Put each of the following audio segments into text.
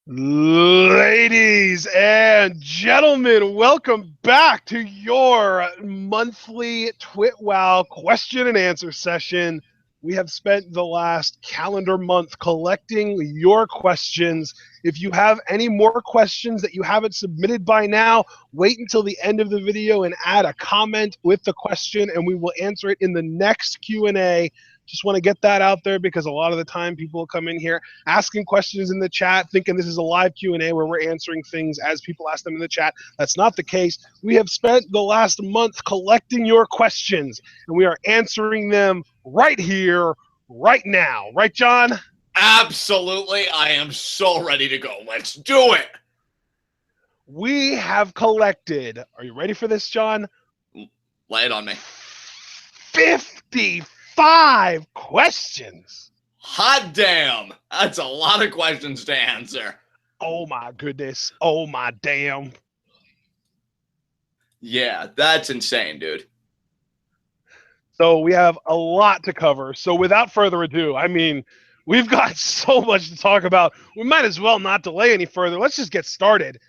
Ladies and gentlemen, welcome back to your monthly TWitWoW question and answer session. We have spent the last calendar month collecting your questions. If you have any more questions that you haven't submitted by now, wait until the end of the video and add a comment with the question, and we will answer it in the next Q&A. Just want to get that out there because a lot of the time people come in here asking questions in the chat, thinking this is a live Q&A where we're answering things as people ask them in the chat. That's not the case. We have spent the last month collecting your questions, and we are answering them right here, right now. Right, John? Absolutely. I am so ready to go. Let's do it. We have collected, are you ready for this, John? Lay it on me. 55 questions. Hot damn. That's a lot of questions to answer. Oh my goodness. Oh my damn. Yeah, that's insane, dude. So we have a lot to cover. So without further ado, I mean, we've got so much to talk about. We might as well not delay any further. Let's just get started.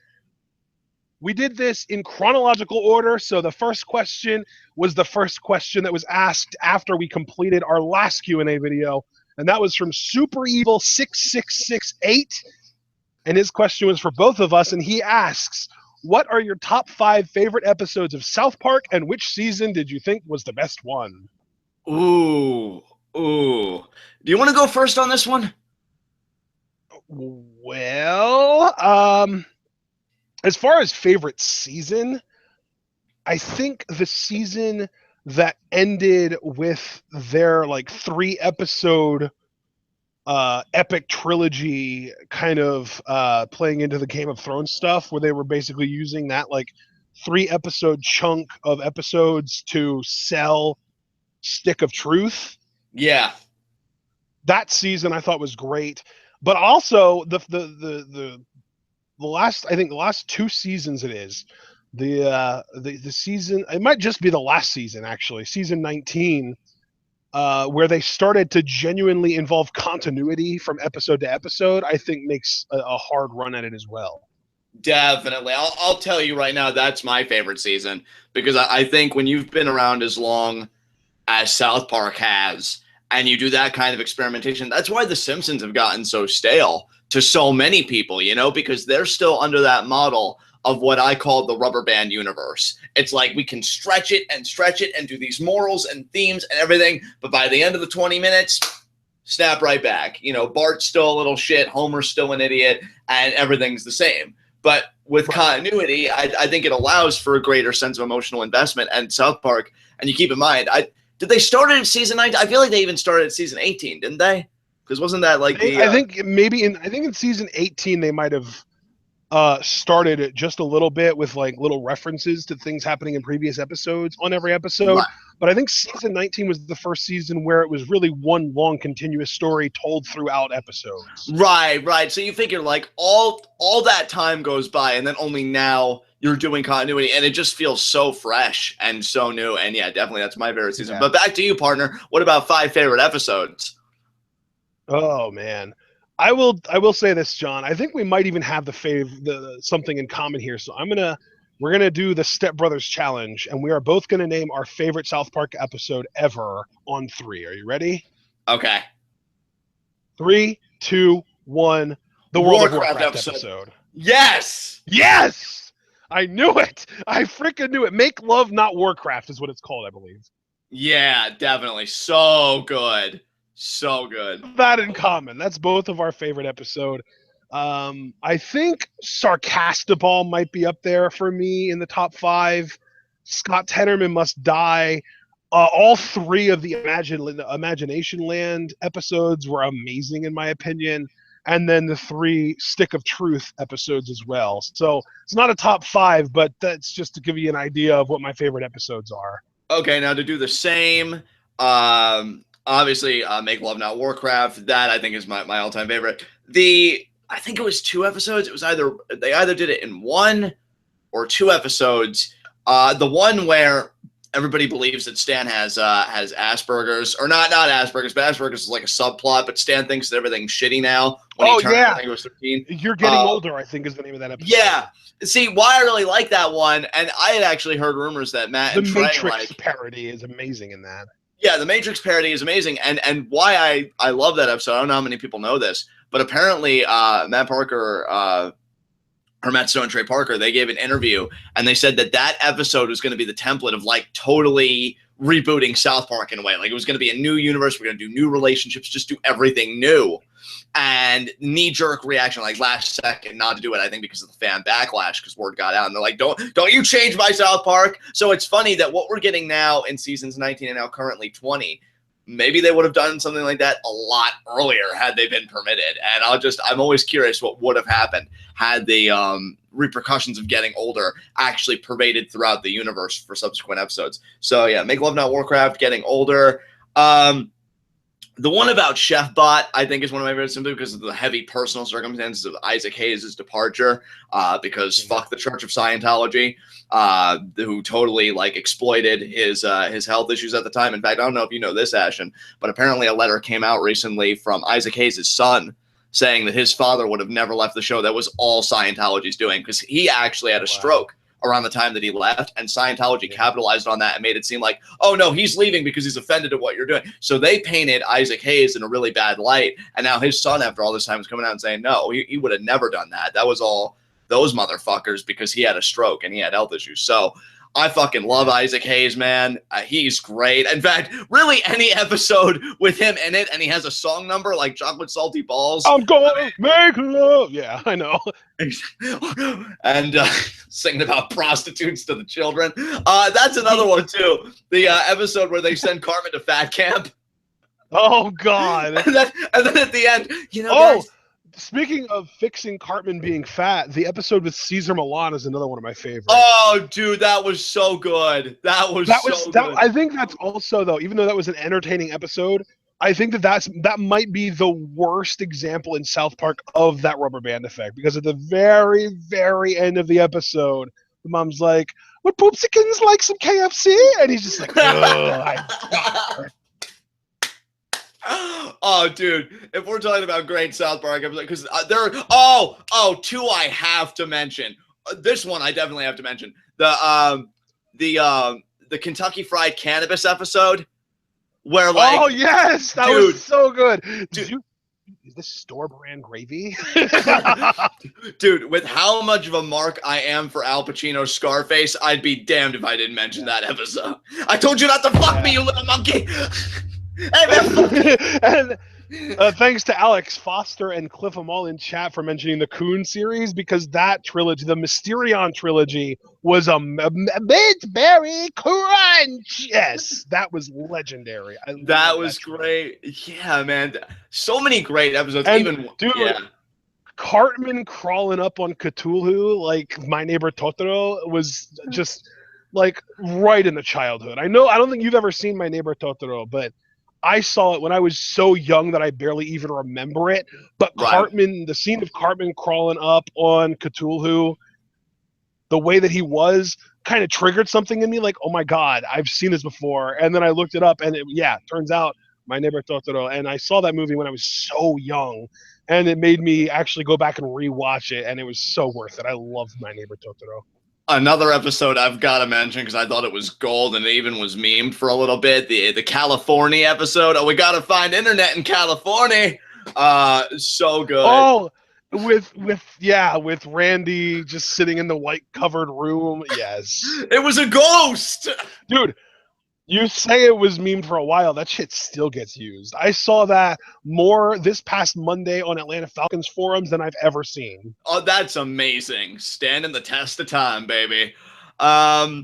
We did this in chronological order. So the first question was the first question that was asked after we completed our last Q&A video. And that was from Super Evil 6668. And his question was for both of us. And he asks, what are your top 5 favorite episodes of South Park, and which season did you think was the best one? Ooh. Do you want to go first on this one? Well, as far as favorite season, I think the season that ended with their 3-episode epic trilogy kind of playing into the Game of Thrones stuff, where they were basically using that 3-episode chunk of episodes to sell Stick of Truth. Yeah. That season I thought was great. But also the last, I think the last 2 seasons it is. The season, it might just be the last season actually, season 19, where they started to genuinely involve continuity from episode to episode, I think makes a hard run at it as well. Definitely. I'll tell you right now, that's my favorite season, because I think when you've been around as long as South Park has, and you do that kind of experimentation, that's why The Simpsons have gotten so stale to so many people, because they're still under that model of what I call the rubber band universe. It's like we can stretch it and do these morals and themes and everything, but by the end of the 20 minutes, snap right back. Bart's still a little shit, Homer's still an idiot, and everything's the same. But with continuity, I think it allows for a greater sense of emotional investment. And South Park, and you keep in mind, did they start it in season 9? I feel like they even started at season 18, didn't they? Because wasn't that I think maybe in season 18 they might have started it just a little bit with little references to things happening in previous episodes on every episode. Right. But I think season 19 was the first season where it was really one long continuous story told throughout episodes. Right. So you figure all that time goes by, and then only now you're doing continuity, and it just feels so fresh and so new. And yeah, definitely that's my favorite season. Yeah. But back to you, partner. What about 5 favorite episodes? Oh man. I will say this, John. I think we might even have something in common here. So we're gonna do the Step Brothers challenge, and we are both gonna name our favorite South Park episode ever on 3. Are you ready? Okay. 3, 2, 1. The World of Warcraft episode. Yes. I knew it. I freaking knew it. Make Love, Not Warcraft is what it's called, I believe. Yeah, definitely. So good. So good. That in common. That's both of our favorite episode. I think Sarcastiball might be up there for me in the top 5. Scott Tenorman Must Die. All 3 of the Imagination Land episodes were amazing in my opinion. And then the 3 Stick of Truth episodes as well. So it's not a top 5, but that's just to give you an idea of what my favorite episodes are. Okay, now to do the same, obviously, Make Love Not Warcraft. That I think is my all-time favorite. I think it was 2 episodes. It was they either did it in 1 or 2 episodes. The one where everybody believes that Stan has Asperger's, or not Asperger's, but Asperger's is like a subplot. But Stan thinks that everything's shitty now. When he turned, I think it was 13. You're Getting Older, I think, is the name of that episode. Yeah. See, why I really like that one, and I had actually heard rumors that Matt and Trey, Matrix parody is amazing in that. Yeah, the Matrix parody is amazing, and why I love that episode. I don't know how many people know this, but apparently Matt Parker or Matt Stone and Trey Parker, they gave an interview, and they said that episode was going to be the template of like totally rebooting South Park in a way. Like it was going to be a new universe. We're going to do new relationships, just do everything new. And knee-jerk reaction, like last second, not to do it. I think because of the fan backlash, because word got out, and they're like, "Don't you change my South Park." So it's funny that what we're getting now in seasons 19 and now currently 20, maybe they would have done something like that a lot earlier had they been permitted. And I'm always curious what would have happened had the repercussions of getting older actually pervaded throughout the universe for subsequent episodes. So yeah, Make Love Not Warcraft, Getting Older. The one about Chefbot, I think, is one of my favorites simply because of the heavy personal circumstances of Isaac Hayes' departure, because fuck the Church of Scientology, who totally like exploited his health issues at the time. In fact, I don't know if you know this, Ashton, but apparently a letter came out recently from Isaac Hayes' son saying that his father would have never left the show. That was all Scientology's doing, because he actually had a stroke around the time that he left, and Scientology capitalized on that and made it seem like, oh no, he's leaving because he's offended at what you're doing. So they painted Isaac Hayes in a really bad light, and now his son, after all this time, is coming out and saying, no, he would have never done that. That was all those motherfuckers because he had a stroke and he had health issues. So I fucking love Isaac Hayes, man. He's great. In fact, really any episode with him in it, and he has a song number like Chocolate Salty Balls. I'm gonna make love. Yeah, I know. And singing about prostitutes to the children. That's another one, too. The episode where they send Carmen to fat camp. Oh, God. And then at the end, guys, speaking of fixing Cartman being fat, the episode with Caesar Milan is another one of my favorites. Oh, dude, that was so good. That was so good. I think that's also, though, even though that was an entertaining episode, I think that might be the worst example in South Park of that rubber band effect, because at the very, very end of the episode, the mom's like, "Would Poopsikins like some KFC?" And he's just like, "Oh, Oh, dude, if we're talking about great South Park episodes, because two I have to mention. This one I definitely have to mention. The Kentucky Fried Cannabis episode, where like, oh yes, that was so good. Is this store brand gravy? Dude, with how much of a mark I am for Al Pacino's Scarface, I'd be damned if I didn't mention that episode. I told you not to fuck me, you little monkey. Hey, man. And thanks to Alex Foster and Cliff all in chat for mentioning the Coon series, because that trilogy, the Mysterion trilogy, was a Mint-Berry Crunch. Yes, that was legendary. That was great. Yeah, man. So many great episodes. And, Cartman crawling up on Cthulhu like My Neighbor Totoro was just like right in the childhood. I don't think you've ever seen My Neighbor Totoro, but I saw it when I was so young that I barely even remember it. But Cartman, the scene of Cartman crawling up on Cthulhu, the way that he was, kind of triggered something in me. Like, oh my God, I've seen this before. And then I looked it up, and it turns out My Neighbor Totoro. And I saw that movie when I was so young, and it made me actually go back and rewatch it. And it was so worth it. I loved My Neighbor Totoro. Another episode I've got to mention because I thought it was gold and it even was memed for a little bit. The California episode. Oh, we got to find internet in California. So good. Oh, with Randy just sitting in the white covered room. Yes. It was a ghost. Dude, you say it was memed for a while. That shit still gets used. I saw that more this past Monday on Atlanta Falcons forums than I've ever seen. Oh, that's amazing. Standing the test of time, baby. Yeah,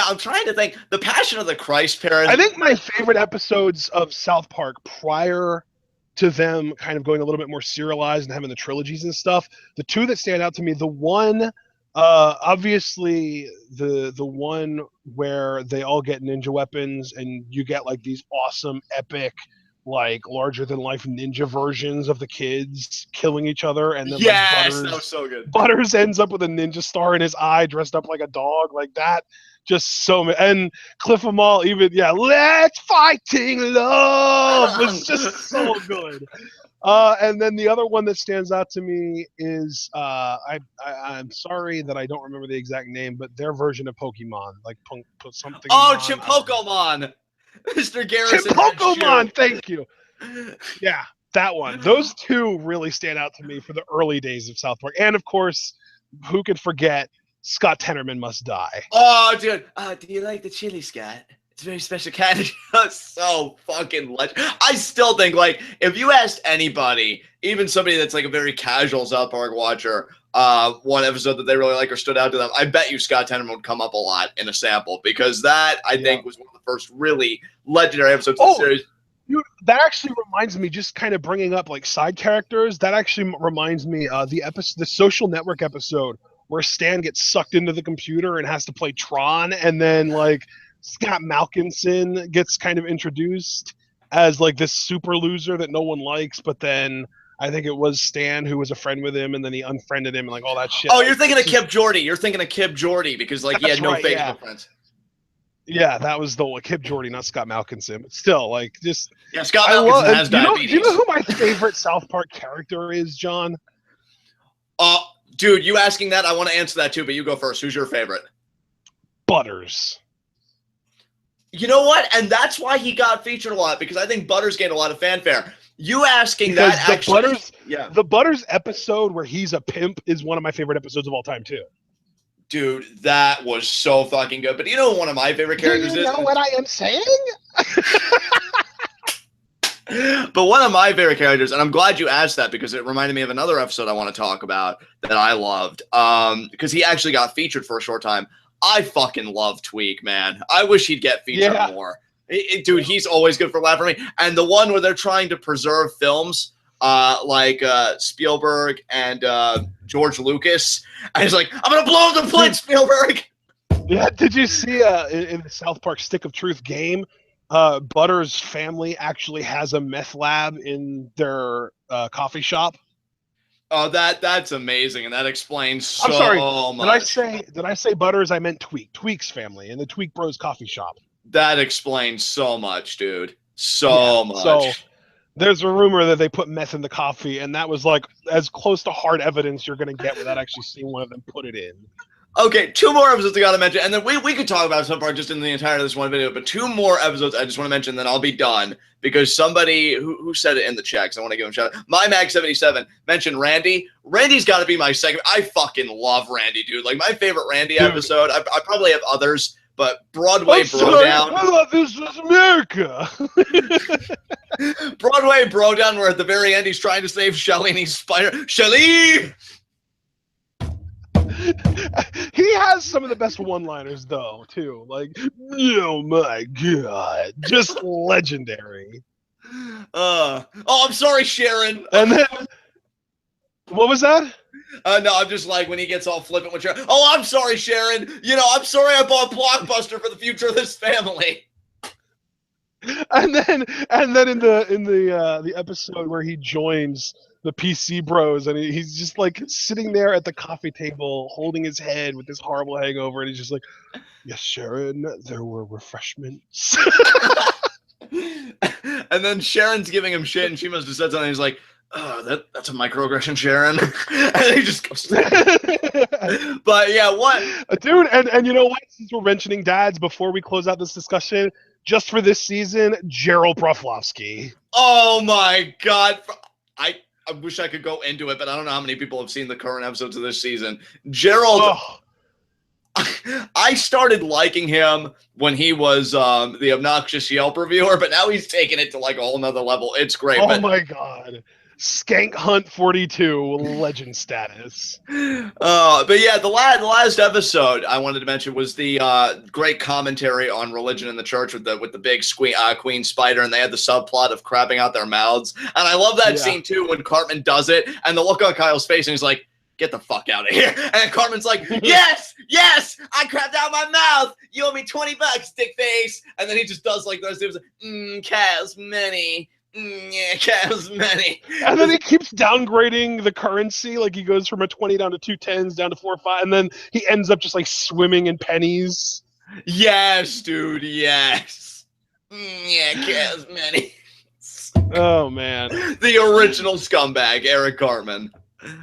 I'm trying to think. The Passion of the Christ parents. I think my favorite episodes of South Park prior to them kind of going a little bit more serialized and having the trilogies and stuff, the two that stand out to me, the one obviously the one where they all get ninja weapons and you get like these awesome epic like larger than life ninja versions of the kids killing each other, and then that was so good. Butters ends up with a ninja star in his eye dressed up like a dog. Like that Just so many. And Cliff Amal, even, yeah, let's fighting love was just so good. And then the other one that stands out to me is I'm sorry that I don't remember the exact name, but their version of Pokemon, like put something. Oh, Chimpokemon, Mr. Garrison. Chimpokemon, thank you. Yeah, that one. Those two really stand out to me for the early days of South Park, and of course, who could forget Scott Tenorman Must Die? Oh, dude, do you like the chili, Scott? It's a very special kind of so fucking legend. I still think, like, if you asked anybody, even somebody that's like a very casual South Park watcher, one episode that they really like or stood out to them, I bet you Scott Tenorman would come up a lot in a sample, because that, I think, was one of the first really legendary episodes of the series. Dude, that actually reminds me, just kind of bringing up like side characters, that actually reminds me the Social Network episode where Stan gets sucked into the computer and has to play Tron, and then like Scott Malkinson gets kind of introduced as like this super loser that no one likes, but then I think it was Stan who was a friend with him, and then he unfriended him and like all that shit. Oh, you're thinking of Kip Jordy. You're thinking of Kip Jordy because like he had no Facebook friends. Yeah, that was the Kip Jordy, not Scott Malkinson. But still, like, just Scott Malkinson has diabetes. Do you know who my favorite South Park character is, John? Dude, you asking that? I want to answer that too, but you go first. Who's your favorite? Butters. You know what? And that's why he got featured a lot, because I think Butters gained a lot of fanfare. You asking because that actually... The Butters episode where he's a pimp is one of my favorite episode of all time, too. Dude, that was so fucking good. But you know one of my favorite characters is? Do you know what I am saying? But one of my favorite characters, and I'm glad you asked that because it reminded me of another episode I want to talk about that I loved, because he actually got featured for a short time. I fucking love Tweak, man. I wish he'd get featured more. Dude, he's always good for laugh for me. And the one where they're trying to preserve films like Spielberg and George Lucas. And he's like, I'm going to blow the plate, Spielberg. Yeah, did you see in the South Park Stick of Truth game, Butters' family actually has a meth lab in their coffee shop? Oh, that's amazing, and that explains so I'm sorry, much. Did I say Butters? I meant Tweak. Tweak's family in the Tweak Bros coffee shop. That explains so much, dude. So much. So there's a rumor that they put meth in the coffee, and that was like as close to hard evidence you're going to get without actually seeing one of them put it in. Okay, 2 more episodes I got to mention, and then we could talk about some part just in the entirety of this one video, but 2 more episodes I just want to mention, then I'll be done, because somebody who said it in the chat, because I want to give him a shout out. MyMag77 mentioned Randy. Randy's got to be my second. I fucking love Randy, dude. Like, my favorite Randy episode, I probably have others, but Broadway Brodown. I love this is America. Broadway Brodown, where at the very end he's trying to save Shelly and he's Shelly! He has some of the best one-liners, though, too. Like, oh my god, just legendary. Oh, I'm sorry, Sharon. And then, what was that? No, I'm just like when he gets all flippant with Sharon. Oh, I'm sorry, Sharon. You know, I'm sorry I bought Blockbuster for the future of this family. And then in the episode where he joins the PC Bros, and he's just like sitting there at the coffee table holding his head with this horrible hangover, and he's just like, yes, Sharon, there were refreshments. And then Sharon's giving him shit, and she must have said something. He's like, oh, that's a microaggression, Sharon. And he just goes. But yeah, what? Dude, and you know what? Since we're mentioning dads, before we close out this discussion, just for this season, Gerald Broflovsky. Oh my god. I wish I could go into it, but I don't know how many people have seen the current episodes of this season. Gerald, I started liking him when he was the obnoxious Yelp reviewer, but now he's taking it to like a whole nother level. It's great. Oh my god. Skank Hunt 42 legend status. But yeah, the last episode I wanted to mention was the great commentary on religion in the church with the big queen spider, and they had the subplot of crapping out their mouths. And I love that scene too when Cartman does it, and the look on Kyle's face, and he's like, "Get the fuck out of here!" And Cartman's like, "Yes, I crapped out my mouth. You owe me $20, dick face." And then he just does like those things, Kyle's money. Yeah, Kyle's money. And then he keeps downgrading the currency. Like he goes from a 20 down to 2 10s down to 4 or 5, and then he ends up just like swimming in pennies. Yes, dude. Yes. Yeah, Cas Many. Oh man. The original scumbag, Eric Cartman.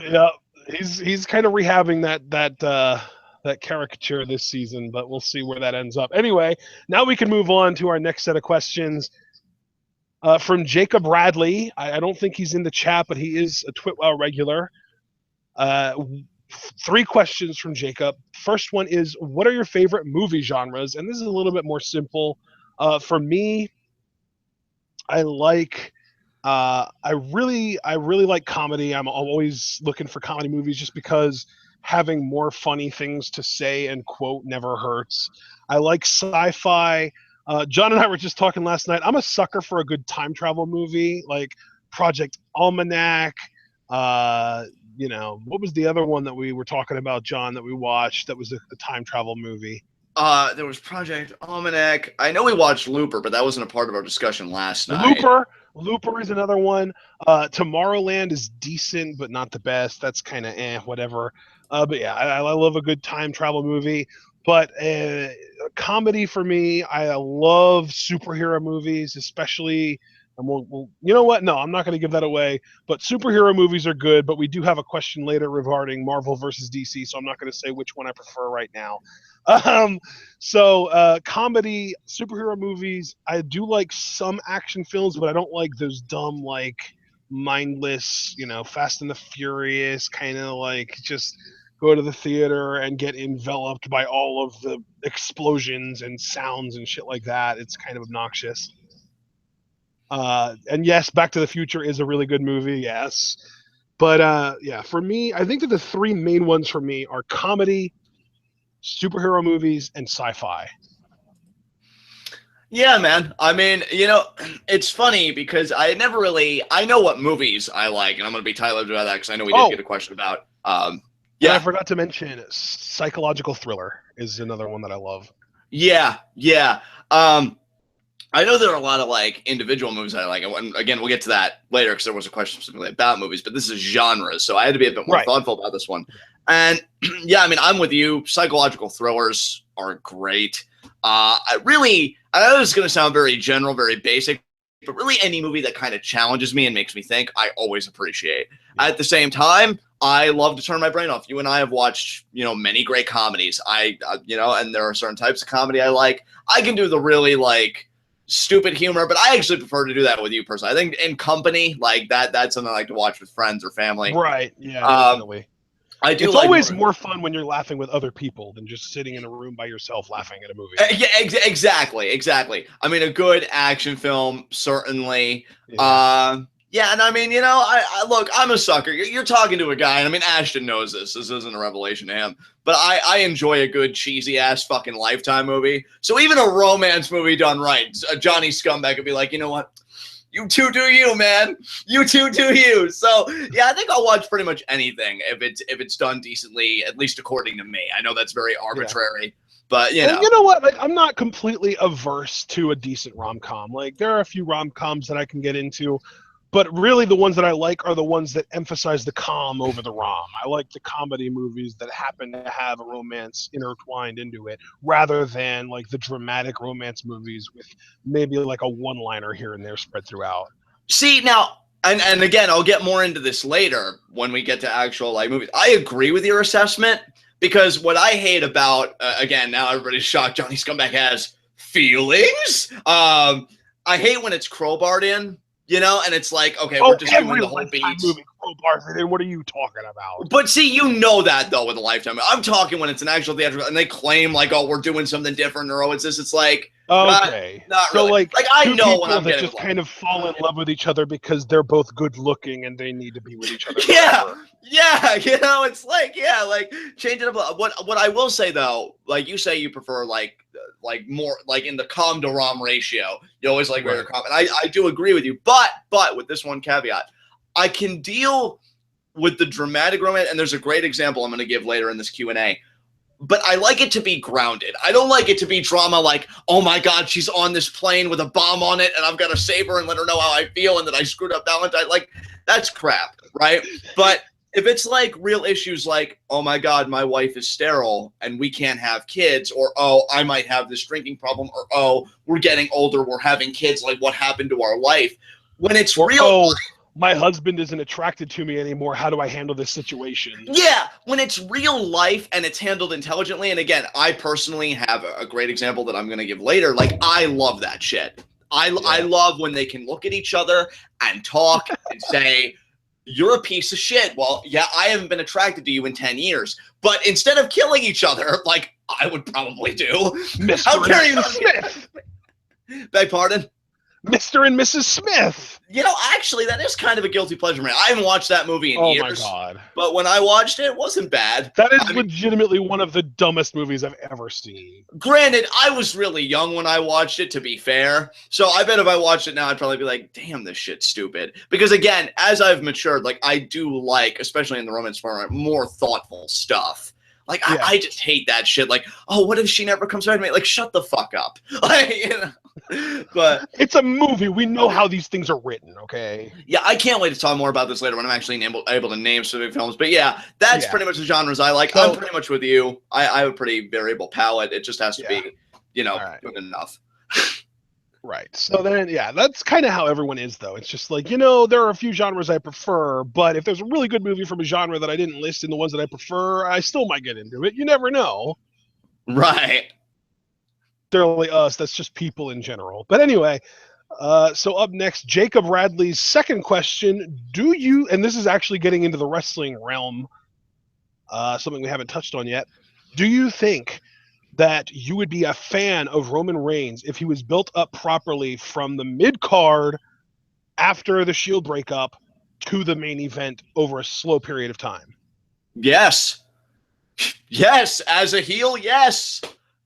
Yeah, he's kind of rehabbing that caricature this season, but we'll see where that ends up. Anyway, now we can move on to our next set of questions. From Jacob Radley. I don't think he's in the chat, but he is a TwitWoW regular. Uh, 3 questions from Jacob. First one is, what are your favorite movie genres? And this is a little bit more simple. For me, I like. I really like comedy. I'm always looking for comedy movies just because having more funny things to say and quote never hurts. I like sci-fi. John and I were just talking last night. I'm a sucker for a good time travel movie, like Project Almanac. What was the other one that we were talking about, John, that we watched that was a time travel movie? There was Project Almanac. I know we watched Looper, but that wasn't a part of our discussion last night. Looper is another one. Tomorrowland is decent, but not the best. That's kind of whatever. But yeah, I love a good time travel movie. But comedy for me, I love superhero movies, especially. And you know what? No, I'm not going to give that away. But superhero movies are good. But we do have a question later regarding Marvel versus DC, so I'm not going to say which one I prefer right now. Comedy, superhero movies. I do like some action films, but I don't like those dumb, like mindless, Fast and the Furious kind of like just go to the theater and get enveloped by all of the explosions and sounds and shit like that. It's kind of obnoxious. And yes, Back to the Future is a really good movie. Yes. But yeah, for me, I think that the 3 main ones for me are comedy, superhero movies, and sci-fi. Yeah, man. I mean, it's funny because I know what movies I like, and I'm going to be Tyler about that because I know we did get a question about. Yeah, I forgot to mention psychological thriller is another one that I love. Yeah. I know there are a lot of like individual movies I like, and again, we'll get to that later because there was a question specifically about movies, but this is genres, so I had to be a bit more thoughtful about this one. And yeah, I mean, I'm with you. Psychological thrillers are great. I know this is going to sound very general, very basic, but really any movie that kind of challenges me and makes me think, I always appreciate. Yeah. At the same time, I love to turn my brain off. You and I have watched, many great comedies. And there are certain types of comedy I like. I can do the really like stupid humor, but I actually prefer to do that with you personally. I think in company, like that's something I like to watch with friends or family. Right. Yeah, definitely. It's like always more fun when you're laughing with other people than just sitting in a room by yourself laughing at a movie. Yeah, exactly. I mean, a good action film, certainly. Yeah. And I mean, I look, I'm a sucker. You're talking to a guy, and I mean, Ashton knows this. This isn't a revelation to him. But I enjoy a good cheesy-ass fucking Lifetime movie. So even a romance movie done right, a Johnny Scumbag could be like, you know what? You two do you, man. You two do you. So yeah, I think I'll watch pretty much anything if it's done decently, at least according to me. I know that's very arbitrary, but you know. You know what? Like, I'm not completely averse to a decent rom-com. Like, there are a few rom-coms that I can get into, but really the ones that I like are the ones that emphasize the com over the rom. I like the comedy movies that happen to have a romance intertwined into it, rather than like the dramatic romance movies with maybe like a one-liner here and there spread throughout. See, now, and again, I'll get more into this later when we get to actual like movies. I agree with your assessment, because what I hate about, again, now everybody's shocked Johnny Scumbag has feelings. I hate when it's crowbarred in. And it's like, okay, we're just doing the whole beats. Movie crowbars, what are you talking about? But see, that though with a Lifetime. I'm talking when it's an actual theatrical, and they claim like, oh, we're doing something different, or oh, it's this. It's like, okay, not so really. Like I know when I'm just kind of fall in love with each other because they're both good looking and they need to be with each other. Yeah, it's like, like change it up. What I will say though, like you say, you prefer like more like in the com to rom ratio. You always like greater com, and I do agree with you. But with this one caveat, I can deal with the dramatic romance, and there's a great example I'm going to give later in this Q&A. But I like it to be grounded. I don't like it to be drama like, oh my God, she's on this plane with a bomb on it, and I've got to save her and let her know how I feel, and that I screwed up Valentine. Like, that's crap, right? But If it's like real issues like, oh my God, my wife is sterile and we can't have kids, or oh, I might have this drinking problem, or oh, we're getting older, we're having kids, like what happened to our life? When it's Or, real oh, life, my husband isn't attracted to me anymore. How do I handle this situation? yeah, when it's real life and it's handled intelligently, and again, I personally have a great example that I'm going to give later. Like, I love that shit. I love when they can look at each other and talk and say, you're a piece of shit. Well, yeah, I haven't been attracted to you in 10 years. But instead of killing each other, like I would probably do, Mr. how dare and you? Mrs. Smith. Beg pardon? Mr. and Mrs. Smith. You know, actually, that is kind of a guilty pleasure, man. I haven't watched that movie in years. Oh my God. But when I watched it, it wasn't bad. That is legitimately one of the dumbest movies I've ever seen. Granted, I was really young when I watched it, to be fair. So I bet if I watched it now, I'd probably be like, damn, this shit's stupid. Because again, as I've matured, like I do like, especially in the romance part, more thoughtful stuff. Like, yeah. I just hate that shit. Like, oh, what if she never comes back to me? Like, shut the fuck up. Like, you know? But it's a movie. We know how these things are written, okay? Yeah, I can't wait to talk more about this later when I'm actually able to name specific films. But yeah, that's pretty much the genres I like. So, I'm pretty much with you. I have a pretty variable palette. It just has to be, you know, good enough. Right. So then, yeah, that's kind of how everyone is, though. It's just like, you know, there are a few genres I prefer, but if there's a really good movie from a genre that I didn't list in the ones that I prefer, I still might get into it. You never know. Right. Necessarily us, that's just people in general. But anyway, so up next, Jacob Radley's second question. Do you, and this is actually getting into the wrestling realm, something we haven't touched on yet. Do you think that you would be a fan of Roman Reigns if he was built up properly from the mid-card after the Shield breakup to the main event over a slow period of time? Yes. Yes. As a heel, yes.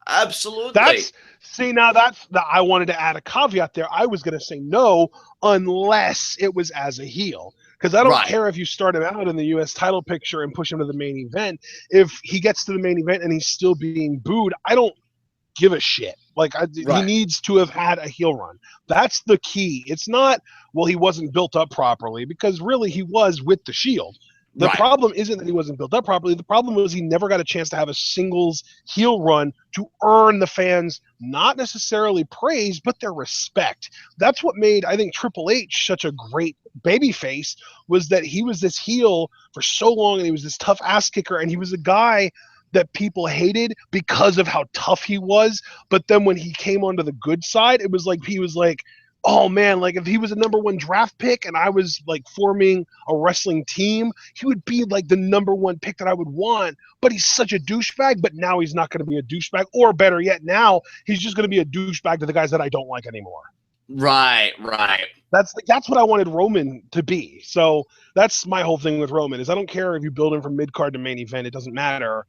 Absolutely. I wanted to add a caveat there. I was going to say no unless it was as a heel. Because I don't care if you start him out in the U.S. title picture and push him to the main event. If he gets to the main event and he's still being booed, I don't give a shit. Like, he needs to have had a heel run. That's the key. It's not, well, he wasn't built up properly, because really he was with the Shield. The problem isn't that he wasn't built up properly. The problem was he never got a chance to have a singles heel run to earn the fans, not necessarily praise, but their respect. That's what made, I think, Triple H such a great babyface, was that he was this heel for so long, and he was this tough ass kicker, and he was a guy that people hated because of how tough he was. But then when he came onto the good side, it was like he was like, oh man, like if he was a number one draft pick and I was like forming a wrestling team, he would be like the number one pick that I would want. But he's such a douchebag, but now he's not going to be a douchebag. Or better yet, now he's just going to be a douchebag to the guys that I don't like anymore. Right. That's what I wanted Roman to be. So that's my whole thing with Roman, is I don't care if you build him from mid-card to main event. It doesn't matter.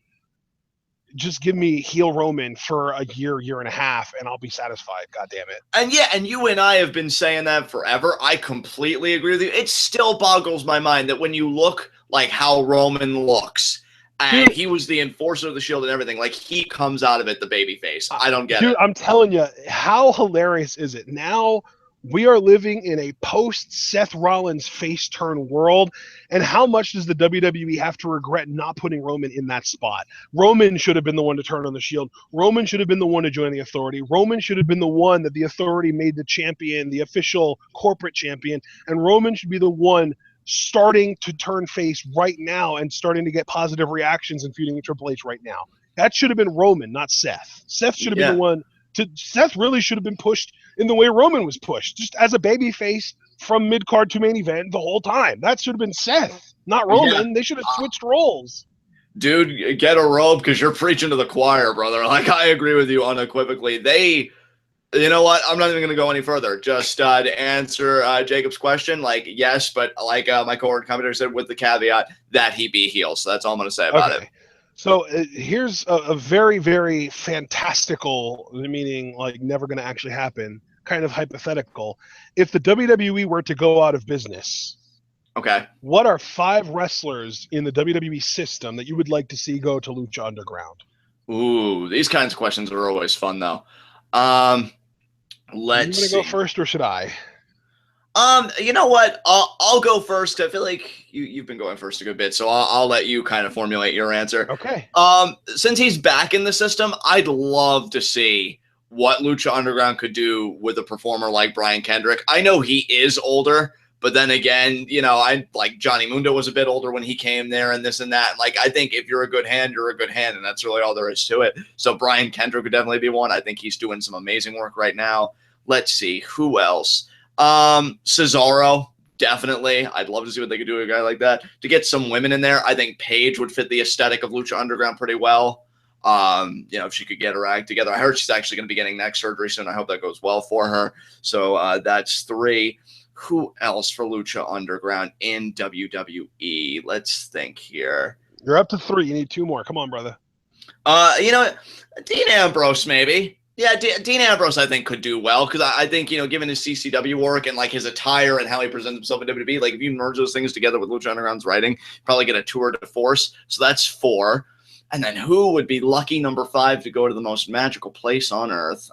Just give me heel Roman for a year and a half, and I'll be satisfied. God damn it. And yeah, and you and I have been saying that forever. I completely agree with you. It still boggles my mind that when you look like how Roman looks, and he was the enforcer of the Shield and everything, like he comes out of it the babyface. I don't get it. I'm telling you, how hilarious is it? Now we are living in a post-Seth Rollins face turn world, and how much does the WWE have to regret not putting Roman in that spot? Roman should have been the one to turn on the Shield. Roman should have been the one to join the Authority. Roman should have been the one that the Authority made the champion, the official corporate champion, and Roman should be the one starting to turn face right now and starting to get positive reactions and feuding with Triple H right now. That should have been Roman, not Seth. Seth should have been the one Seth really should have been pushed in the way Roman was pushed, just as a babyface from mid-card to main event the whole time. That should have been Seth, not Roman. They should have switched roles. Dude, get a robe, because you're preaching to the choir, brother. Like, I agree with you unequivocally. You know what? I'm not even going to go any further. Just to answer Jacob's question, like, yes, but like my cohort commentator said, with the caveat that he be heel. So that's all I'm going to say about it. So here's a very, very fantastical, meaning like never going to actually happen, kind of hypothetical. If the WWE were to go out of business, what are 5 wrestlers in the WWE system that you would like to see go to Lucha Underground? Ooh, these kinds of questions are always fun, though. Let's see. You want to go first, or should I? You know what? I'll go first. I feel like you've been going first a good bit, so I'll let you kind of formulate your answer. Okay. Since he's back in the system, I'd love to see what Lucha Underground could do with a performer like Brian Kendrick. I know he is older, but then again, I like Johnny Mundo was a bit older when he came there and this and that. Like, I think if you're a good hand, you're a good hand, and that's really all there is to it. So Brian Kendrick would definitely be one. I think he's doing some amazing work right now. Let's see who else. Cesaro, definitely. I'd love to see what they could do with a guy like that. To get some women in there, I think Paige would fit the aesthetic of Lucha Underground pretty well. If she could get her act together. I heard she's actually going to be getting neck surgery soon. I hope that goes well for her. So that's 3. Who else for Lucha Underground in WWE? Let's think here. You're up to 3. You need 2 more. Come on, brother. Dean Ambrose, maybe. Yeah, Dean Ambrose, I think, could do well because I think, given his CCW work and like his attire and how he presents himself in WWE, like if you merge those things together with Lucha Underground's writing, you probably get a tour de force. So that's 4. And then who would be lucky number 5 to go to the most magical place on earth?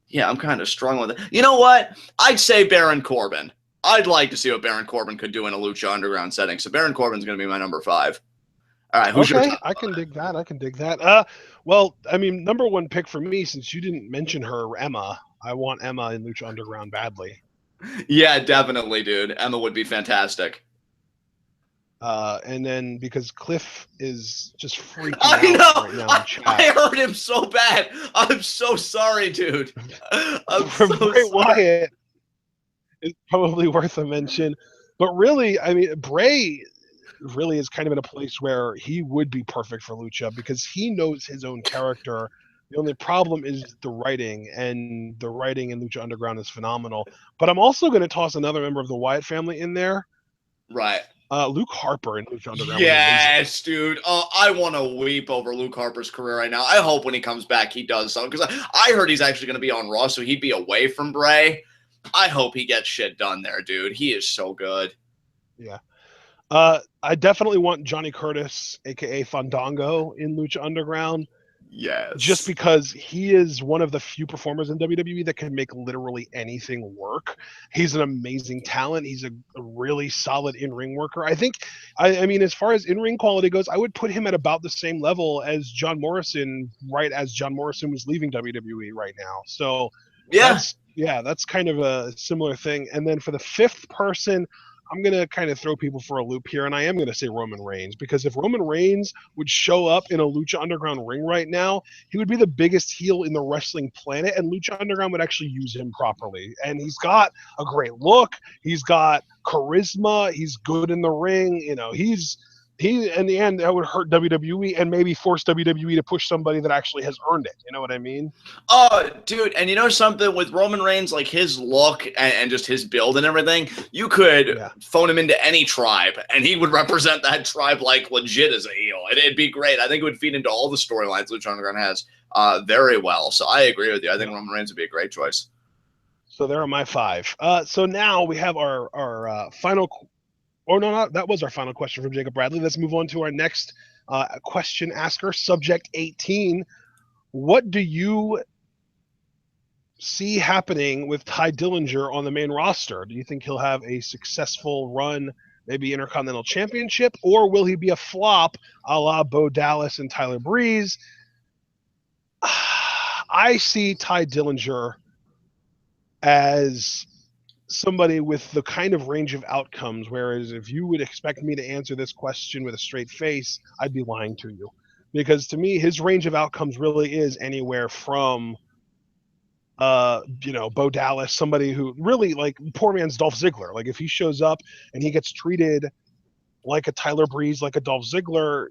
Yeah, I'm kind of strong with it. You know what? I'd say Baron Corbin. I'd like to see what Baron Corbin could do in a Lucha Underground setting. So Baron Corbin's going to be my number 5. All right, who's your top? I can dig that. Well, I mean, number 1 pick for me, since you didn't mention her, Emma. I want Emma in Lucha Underground badly. Yeah, definitely, dude. Emma would be fantastic. And then because Cliff is just freaking out right now in chat. I heard him so bad. I'm so sorry, dude. From Bray Wyatt is probably worth a mention. But really, I mean, Bray really is kind of in a place where he would be perfect for Lucha because he knows his own character. The only problem is the writing, and the writing in Lucha Underground is phenomenal. But I'm also going to toss another member of the Wyatt family in there. Right. Luke Harper in Lucha Underground. Yes, dude. I want to weep over Luke Harper's career right now. I hope when he comes back he does something because I heard he's actually going to be on Raw, so he'd be away from Bray. I hope he gets shit done there, dude. He is so good. Yeah. I definitely want Johnny Curtis, aka Fandango, in Lucha Underground. Yes. Just because he is one of the few performers in WWE that can make literally anything work. He's an amazing talent. He's a really solid in-ring worker. I think, I mean, as far as in-ring quality goes, I would put him at about the same level as John Morrison, right as John Morrison was leaving WWE right now. So that's kind of a similar thing. And then for the 5th person, I'm going to kind of throw people for a loop here, and I am going to say Roman Reigns, because if Roman Reigns would show up in a Lucha Underground ring right now, he would be the biggest heel in the wrestling planet, and Lucha Underground would actually use him properly. And he's got a great look. He's got charisma. He's good in the ring. He in the end, that would hurt WWE and maybe force WWE to push somebody that actually has earned it. You know what I mean? Oh, dude, and you know something with Roman Reigns, like his look and just his build and everything, you could phone him into any tribe, and he would represent that tribe like legit as a heel. It'd be great. I think it would feed into all the storylines Lucha Underground has very well. So I agree with you. I think Roman Reigns would be a great choice. So there are my 5. So now we have our final. Oh, no, that was our final question from Jacob Bradley. Let's move on to our next question asker, subject 18. What do you see happening with Ty Dillinger on the main roster? Do you think he'll have a successful run, maybe Intercontinental Championship, or will he be a flop a la Bo Dallas and Tyler Breeze? I see Ty Dillinger as somebody with the kind of range of outcomes, whereas if you would expect me to answer this question with a straight face, I'd be lying to you. Because to me, his range of outcomes really is anywhere from Bo Dallas, somebody who really, like, poor man's Dolph Ziggler. Like, if he shows up and he gets treated like a Tyler Breeze, like a Dolph Ziggler,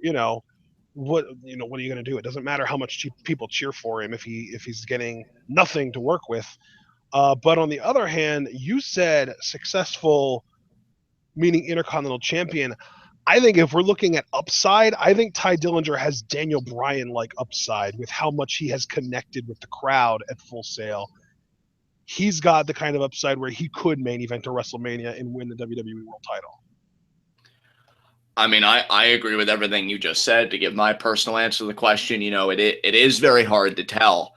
what are you going to do? It doesn't matter how much people cheer for him if he's getting nothing to work with. But on the other hand, you said successful, meaning Intercontinental Champion. I think if we're looking at upside, I think Ty Dillinger has Daniel Bryan-like upside with how much he has connected with the crowd at Full Sail. He's got the kind of upside where he could main event a WrestleMania and win the WWE World Title. I mean, I agree with everything you just said. To give my personal answer to the question, it is very hard to tell.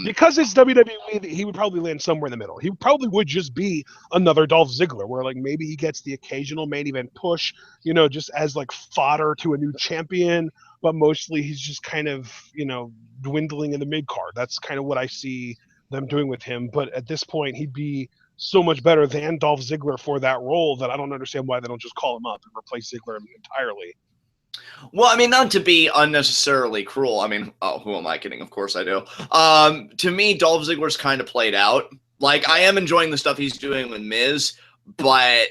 Because it's WWE, he would probably land somewhere in the middle. He probably would just be another Dolph Ziggler, where like maybe he gets the occasional main event push, just as like fodder to a new champion, but mostly he's just kind of, dwindling in the mid card. That's kind of what I see them doing with him. But at this point, he'd be so much better than Dolph Ziggler for that role that I don't understand why they don't just call him up and replace Ziggler entirely. Well, I mean, not to be unnecessarily cruel. I mean, who am I kidding? Of course I do. To me, Dolph Ziggler's kind of played out. Like, I am enjoying the stuff he's doing with Miz, but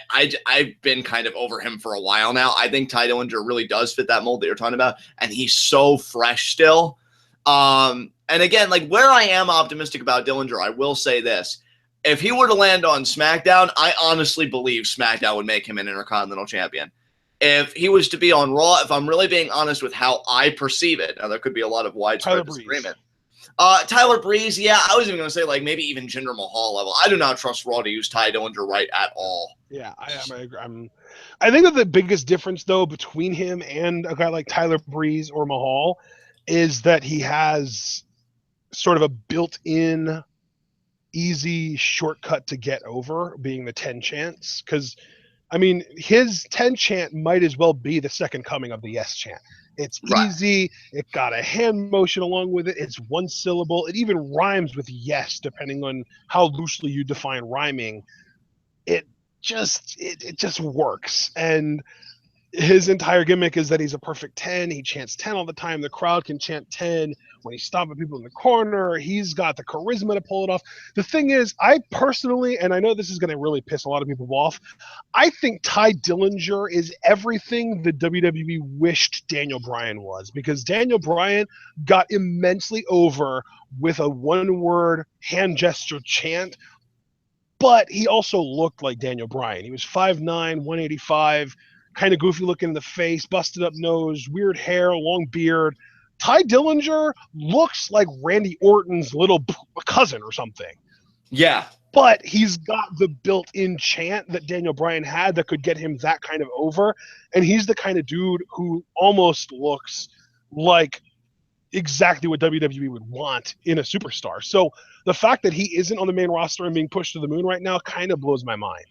I've been kind of over him for a while now. I think Ty Dillinger really does fit that mold that you're talking about, and he's so fresh still. And again, like, where I am optimistic about Dillinger, I will say this. If he were to land on SmackDown, I honestly believe SmackDown would make him an Intercontinental Champion. If he was to be on Raw, if I'm really being honest with how I perceive it, now there could be a lot of widespread disagreement. Tyler Breeze, yeah, I was even going to say like maybe even Jinder Mahal level. I do not trust Raw to use Ty Dillinger right at all. Yeah, I think that the biggest difference though between him and a guy like Tyler Breeze or Mahal is that he has sort of a built-in easy shortcut to get over, being the 10 chants. Because I mean, his 10 chant might as well be the second coming of the yes chant. It's easy. It got a hand motion along with it. It's one syllable. It even rhymes with yes, depending on how loosely you define rhyming. It just works. And his entire gimmick is that he's a perfect 10. He chants 10 all the time. The crowd can chant 10 when he's stomping people in the corner. He's got the charisma to pull it off. The thing is, I personally, and I know this is going to really piss a lot of people off, I think Ty Dillinger is everything the WWE wished Daniel Bryan was, because Daniel Bryan got immensely over with a one-word hand gesture chant, but he also looked like Daniel Bryan. He was 5'9", 185, kind of goofy looking in the face, busted up nose, weird hair, long beard. Ty Dillinger looks like Randy Orton's little cousin or something. Yeah. But he's got the built-in chant that Daniel Bryan had that could get him that kind of over. And he's the kind of dude who almost looks like exactly what WWE would want in a superstar. So the fact that he isn't on the main roster and being pushed to the moon right now kind of blows my mind.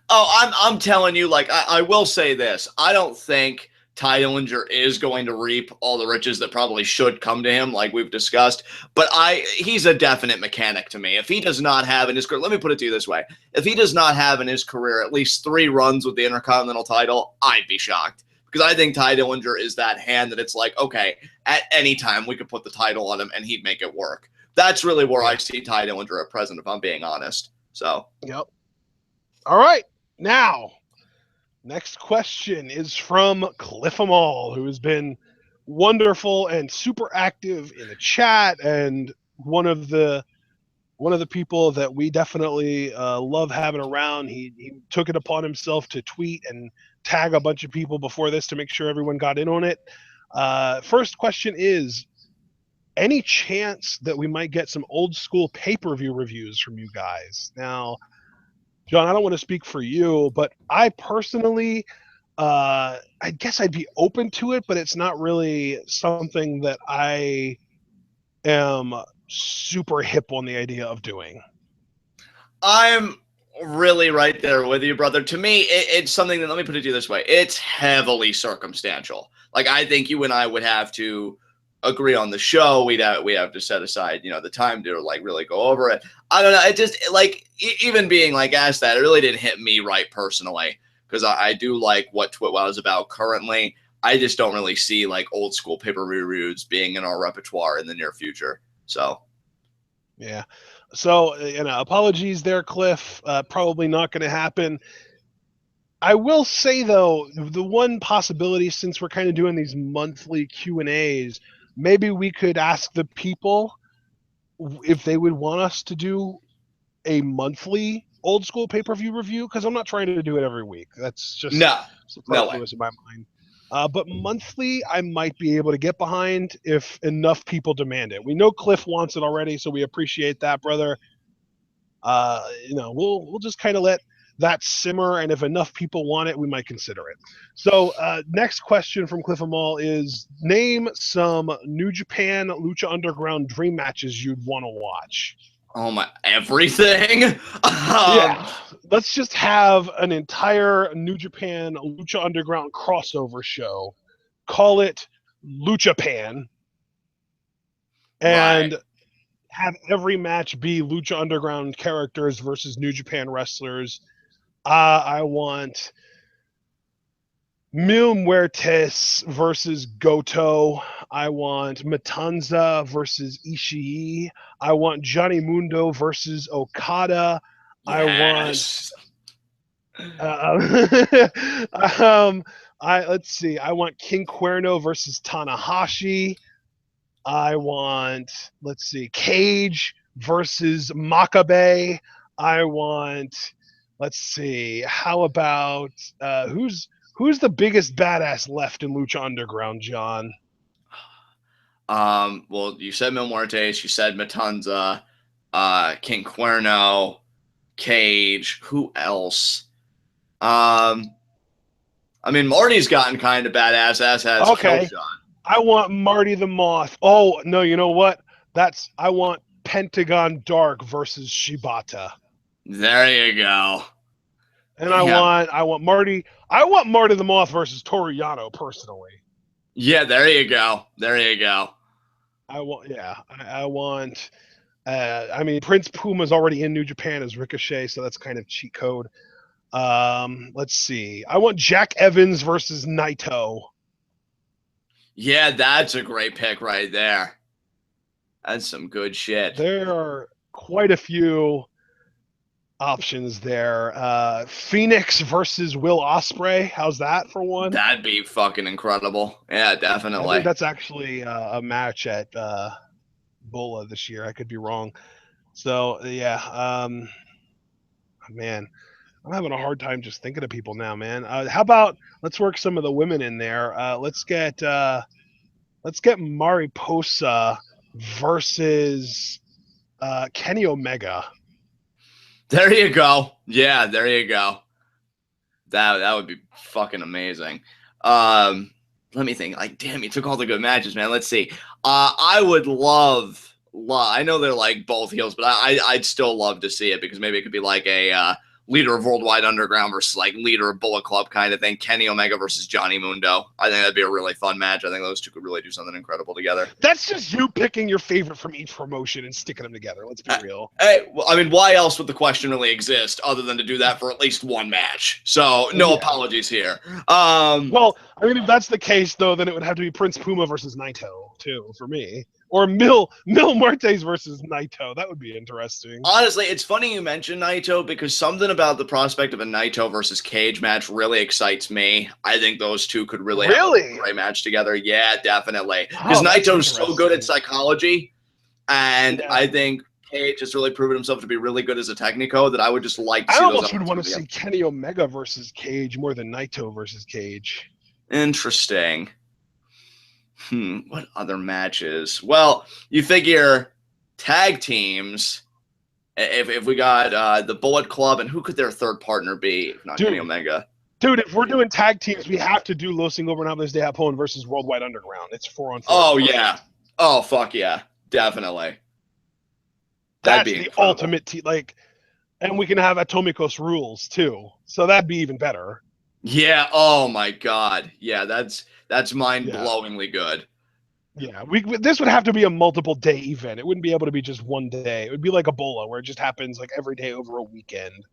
Oh, I'm telling you, like, I will say this. I don't think Ty Dillinger is going to reap all the riches that probably should come to him, like we've discussed. But he's a definite mechanic to me. If he does not have in his career, let me put it to you this way. If he does not have in his career at least 3 runs with the Intercontinental title, I'd be shocked. Because I think Ty Dillinger is that hand that it's like, okay, at any time we could put the title on him and he'd make it work. That's really where I see Ty Dillinger at present, if I'm being honest. So. Yep. All right, now, next question is from Cliff Amal, who has been wonderful and super active in the chat, and one of the people that we definitely love having around. He took it upon himself to tweet and tag a bunch of people before this to make sure everyone got in on it. First question is, any chance that we might get some old school pay-per-view reviews from you guys? Now, John, I don't want to speak for you, but I personally, I guess I'd be open to it, but it's not really something that I am super hip on the idea of doing. I'm really right there with you, brother. To me, it's something that, let me put it to you this way. It's heavily circumstantial. Like, I think you and I would have to agree on the show. We have to set aside, the time to like really go over it. I don't know. It just like even being like asked that, it really didn't hit me right personally, because I do like what TWitWoW is about currently. I just don't really see like old school pay-per-view reviews being in our repertoire in the near future. So, yeah. So, apologies there, Cliff. Probably not going to happen. I will say though, the one possibility, since we're kind of doing these monthly Q&As, maybe we could ask the people if they would want us to do a monthly old school pay-per-view review, because I'm not trying to do it every week. That's just superfluous in my mind. But monthly, I might be able to get behind if enough people demand it. We know Cliff wants it already, so we appreciate that, brother. We'll just kind of let that simmer, and if enough people want it, we might consider it. So, next question from Cliff Amal is: name some New Japan Lucha Underground dream matches you'd want to watch. Oh my, everything. Yeah, let's just have an entire New Japan Lucha Underground crossover show. Call it Luchapan, and Right. have every match be Lucha Underground characters versus New Japan wrestlers. I want Mil Muertes versus Goto. I want Matanza versus Ishii. I want Johnny Mundo versus Okada. I want Yes. uh, let's see. I want King Cuerno versus Tanahashi. I want, let's see, Cage versus Makabe. I want, let's see, how about who's the biggest badass left in Lucha Underground, John? Well, you said Mil Muertes, you said Matanza, King Cuerno, Cage. Who else? I mean, Marty's gotten kind of badass, as has Okay, Killshot. I want Marty the Moth. Oh no, you know what? I want Pentagon Dark versus Shibata. There you go. And Damn. I want Marty the Moth versus Toriano personally. Yeah, there you go. There you go. I want. I mean, Prince Puma's already in New Japan as Ricochet, so that's kind of cheat code. Let's see. I want Jack Evans versus Naito. Yeah, that's a great pick right there. That's some good shit. There are quite a few options there. Phoenix versus Will Ospreay. How's that for one? That'd be fucking incredible. Yeah, I definitely. think that's actually a match at Bola this year. I could be wrong. So yeah, man, I'm having a hard time just thinking of people now, man. How about let's work some of the women in there. Let's get Mariposa versus Kenny Omega. There you go. Yeah, there you go. That would be fucking amazing. Let me think. Like, damn, you took all the good matches, man. Let's see. I would love. I know they're like both heels, but I'd still love to see it because maybe it could be like a leader of Worldwide Underground versus like leader of Bullet Club kind of thing. Kenny Omega versus Johnny Mundo. I think that'd be a really fun match. I think those two could really do something incredible together. That's just you picking your favorite from each promotion and sticking them together. Let's be real. Hey, well, I mean, why else would the question really exist other than to do that for at least one match? So no apologies here. Well, I mean, if that's the case, though, then it would have to be Prince Puma versus Naito too for me, or Mil Muertes versus Naito. That would be interesting. Honestly, it's funny you mentioned Naito because something about the prospect of a Naito versus Cage match really excites me. I think those two could really have a great match together. Yeah, definitely. Because Naito's so good at psychology, and I think Cage has really proven himself to be really good as a technico that I would just like to see. I almost would want to see Kenny Omega versus Cage more than Naito versus Cage. Interesting. What other matches? Well, you figure tag teams. If we got the Bullet Club, and who could their third partner be if not Kenny Omega? Dude, if we're doing tag teams, we have to do Los Ingobernables de Japón versus Worldwide Underground. It's 4-on-4. Oh, yeah. Oh, fuck yeah. Definitely. That's the ultimate and we can have Atomicos rules too. So that'd be even better. Yeah. Oh my God. Yeah, that's mind-blowingly good. Yeah, this would have to be a multiple day event. It wouldn't be able to be just one day. It would be like Ebola, where it just happens like every day over a weekend.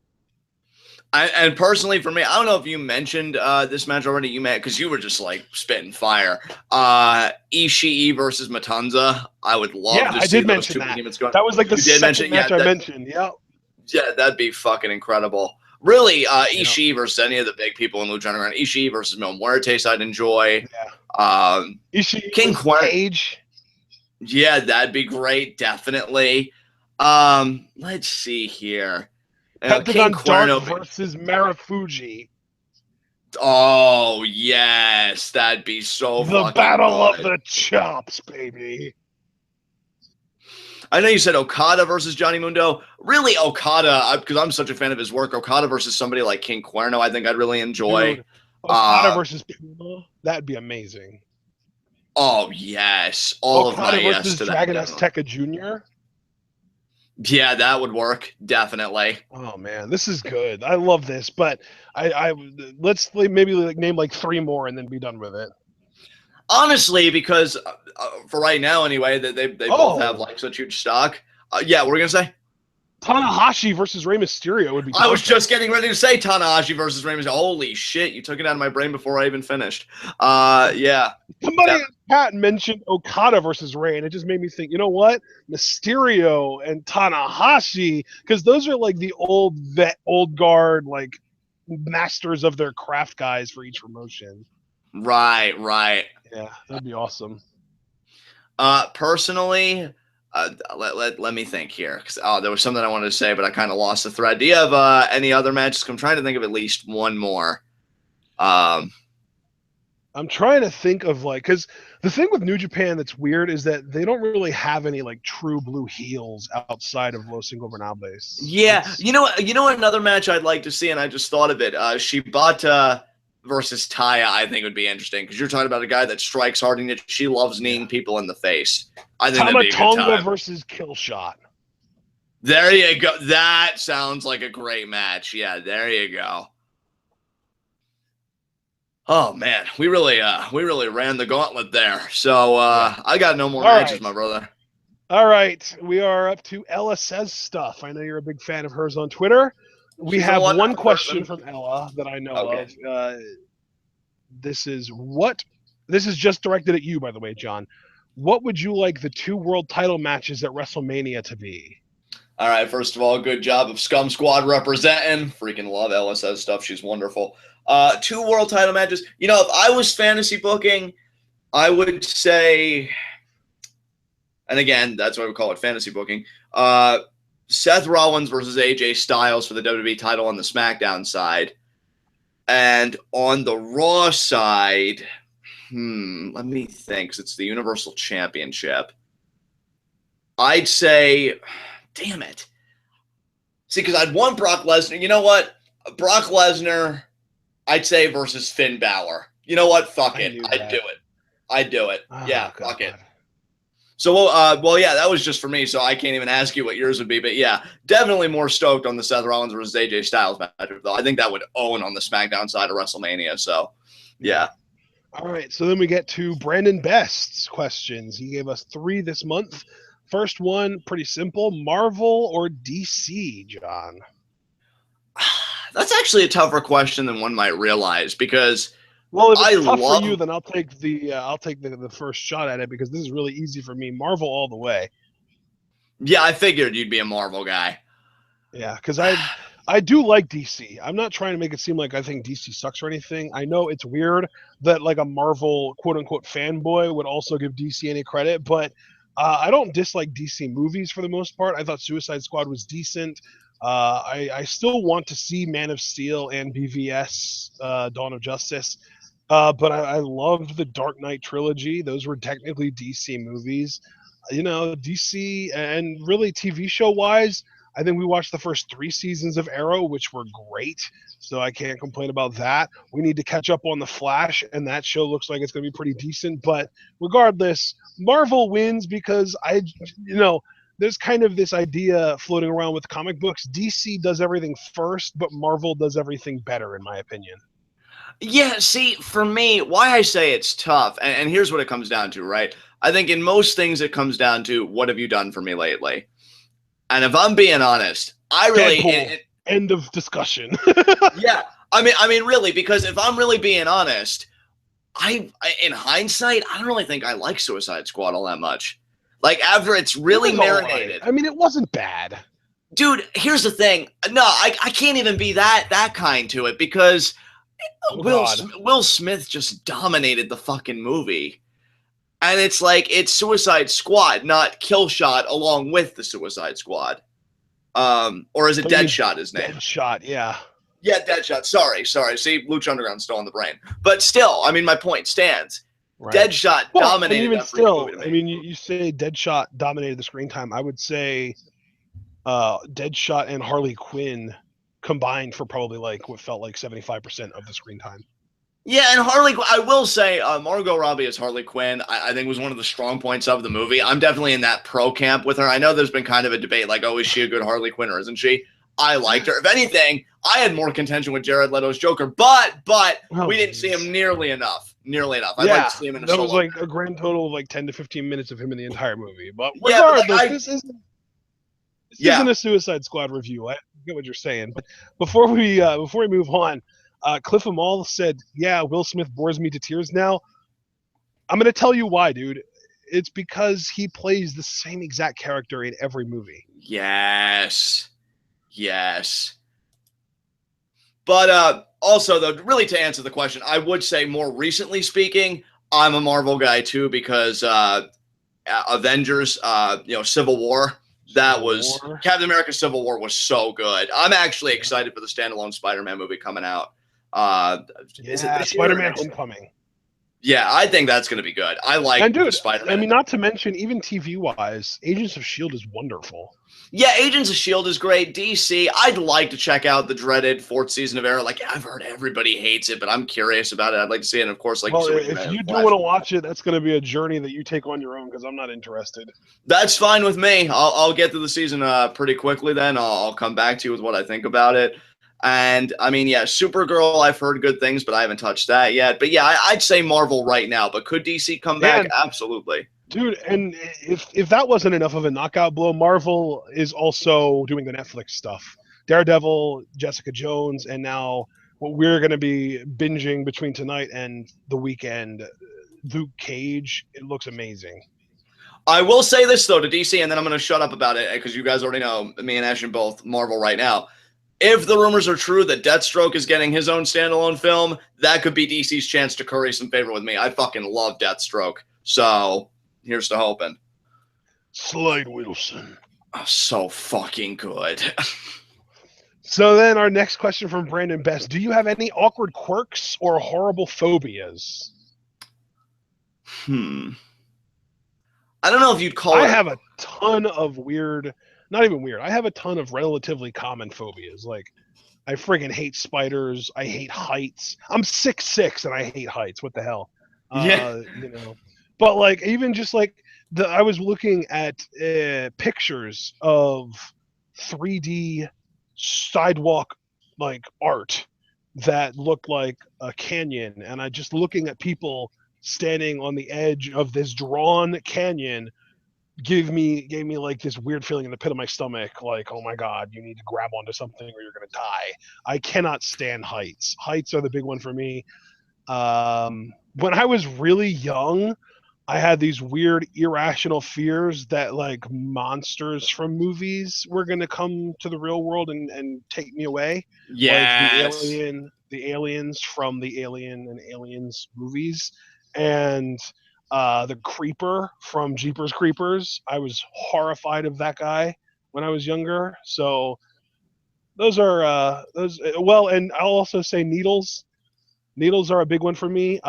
And personally, for me, I don't know if you mentioned this match already. You may, because you were just like spitting fire. Ishii versus Matanza. I would love to see those two behemoths going. That was like the second match I mentioned. Yeah. Yeah, that'd be fucking incredible. Really, Ishii versus any of the big people in Lucha Underground. Ishii versus Mil Muertes, I'd enjoy. Yeah. Ishii King Cage. Yeah, that'd be great. Definitely. Let's see here. Pentagon Dark versus Marufuji. Oh yes, that'd be so. The battle of the chops, baby. I know you said Okada versus Johnny Mundo. Really, Okada, because I'm such a fan of his work. Okada versus somebody like King Cuerno, I think I'd really enjoy. Dude, Okada versus Puma, that'd be amazing. Oh yes, all Okada of my yes versus to that. Dragon Definitely. Azteca Jr. Yeah, that would work definitely. Oh man, this is good. I love this, but I let's maybe name like 3 more and then be done with it. Honestly, because for right now anyway, that they both have like such huge stock. Yeah, we're gonna say Tanahashi versus Rey Mysterio would be perfect. I was just getting ready to say Tanahashi versus Rey Mysterio. Holy shit, you took it out of my brain before I even finished. Yeah. Somebody in chat mentioned Okada versus Rey, and it just made me think, you know what? Mysterio and Tanahashi, because those are like the old guard, like masters of their craft guys for each promotion. Right. Yeah, that'd be awesome. Personally, let me think here, because there was something I wanted to say, but I kind of lost the thread. Do you have any other matches? I'm trying to think of at least one more. I'm trying to think of like, because the thing with New Japan that's weird is that they don't really have any like true blue heels outside of Los Ingobernables. Yeah, you know another match I'd like to see, and I just thought of it. Shibata versus Taya, I think would be interesting, because you're talking about a guy that strikes hard and she loves kneeing people in the face. I think that'd be a good Tama Tonga time. versus Killshot. There you go. That sounds like a great match. Yeah, there you go. Oh man, we really ran the gauntlet there. So I got no more matches, my brother. All right, we are up to Ella Says Stuff. I know you're a big fan of hers on Twitter. We have one question from Ella that I know of. This is just directed at you, by the way, John. What would you like the 2 world title matches at WrestleMania to be? All right, first of all, good job of Scum Squad representing. Freaking love Ella Says Stuff. She's wonderful. 2 world title matches. You know, if I was fantasy booking, I would say, and again, that's why we call it fantasy booking, Seth Rollins versus AJ Styles for the WWE title on the SmackDown side. And on the Raw side, let me think, because it's the Universal Championship. I'd say, damn it. See, because I'd want Brock Lesnar. You know what? Brock Lesnar, I'd say, versus Finn Balor. You know what? Fuck it. I'd do it. Yeah, fuck it. So, well, yeah, that was just for me, so I can't even ask you what yours would be. But, yeah, definitely more stoked on the Seth Rollins versus AJ Styles matchup, though. I think that would own on the SmackDown side of WrestleMania. So, yeah. All right, so then we get to Brandon Best's questions. He gave us 3 this month. First one, pretty simple. Marvel or DC, John? That's actually a tougher question than one might realize, because well, if it's tough for you, then I'll take the first shot at it, because this is really easy for me. Marvel all the way. Yeah, I figured you'd be a Marvel guy. Yeah, because I do like DC. I'm not trying to make it seem like I think DC sucks or anything. I know it's weird that like a Marvel quote unquote fanboy would also give DC any credit, but I don't dislike DC movies for the most part. I thought Suicide Squad was decent. I still want to see Man of Steel and BVS, Dawn of Justice. But I loved the Dark Knight trilogy. Those were technically DC movies. You know, DC, and really TV show wise, I think we watched the first 3 seasons of Arrow, which were great. So I can't complain about that. We need to catch up on The Flash, and that show looks like it's going to be pretty decent. But regardless, Marvel wins, because there's kind of this idea floating around with comic books. DC does everything first, but Marvel does everything better, in my opinion. Yeah, see, for me, why I say it's tough, and here's what it comes down to, right? I think in most things it comes down to, what have you done for me lately? And if I'm being honest, I really end of discussion. Yeah, I mean, really, because if I'm really being honest, I in hindsight, I don't really think I like Suicide Squad all that much. Like, after it's really marinated. Right. I mean, it wasn't bad. Dude, here's the thing. No, I can't even be that kind to it, because Will Smith just dominated the fucking movie. And it's like, it's Suicide Squad, not Killshot along with the Suicide Squad. Or is it Deadshot his name? Deadshot, yeah. Yeah, Deadshot. Sorry. See, Lucha Underground's still on the brain. But still, I mean, my point stands. Right. Deadshot Well, and dominated even that freaking still, movie to I me. mean, you say Deadshot dominated the screen time. I would say Deadshot and Harley Quinn combined for probably like what felt like 75% of the screen time. Yeah, and Harley, I will say, Margot Robbie as Harley Quinn, I think was one of the strong points of the movie. I'm definitely in that pro camp with her. I know there's been kind of a debate, like, oh, is she a good Harley Quinn or isn't she? I liked her. If anything, I had more contention with Jared Leto's Joker, but Oh, we didn't see him nearly enough. Nearly enough. I'd like yeah, to see him in a that was solo. like a grand total of like 10 to 15 minutes of him in the entire movie. But Yeah, but like regardless, this isn't a Suicide Squad review. I get what you're saying, but before we move on, Cliff Amal said, "Yeah, Will Smith bores me to tears now." I'm gonna tell you why, dude. It's because he plays the same exact character in every movie. Yes. But also, though, really to answer the question, I would say more recently speaking, I'm a Marvel guy too because Avengers, Civil War. Captain America Civil War was so good. I'm actually excited for the standalone Spider-Man movie coming out. Is it this year or Spider-Man: next? Homecoming. Yeah, I think that's going to be good. I like And dude, the Spider-Man. I mean, not to mention even TV wise, Agents of Shield is wonderful. Yeah, Agents of S.H.I.E.L.D. is great. DC, I'd like to check out the dreaded fourth season of Arrow. Like, I've heard everybody hates it, but I'm curious about it. I'd like to see it. And of course, like Well, you said, if you do want to watch it, that's going to be a journey that you take on your own because I'm not interested. That's fine with me. I'll get through the season pretty quickly. Then I'll come back to you with what I think about it. And I mean, yeah, Supergirl, I've heard good things, but I haven't touched that yet. But yeah, I'd say Marvel right now. But could DC come back? Absolutely. Dude, and if that wasn't enough of a knockout blow, Marvel is also doing the Netflix stuff. Daredevil, Jessica Jones, and now what we're going to be binging between tonight and the weekend, Luke Cage. It looks amazing. I will say this, though, to DC, and then I'm going to shut up about it because you guys already know me and Ashton both Marvel right now. If the rumors are true that Deathstroke is getting his own standalone film, that could be DC's chance to curry some favor with me. I fucking love Deathstroke. So here's to hoping. Slade Wilson. Oh, so fucking good. So then our next question from Brandon Best. Do you have any awkward quirks or horrible phobias? I don't know if you'd call it. I have a ton of weird, not even weird. I have a ton of relatively common phobias. Like, I friggin' hate spiders. I hate heights. I'm 6'6" and I hate heights. What the hell? Yeah. But like, even just like I was looking at pictures of 3D sidewalk like art that looked like a canyon, and I just looking at people standing on the edge of this drawn canyon gave me like this weird feeling in the pit of my stomach, like, oh my god, you need to grab onto something or you're gonna die. I cannot stand heights. Heights are the big one for me. When I was really young, I had these weird irrational fears that like monsters from movies were gonna come to the real world and take me away. Yes. Like the aliens from the Alien and Aliens movies, and the Creeper from Jeepers Creepers. I was horrified of that guy when I was younger. So those are those. Well, and I'll also say needles. Needles are a big one for me.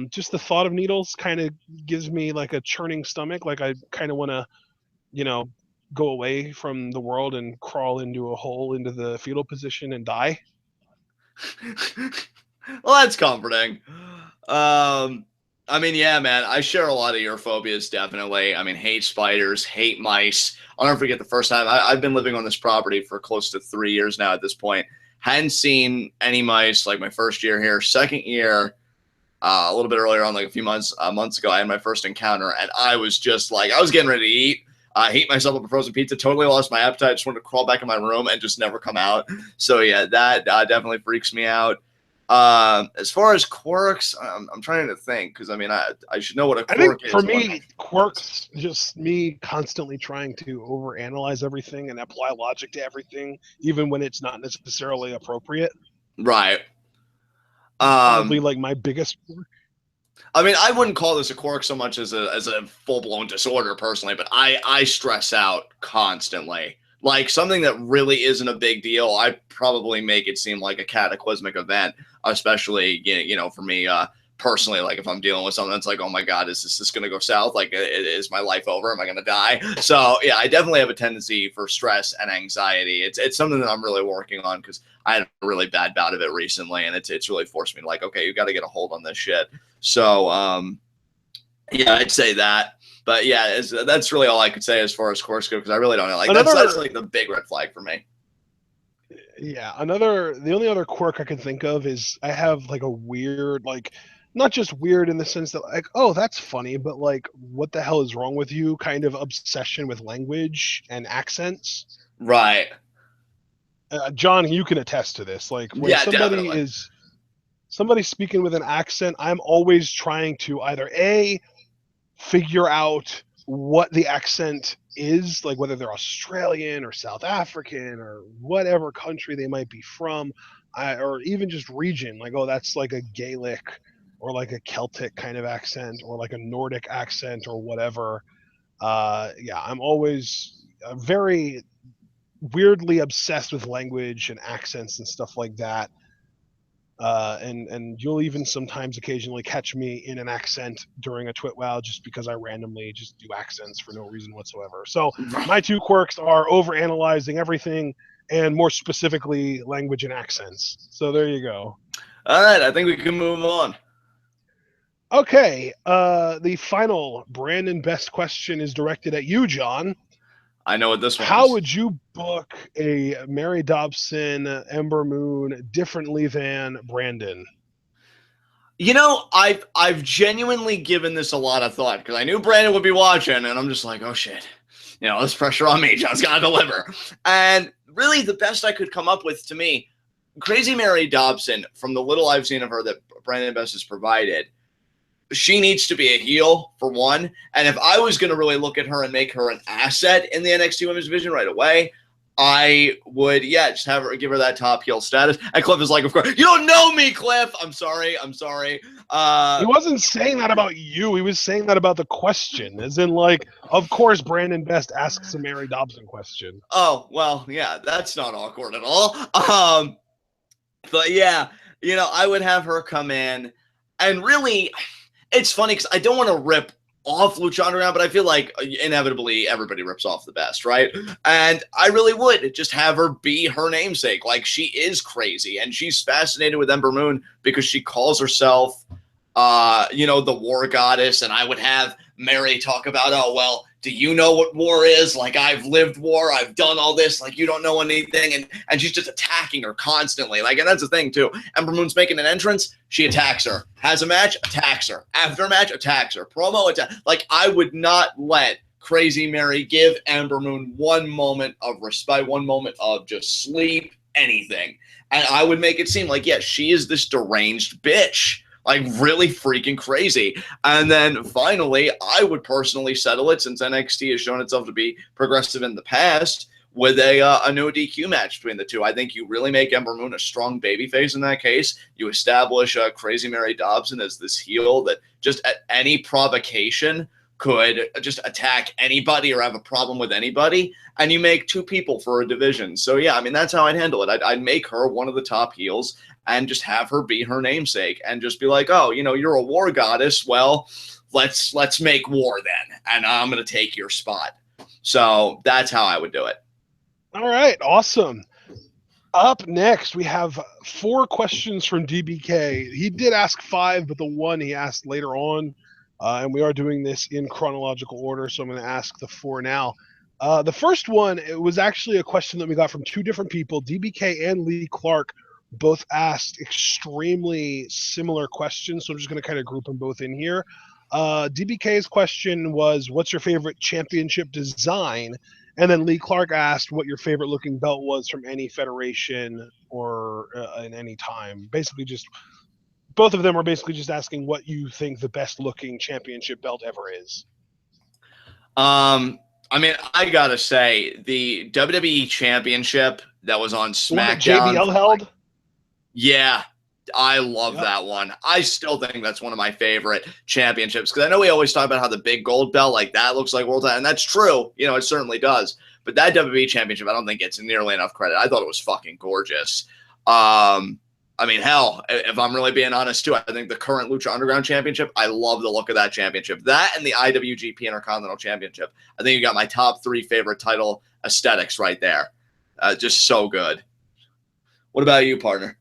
Just the thought of needles kind of gives me like a churning stomach. Like I kind of want to, go away from the world and crawl into a hole into the fetal position and die. Well, that's comforting. I mean, yeah, man, I share a lot of your phobias, definitely. I mean, hate spiders, hate mice. I'll never forget the first time. I've been living on this property for close to 3 years now at this point. Hadn't seen any mice like my first year here. Second year, a little bit earlier on, like a few months ago, I had my first encounter, and I was just like, I was getting ready to eat. I heat myself up a frozen pizza, totally lost my appetite, just wanted to crawl back in my room and just never come out. So yeah, that definitely freaks me out. As far as quirks, I'm trying to think because I mean I should know what a quirk is. For me, quirks just me constantly trying to overanalyze everything and apply logic to everything, even when it's not necessarily appropriate. Right. Probably like my biggest quirk. I mean, I wouldn't call this a quirk so much as a full-blown disorder personally, but I stress out constantly. Like something that really isn't a big deal, I probably make it seem like a cataclysmic event, especially, for me, personally, like if I'm dealing with something that's like, oh my God, is this going to go south? Like, is my life over? Am I going to die? So yeah, I definitely have a tendency for stress and anxiety. It's something that I'm really working on because I had a really bad bout of it recently, and it's really forced me to like, okay, you got to get a hold on this shit. So yeah, I'd say that. But yeah, that's really all I could say as far as course go, because I really don't know. Like that's like the big red flag for me. Yeah, the only other quirk I can think of is I have like a weird, like, not just weird in the sense that like, oh, that's funny, but like, what the hell is wrong with you? Kind of obsession with language and accents. Right. John, you can attest to this. Like when Yeah, definitely. somebody speaking with an accent, I'm always trying to either A, figure out what the accent is, like whether they're Australian or South African or whatever country they might be from, or even just region. Like, oh, that's like a Gaelic or like a Celtic kind of accent or like a Nordic accent or whatever. Yeah, I'm always very weirdly obsessed with language and accents and stuff like that. And you'll even sometimes occasionally catch me in an accent during a TwitWoW just because I randomly just do accents for no reason whatsoever. So my two quirks are overanalyzing everything and more specifically language and accents. So there you go. All right, I think we can move on. Okay, the final Brandon Best question is directed at you, John. I know what this one How is. would you book a Mary Dobson Ember Moon differently than Brandon? You know, I've genuinely given this a lot of thought because I knew Brandon would be watching, and I'm just like, oh shit, this pressure on me. John's got to deliver. And really, the best I could come up with to me, Crazy Mary Dobson, from the little I've seen of her that Brandon Best has provided, she needs to be a heel for one. And if I was going to really look at her and make her an asset in the NXT Women's Division right away, I would, just give her that top heel status. And Cliff is like, of course, you don't know me, Cliff. I'm sorry. He wasn't saying that about you. He was saying that about the question, as in, like, of course, Brandon Best asks a Mary Dobson question. Oh, well, yeah, that's not awkward at all. But yeah, I would have her come in, and really, it's funny because I don't want to rip off Lucha Underground, but I feel like inevitably everybody rips off the Best, right? And I really would just have her be her namesake. Like, she is crazy, and she's fascinated with Ember Moon because she calls herself, the war goddess. And I would have Mary talk about, oh, well, do you know what war is? Like, I've lived war. I've done all this. Like, you don't know anything. And she's just attacking her constantly. Like, and that's the thing, too. Ember Moon's making an entrance. She attacks her. Has a match. Attacks her. After a match. Attacks her. Promo. Like, I would not let Crazy Mary give Ember Moon one moment of respite, one moment of just sleep, anything. And I would make it seem like, yes, she is this deranged bitch. Like, really freaking crazy. And then finally, I would personally settle it, since NXT has shown itself to be progressive in the past, with a no DQ match between the two. I think you really make Ember Moon a strong babyface in that case. You establish Crazy Mary Dobson as this heel that just at any provocation could just attack anybody or have a problem with anybody, and you make two people for a division. So yeah, I mean, that's how I'd handle it. I'd make her one of the top heels and just have her be her namesake and just be like, oh, you're a war goddess. Well, let's make war then, and I'm going to take your spot. So that's how I would do it. All right, awesome. Up next, we have 4 questions from DBK. He did ask 5, but the one he asked later on, and we are doing this in chronological order, so I'm going to ask the 4 now. The first one, it was actually a question that we got from 2 different people. DBK and Lee Clark both asked extremely similar questions, so I'm just going to kind of group them both in here. DBK's question was, what's your favorite championship design? And then Lee Clark asked what your favorite looking belt was from any federation or in any time. Basically, just both of them are basically just asking what you think the best looking championship belt ever is. I mean, I gotta say, the WWE Championship that was on SmackDown. JBL held? Yeah, I love that one. I still think that's one of my favorite championships, because I know we always talk about how the big gold belt, like, that looks like world title, and that's true. It certainly does. But that WWE Championship, I don't think gets nearly enough credit. I thought it was fucking gorgeous. I mean, hell, if I'm really being honest too, I think the current Lucha Underground Championship, I love the look of that championship. That and the IWGP Intercontinental Championship. I think you got my top 3 favorite title aesthetics right there. Just so good. What about you, partner?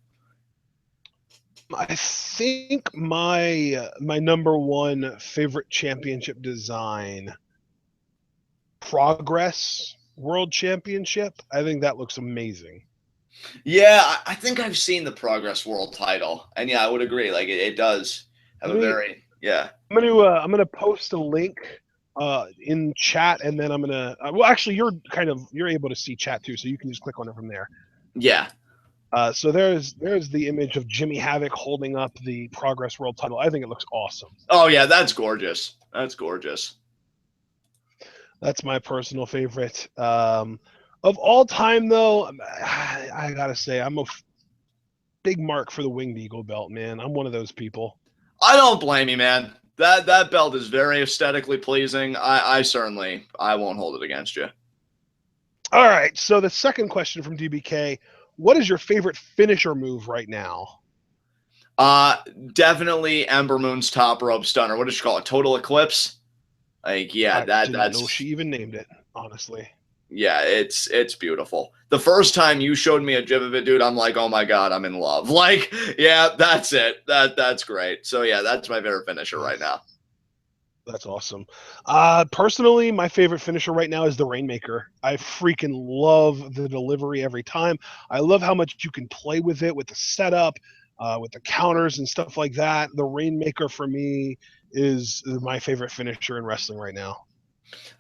I think my number one favorite championship design, Progress World Championship. I think that looks amazing. Yeah, I think I've seen the Progress World title, and yeah, I would agree. Like it does have a very I'm gonna post a link in chat, and then I'm gonna. Well, actually, you're able to see chat too, so you can just click on it from there. Yeah. So there's the image of Jimmy Havoc holding up the Progress World title. I think it looks awesome. Oh yeah, that's gorgeous. That's gorgeous. That's my personal favorite. Of all time, though, I gotta say I'm a big mark for the Winged Eagle belt, man. I'm one of those people. I don't blame you, man. That belt is very aesthetically pleasing. I won't hold it against you. All right. So the second question from DBK: what is your favorite finisher move right now? Definitely Ember Moon's top rope stunner. What does she call it? Total Eclipse. Like, yeah, I didn't know she even named it, honestly. Yeah, it's beautiful. The first time you showed me a gif of it, dude, I'm like, oh my god, I'm in love. Like, yeah, that's it. That's great. So yeah, that's my favorite finisher right now. That's awesome. Personally, my favorite finisher right now is the Rainmaker. I freaking love the delivery every time. I love how much you can play with it, with the setup, with the counters and stuff like that. The Rainmaker for me is my favorite finisher in wrestling right now.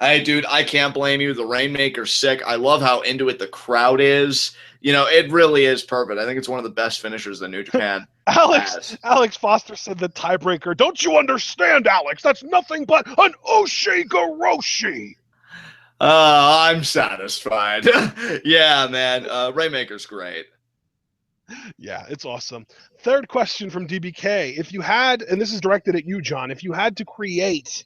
Hey, dude, I can't blame you. The Rainmaker's sick. I love how into it the crowd is. You know, it really is perfect. I think it's one of the best finishers that New Japan Alex Foster said the tiebreaker. Don't you understand, Alex? That's nothing but an Ushigoroshi. I'm satisfied. Yeah, man. Rainmaker's great. Yeah, it's awesome. Third question from DBK. If you had, and this is directed at you, John, if you had to create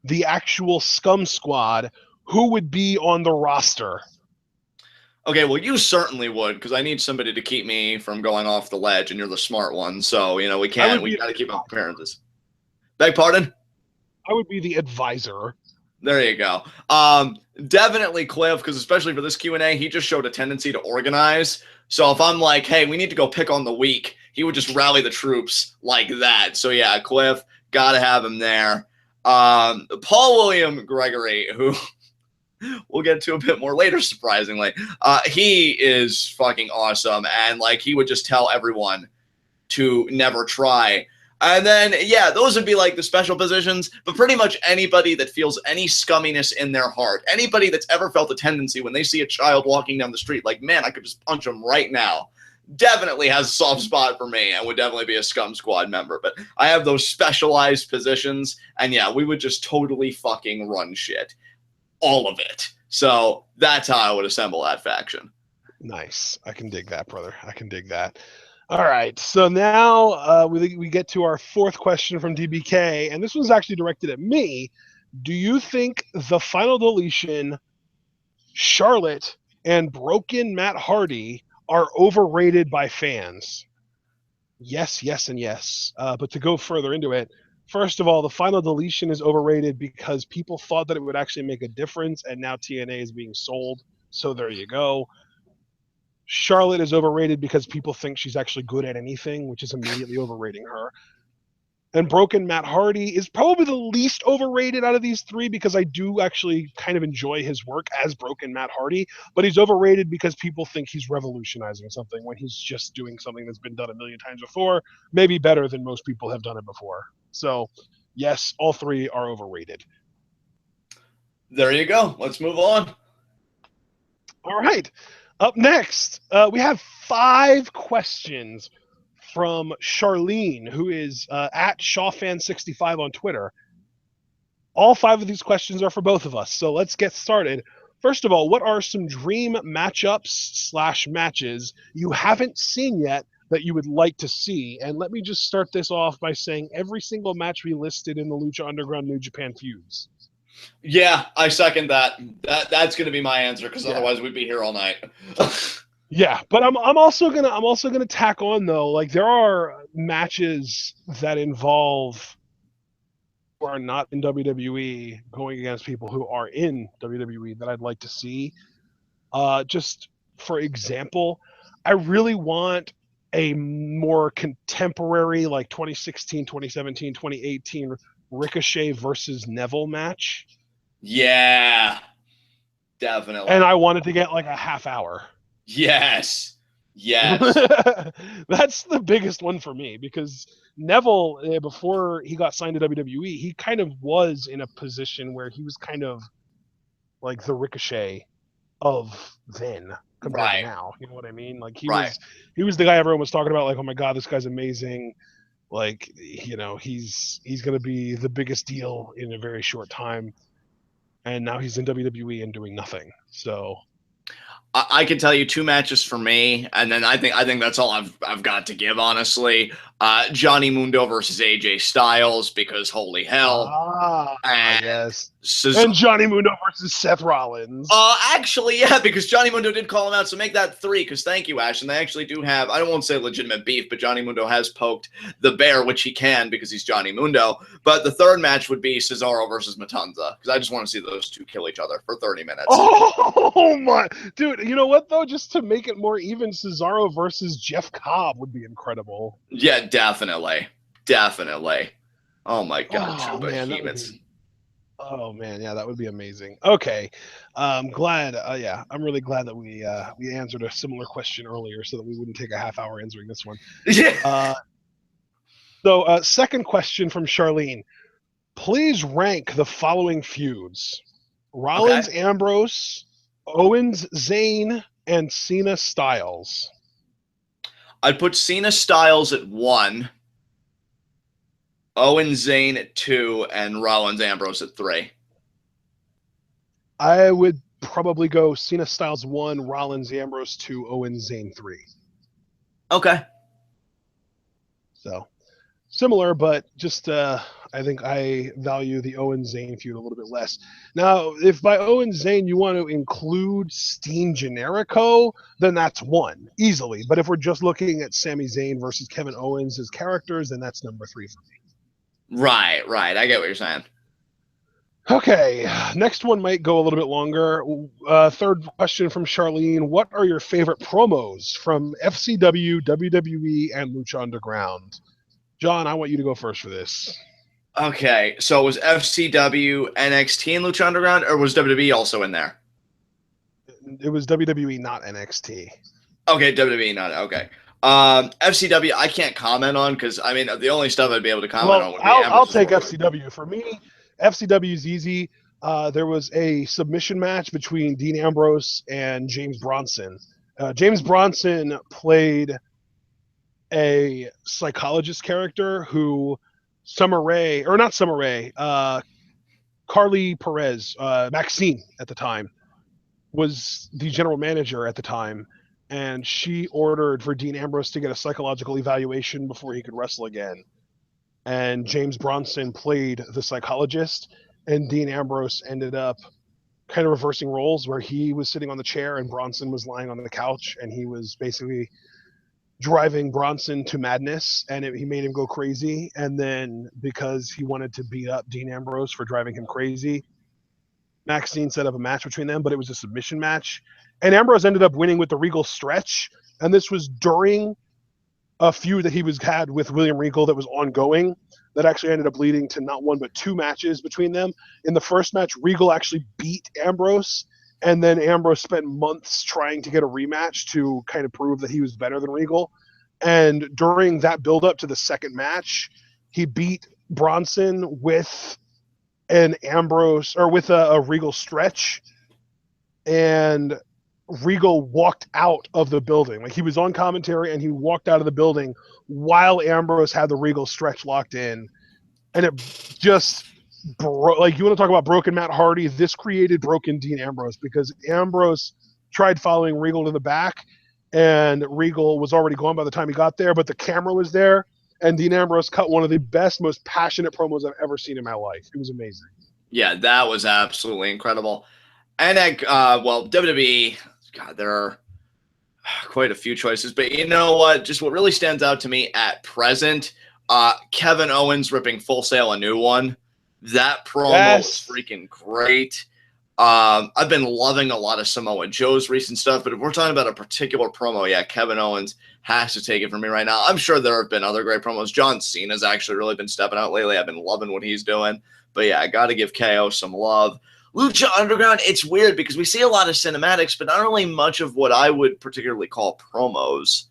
the actual Scum Squad, who would be on the roster? Okay, well, you certainly would, because I need somebody to keep me from going off the ledge, and you're the smart one. So, you know, we got to keep up appearances. Beg pardon? I would be the advisor. There you go. Definitely Cliff, because especially for this Q&A, he just showed a tendency to organize. So if I'm like, hey, we need to go pick on the weak, he would just rally the troops like that. So yeah, Cliff, got to have him there. Paul William Gregory, who we'll get to a bit more later, surprisingly. He is fucking awesome, and like he would just tell everyone to never try. And then, yeah, those would be like the special positions, but pretty much anybody that feels any scumminess in their heart, anybody that's ever felt a tendency when they see a child walking down the street, like, man, I could just punch him right now, definitely has a soft spot for me and would definitely be a Scum Squad member. But I have those specialized positions, and yeah, we would just totally fucking run shit. All of it. So that's how I would assemble that faction. Nice. I can dig that, brother. I can dig that. All right. So now we get to our fourth question from DBK, and this was actually directed at me. Do you think the Final Deletion, Charlotte, and Broken Matt Hardy are overrated by fans? Yes, yes, and yes. But to go further into it, first of all, the Final Deletion is overrated because people thought that it would actually make a difference, and now TNA is being sold. So there you go. Charlotte is overrated because people think she's actually good at anything, which is immediately overrating her. And Broken Matt Hardy is probably the least overrated out of these three because I do actually kind of enjoy his work as Broken Matt Hardy, but he's overrated because people think he's revolutionizing something when he's just doing something that's been done a million times before, maybe better than most people have done it before. So, yes, all three are overrated. There you go. Let's move on. All right. Up next, we have 5 questions from Charlene, who is at ShawFan65 on Twitter. All 5 of these questions are for both of us, so let's get started. First of all, what are some dream matchups / matches you haven't seen yet that you would like to see? And let me just start this off by saying every single match we listed in the Lucha Underground New Japan feuds. Yeah, I second that. That's going to be my answer because otherwise we'd be here all night. Yeah, but I'm also gonna tack on though, like there are matches that involve who are not in WWE going against people who are in WWE that I'd like to see. Just for example, I really want a more contemporary, like 2016, 2017, 2018 Ricochet versus Neville match. Yeah, And definitely. I wanted to get like a half hour. Yes. Yes. That's the biggest one for me because Neville, before he got signed to WWE, he kind of was in a position where he was kind of like the Ricochet of then compared to Right. now. You know what I mean? Like Right. he was the guy everyone was talking about. Like, oh my god, this guy's amazing. Like, he's gonna be the biggest deal in a very short time. And now he's in WWE and doing nothing. So I can tell you two matches for me, and then I think that's all I've got to give. Honestly, Johnny Mundo versus AJ Styles, because holy hell, ah and yes. Cesaro. And Johnny Mundo versus Seth Rollins. Actually, yeah, because Johnny Mundo did call him out, so make that three. Because thank you, Ash, and they actually do have. I don't want to say legitimate beef, but Johnny Mundo has poked the bear, which he can because he's Johnny Mundo. But the third match would be Cesaro versus Matanza, because I just want to see those two kill each other for 30 minutes. Oh my dude, you know what though? Just to make it more even, Cesaro versus Jeff Cobb would be incredible. Yeah, definitely, definitely. Oh my God, two Oh man, that would behemoths. be oh man, yeah, that would be amazing. Okay. Glad yeah, I'm really glad that we answered a similar question earlier so that we wouldn't take a half hour answering this one. Yeah. Uh second question from Charlene. Please rank the following feuds. Okay. Rollins Ambrose, Owens Zayn, and Cena Styles. I'd put Cena Styles at 1, Owen Zayn at 2, and Rollins Ambrose at 3. I would probably go Cena Styles 1, Rollins Ambrose 2, Owens Zayn 3. Okay. So similar, but just I think I value the Owen Zayn feud a little bit less. Now, if by Owen Zayn you want to include Steen Generico, then that's one easily. But if we're just looking at Sami Zayn versus Kevin Owens as characters, then that's number 3 for me. Right, right. I get what you're saying. Okay, next one might go a little bit longer. Third question from Charlene. What are your favorite promos from FCW, WWE, and Lucha Underground? John, I want you to go first for this. Okay, so was FCW, NXT, and Lucha Underground, or was WWE also in there? It was WWE, not NXT. Okay, WWE, not okay. FCW, I can't comment on because I mean the only stuff I'd be able to comment Well, on would be I'll Ambrose's take work. FCW. For me, FCW is easy. There was a submission match between Dean Ambrose and James Bronson. James Bronson played a psychologist character who Summer Rae, or not Summer Rae, Carly Perez, Maxine at the time, was the general manager at the time, and she ordered for Dean Ambrose to get a psychological evaluation before he could wrestle again. And James Bronson played the psychologist, and Dean Ambrose ended up kind of reversing roles where he was sitting on the chair and Bronson was lying on the couch, and he was basically driving Bronson to madness, and he made him go crazy. And then because he wanted to beat up Dean Ambrose for driving him crazy, Maxine set up a match between them, but it was a submission match. And Ambrose ended up winning with the Regal stretch. And this was during a feud that he was had with William Regal that was ongoing that actually ended up leading to not one but two matches between them. In the first match, Regal actually beat Ambrose, and then Ambrose spent months trying to get a rematch to kind of prove that he was better than Regal. And during that build up to the second match, he beat Bronson with an Ambrose or with a Regal stretch, and Regal walked out of the building. Like he was on commentary and he walked out of the building while Ambrose had the Regal stretch locked in. And it just like you want to talk about broken Matt Hardy, this created broken Dean Ambrose because Ambrose tried following Regal to the back and Regal was already gone by the time he got there, but the camera was there and Dean Ambrose cut one of the best, most passionate promos I've ever seen in my life. It was amazing. Yeah, that was absolutely incredible. And well, WWE, God, there are Quite a few choices, but you know what? Just what really stands out to me at present, Kevin Owens ripping Full Sail a new one. That promo was Yes. freaking great. I've been loving a lot of Samoa Joe's recent stuff, but if we're talking about a particular promo, yeah, Kevin Owens has to take it from me right now. I'm sure there have been other great promos. John Cena's actually really been stepping out lately. I've been loving what he's doing. But yeah, I got to give KO some love. Lucha Underground, it's weird because we see a lot of cinematics, but not really much of what I would particularly call promos.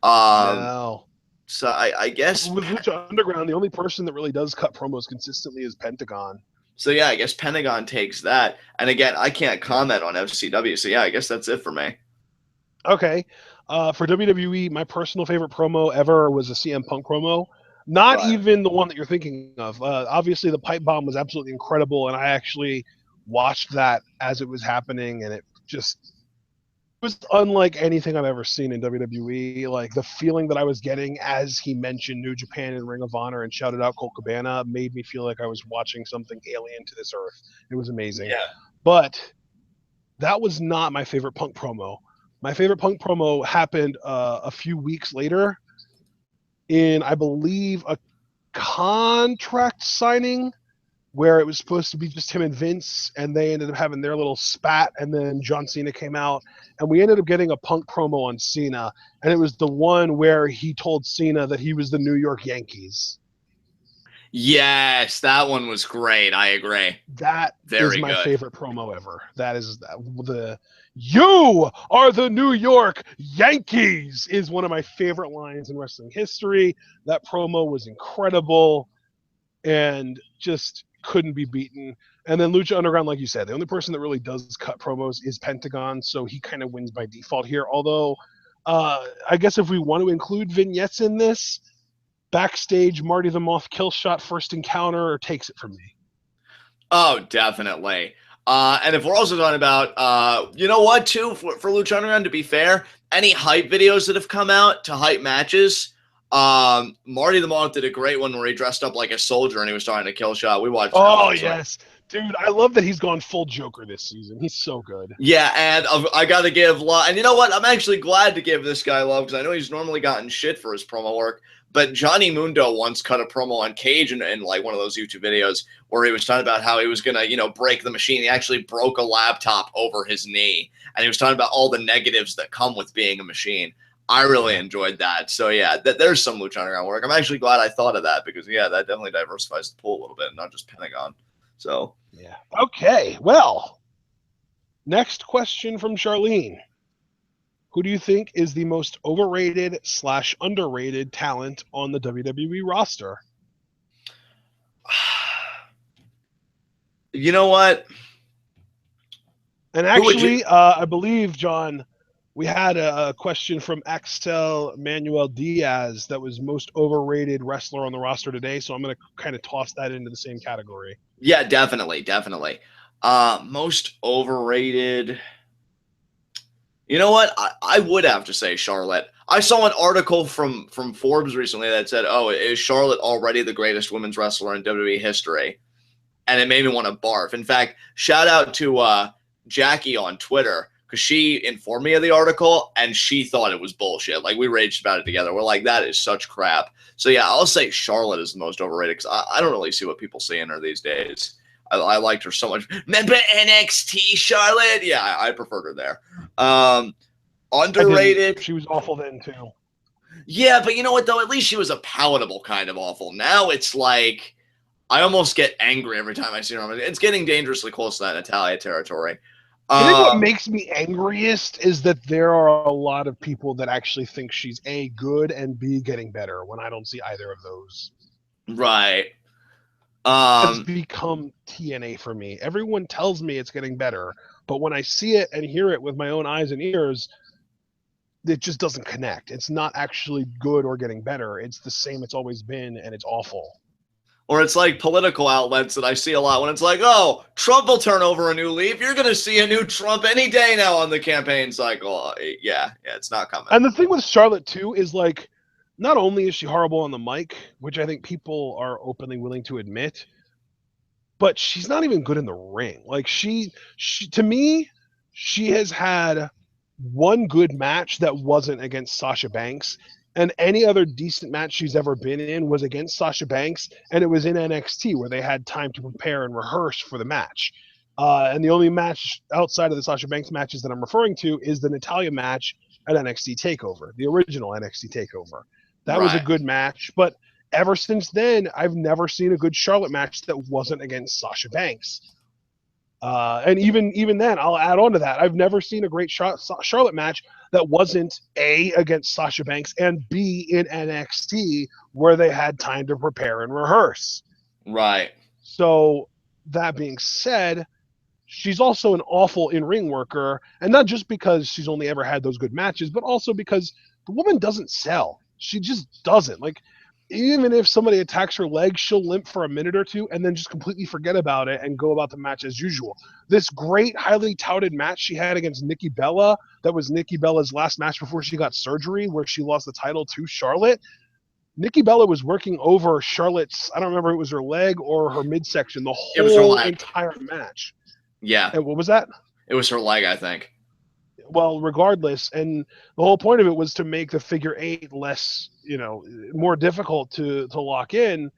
No. So I guess With Lucha Underground, the only person that really does cut promos consistently is Pentagon. so. Yeah, I guess Pentagon takes that. And again, I can't comment on FCW. So yeah, I guess that's it for me. Okay. For WWE, my personal favorite promo ever was a CM Punk promo. Not Right. even the one that you're thinking of. Obviously, the pipe bomb was absolutely incredible, and I actually watched that as it was happening, and it just was unlike anything I've ever seen in WWE. Like the feeling that I was getting as he mentioned New Japan and Ring of Honor and shouted out Colt Cabana made me feel like I was watching something alien to this earth. It was amazing. Yeah. But that was not my favorite Punk promo. My favorite Punk promo happened a few weeks later in, I believe, a contract signing where it was supposed to be just him and Vince, and they ended up having their little spat, and then John Cena came out, and we ended up getting a Punk promo on Cena, and it was the one where he told Cena that he was the New York Yankees. Yes, that one was great. I agree. That Very is my good. favorite promo ever. That is the "You are the New York Yankees" is one of my favorite lines in wrestling history. That promo was incredible and just couldn't be beaten. And then Lucha Underground, like you said, the only person that really does cut promos is Pentagon, so he kind of wins by default here. Although, I guess if we want to include vignettes in this, backstage Marty the Moth kill shot first encounter takes it from me. Oh, definitely. And if we're also talking about, you know what, too, for Lucha Underground, to be fair, any hype videos that have come out to hype matches, Marty the Moth did a great one where he dressed up like a soldier and he was trying to kill shot. We watched that. Oh, yes. Dude, I love that he's gone full Joker this season. He's so good. Yeah, and I got to give love. And you know what? I'm actually glad to give this guy love because I know he's normally gotten shit for his promo work. But Johnny Mundo once cut a promo on Cage in like one of those YouTube videos where he was talking about how he was going to, break the machine. He actually broke a laptop over his knee. And he was talking about all the negatives that come with being a machine. I really enjoyed that. So, yeah, there's some Lucha Underground work. I'm actually glad I thought of that because, yeah, that definitely diversifies the pool a little bit, not just Pentagon. So, yeah. Okay, well, next question from Charlene. Who do you think is the most overrated / underrated talent on the WWE roster? you know what? And actually, I believe, John, we had a question from Axel Manuel Diaz that was most overrated wrestler on the roster today. So I'm going to kind of toss that into the same category. Yeah, definitely. Most overrated. You know what? I would have to say Charlotte. I saw an article from Forbes recently that said, "Oh, is Charlotte already the greatest women's wrestler in WWE history?" And it made me want to barf. In fact, shout out to Jackie on Twitter because she informed me of the article and she thought it was bullshit. Like we raged about it together. We're like, that is such crap. So yeah, I'll say Charlotte is the most overrated because I don't really see what people see in her these days. I liked her so much. Remember NXT Charlotte? Yeah, I preferred her there. Underrated. She was awful then too. Yeah, but you know what though? At least she was a palatable kind of awful. Now it's like I almost get angry every time I see her. It's getting dangerously close to that Natalia territory. I think what makes me angriest is that there are a lot of people that actually think she's A, good, and B, getting better when I don't see either of those. Right. It's become TNA for me. Everyone tells me it's getting better, but when I see it and hear it with my own eyes and ears, it just doesn't connect. It's not actually good or getting better. It's the same it's always been, and it's awful. Or it's like political outlets that I see a lot when it's like, oh, Trump will turn over a new leaf. You're going to see a new Trump any day now on the campaign cycle. Yeah, it's not coming. And the thing with Charlotte, too, is like, not only is she horrible on the mic, which I think people are openly willing to admit, but she's not even good in the ring. Like she to me, she has had one good match that wasn't against Sasha Banks. And any other decent match she's ever been in was against Sasha Banks, and it was in NXT where they had time to prepare and rehearse for the match. And the only match outside of the Sasha Banks matches that I'm referring to is the Natalya match at NXT Takeover, the original NXT Takeover. That was a Right. good match, but ever since then, I've never seen a good Charlotte match that wasn't against Sasha Banks. And even then, I'll add on to that. I've never seen a great Charlotte match that wasn't A, against Sasha Banks, and B, in NXT where they had time to prepare and rehearse. Right. So that being said, she's also an awful in-ring worker, and not just because she's only ever had those good matches, but also because the woman doesn't sell. She just doesn't. Like, even if somebody attacks her leg, she'll limp for a minute or two and then just completely forget about it and go about the match as usual. This great, highly touted match she had against Nikki Bella, that was Nikki Bella's last match before she got surgery, where she lost the title to Charlotte. Nikki Bella was working over Charlotte's, I don't remember if it was her leg or her midsection, the It was her whole leg. entire match. Yeah. And what was that? It was her leg, I think. Well, regardless, and the whole point of it was to make the figure eight less, more difficult to lock in.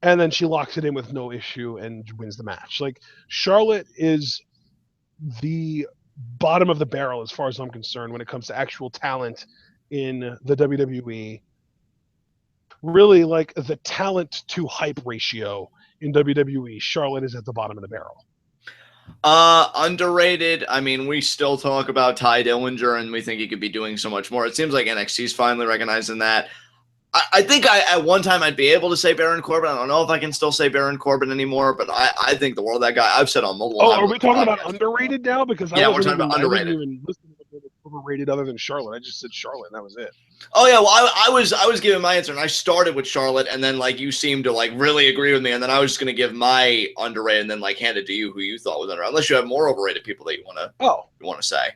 And then she locks it in with no issue and wins the match. Like, Charlotte is the bottom of the barrel as far as I'm concerned when it comes to actual talent in the WWE. Really, like, the talent to hype ratio in WWE, Charlotte is at the bottom of the barrel. Underrated. I mean, we still talk about Ty Dillinger, and we think he could be doing so much more. It seems like NXT's finally recognizing that. I think at one time I'd be able to say Baron Corbin. I don't know if I can still say Baron Corbin anymore, but I think the world of that guy. I've said on multiple. Oh, are we talking about underrated now? Because yeah, we're talking about underrated. I didn't even listen to the overrated other than Charlotte. I just said Charlotte, and that was it. Oh yeah, well I was giving my answer, and I started with Charlotte, and then like you seemed to like really agree with me, and then I was just gonna give my underrated, and then like hand it to you who you thought was underrated. Unless you have more overrated people that you want to say.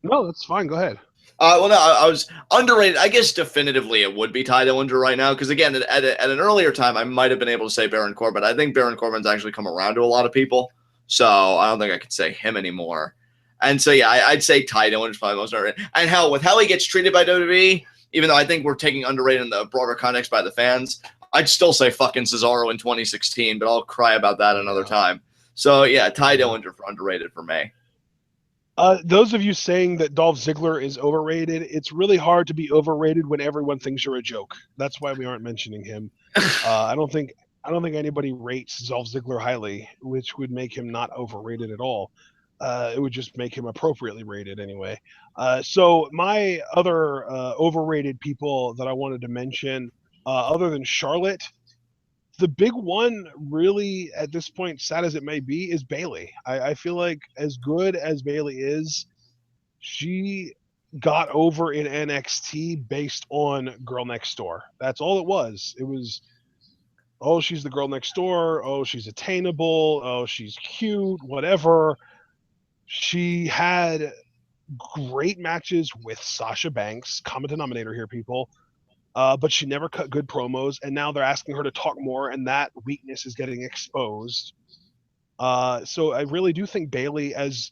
No, that's fine. Go ahead. Well, no, I was underrated. I guess definitively it would be Ty Dillinger right now because, again, at an earlier time, I might have been able to say Baron Corbin. I think Baron Corbin's actually come around to a lot of people, so I don't think I could say him anymore. And so, yeah, I'd say Ty Dillinger's probably most underrated. And hell, with how he gets treated by WWE, even though I think we're taking underrated in the broader context by the fans, I'd still say fucking Cesaro in 2016, but I'll cry about that another time. So, yeah, Ty Dillinger for underrated for me. Those of you saying that Dolph Ziggler is overrated, it's really hard to be overrated when everyone thinks you're a joke. That's why we aren't mentioning him. I don't think anybody rates Dolph Ziggler highly, which would make him not overrated at all. It would just make him appropriately rated anyway. So my other overrated people that I wanted to mention, other than Charlotte, the big one, really, at this point, sad as it may be, is Bayley. I feel like as good as Bayley is, she got over in NXT based on Girl Next Door. That's all it was. It was, oh, she's the girl next door. Oh, she's attainable. Oh, she's cute, whatever. She had great matches with Sasha Banks, common denominator here, people. But she never cut good promos, and now they're asking her to talk more, and that weakness is getting exposed. So I really do think Bayley, as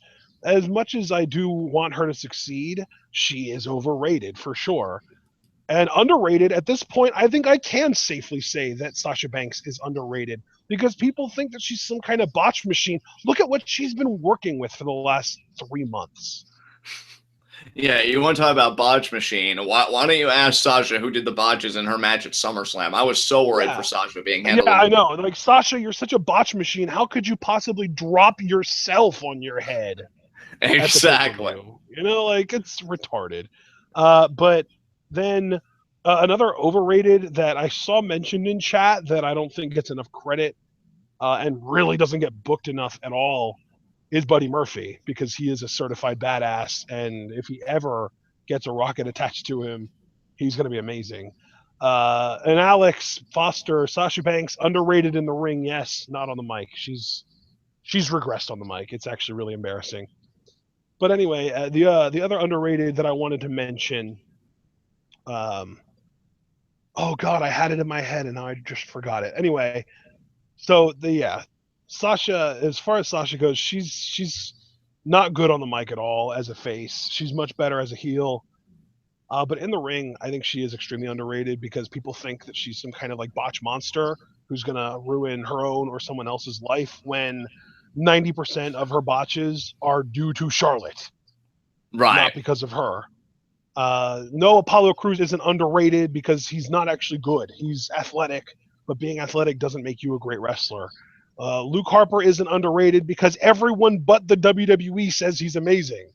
much as I do want her to succeed, she is overrated for sure. And underrated at this point, I think I can safely say that Sasha Banks is underrated because people think that she's some kind of botch machine. Look at what she's been working with for the last 3 months. Yeah, you want to talk about botch machine? Why don't you ask Sasha who did the botches in her match at SummerSlam? I was so worried for Sasha being handled. Yeah, I know. Like, Sasha, you're such a botch machine. How could you possibly drop yourself on your head? Exactly. Like, it's retarded. But then another overrated that I saw mentioned in chat that I don't think gets enough credit and really doesn't get booked enough at all is Buddy Murphy, because he is a certified badass, and if he ever gets a rocket attached to him, he's going to be amazing. And Alex Foster, Sasha Banks, underrated in the ring, yes, not on the mic. She's regressed on the mic. It's actually really embarrassing. But anyway, the other underrated that I wanted to mention, oh god, I had it in my head and now I just forgot it. Anyway, so Sasha, as far as Sasha goes, she's Not good on the mic at all as a face. She's much better as a heel. But in the ring, I think she is extremely underrated because people think that she's some kind of like botch monster who's going to ruin her own or someone else's life when 90% of her botches are due to Charlotte, Right. not because of her. No, Apollo Crews isn't underrated because he's not actually good. He's athletic, but being athletic doesn't make you a great wrestler. Luke Harper isn't underrated because everyone but the WWE says he's amazing.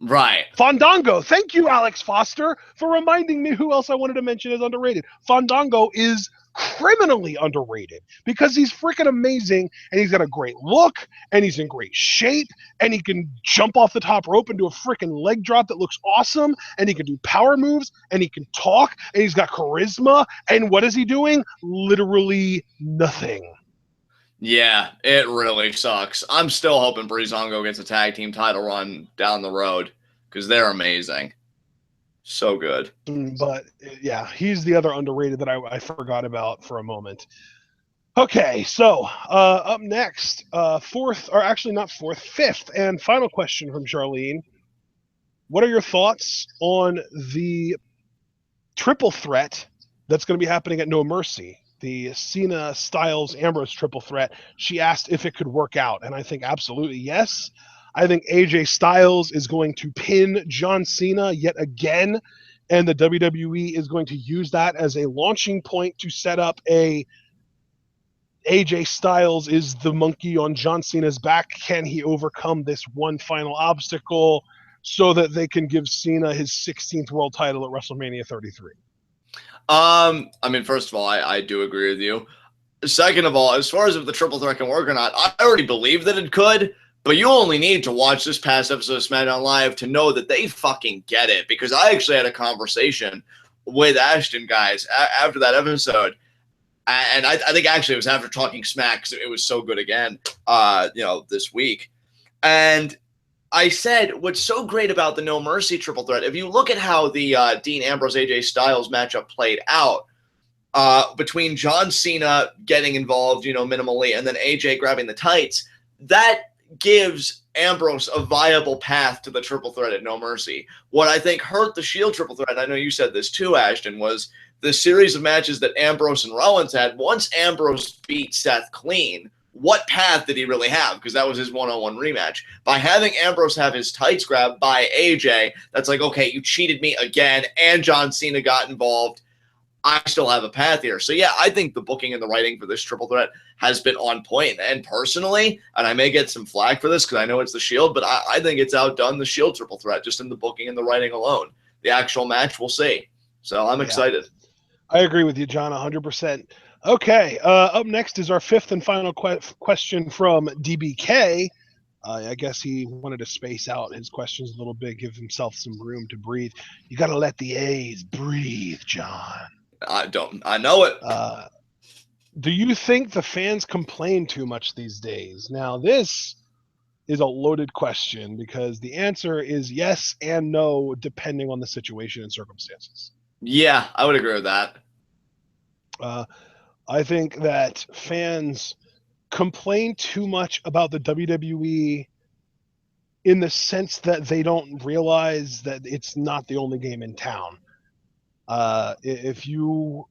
Right. Fandango, thank you, Alex Foster, for reminding me who else I wanted to mention is underrated. Fandango is criminally underrated because he's freaking amazing and he's got a great look and he's in great shape and he can jump off the top rope and do a freaking leg drop that looks awesome and he can do power moves and he can talk and he's got charisma. And what is he doing? Literally nothing. Yeah, it really sucks. I'm still hoping Breezango gets a tag team title run down the road because they're amazing. So good. But yeah, he's the other underrated that I forgot about for a moment. Okay, so up next, fourth, or actually not fourth, fifth and final question from Charlene. What are your thoughts on the triple threat that's going to be happening at No Mercy? The Cena, Styles, Ambrose triple threat. She asked if it could work out, and I think absolutely yes. I think AJ Styles is going to pin John Cena yet again, and the WWE is going to use that as a launching point to set up a AJ Styles is the monkey on John Cena's back. Can he overcome this one final obstacle so that they can give Cena his 16th world title at WrestleMania 33? I mean, first of all, I do agree with you. Second of all, as far as if the triple threat can work or not, I already believe that it could, but you only need to watch this past episode of SmackDown Live to know that they fucking get it, because I actually had a conversation with Ashton, guys, after that episode, and I think actually it was after talking smack because it was so good again, this week. And I said, what's so great about the No Mercy triple threat, if you look at how the Dean Ambrose AJ Styles matchup played out, between John Cena getting involved, minimally, and then AJ grabbing the tights, that gives Ambrose a viable path to the triple threat at No Mercy. What I think hurt the Shield triple threat, and I know you said this too, Ashton, was the series of matches that Ambrose and Rollins had. Once Ambrose beat Seth clean, what path did he really have? Because that was his one-on-one rematch. By having Ambrose have his tights grabbed by AJ, that's like, okay, you cheated me again, and John Cena got involved. I still have a path here. So, yeah, I think the booking and the writing for this triple threat has been on point. And personally, and I may get some flack for this because I know it's the Shield, but I think it's outdone the Shield triple threat just in the booking and the writing alone. The actual match, we'll see. So I'm excited. I agree with you, John, 100%. Okay, up next is our fifth and final question from DBK. I guess he wanted to space out his questions a little bit, give himself some room to breathe. You got to let the A's breathe, John. I know it. Do you think the fans complain too much these days? Now, this is a loaded question because the answer is yes and no, depending on the situation and circumstances. Yeah, I would agree with that. I think that fans complain too much about the WWE in the sense that they don't realize that it's not the only game in town. If you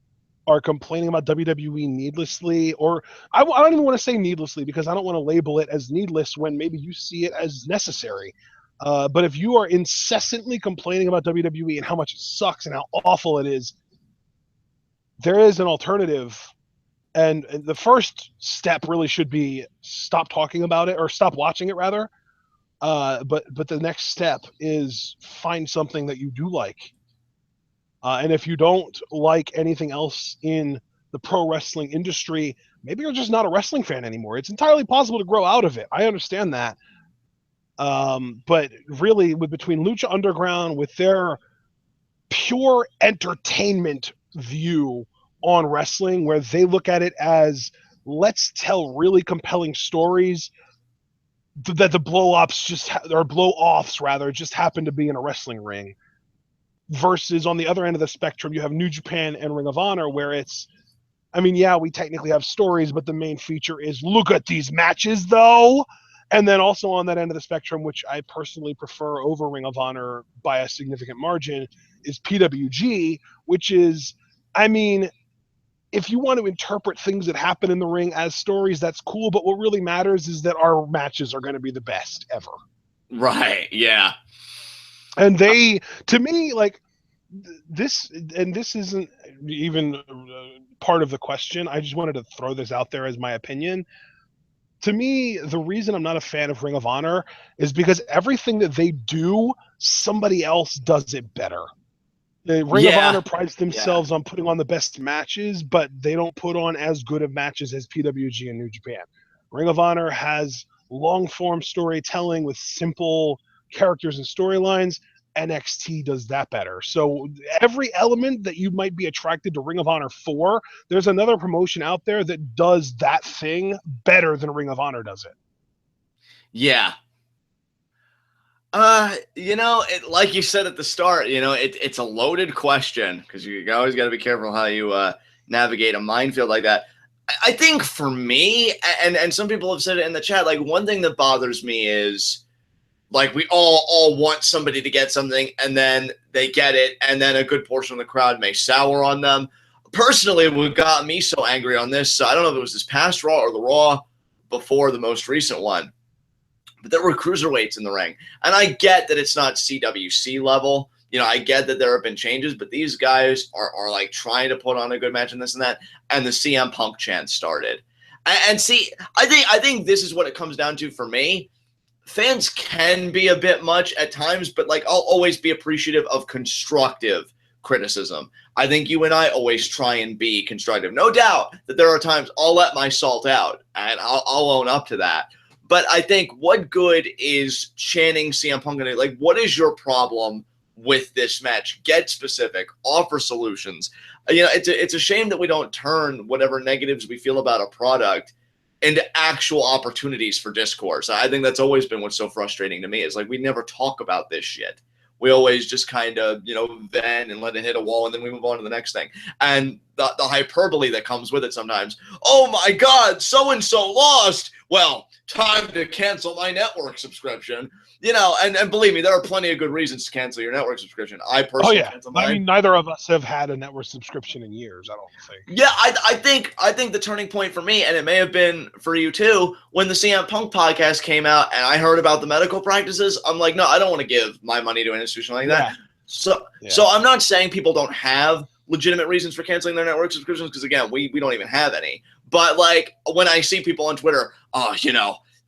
are complaining about WWE needlessly, or I don't even want to say needlessly because I don't want to label it as needless when maybe you see it as necessary. But if you are incessantly complaining about WWE and how much it sucks and how awful it is, there is an alternative. And the first step really should be stop talking about it or stop watching it rather. But the next step is find something that you do like. And if you don't like anything else in the pro wrestling industry, maybe you're just not a wrestling fan anymore. It's entirely possible to grow out of it. I understand that. But really, between Lucha Underground, with their pure entertainment view on wrestling, where they look at it as let's tell really compelling stories that the blow-ups or blow-offs rather just happen to be in a wrestling ring, versus on the other end of the spectrum you have New Japan and Ring of Honor, where it's, I mean, yeah, we technically have stories, but the main feature is look at these matches though, And then also on that end of the spectrum, which I personally prefer over Ring of Honor by a significant margin, is PWG, which is, I mean, if you want to interpret things that happen in the ring as stories, that's cool. But what really matters is that our matches are going to be the best ever. Right. Yeah. And they, to me, like this, and this isn't even part of the question. I just wanted to throw this out there as my opinion. To me, the reason I'm not a fan of Ring of Honor is because everything that they do, somebody else does it better. The Ring of Honor prides themselves on putting on the best matches, but they don't put on as good of matches as PWG and New Japan. Ring of Honor has long form storytelling with simple characters and storylines. NXT does that better. So every element that you might be attracted to Ring of Honor for, there's another promotion out there that does that thing better than Ring of Honor does it. Yeah. Like you said at the start, it's a loaded question because you always got to be careful how you navigate a minefield like that. I think for me, and some people have said it in the chat, like one thing that bothers me is like we all want somebody to get something and then they get it and then a good portion of the crowd may sour on them. Personally, what got me so angry on this, so I don't know if it was this past Raw or the Raw before the most recent one, but there were cruiserweights in the ring. And I get that it's not CWC level. I get that there have been changes, but these guys are like trying to put on a good match and this and that. And the CM Punk chant started. And see, I think this is what it comes down to for me. Fans can be a bit much at times, but like I'll always be appreciative of constructive criticism. I think you and I always try and be constructive. No doubt that there are times I'll let my salt out and I'll own up to that. But I think what good is chanting CM Punk? Like, what is your problem with this match? Get specific. Offer solutions. It's a shame that we don't turn whatever negatives we feel about a product into actual opportunities for discourse. I think that's always been what's so frustrating to me. Is like we never talk about this shit. We always just kind of, vent and let it hit a wall, and then we move on to the next thing. And the hyperbole that comes with it sometimes. Oh my God, so-and-so lost. Well, time to cancel my network subscription. And believe me, there are plenty of good reasons to cancel your network subscription. I personally canceled mine. I mean, neither of us have had a network subscription in years, I don't think. Yeah, I think the turning point for me, and it may have been for you too, when the CM Punk podcast came out and I heard about the medical practices, I'm like, no, I don't want to give my money to an institution like that. So I'm not saying people don't have legitimate reasons for canceling their network subscriptions, because again, we don't even have any. But like when I see people on Twitter,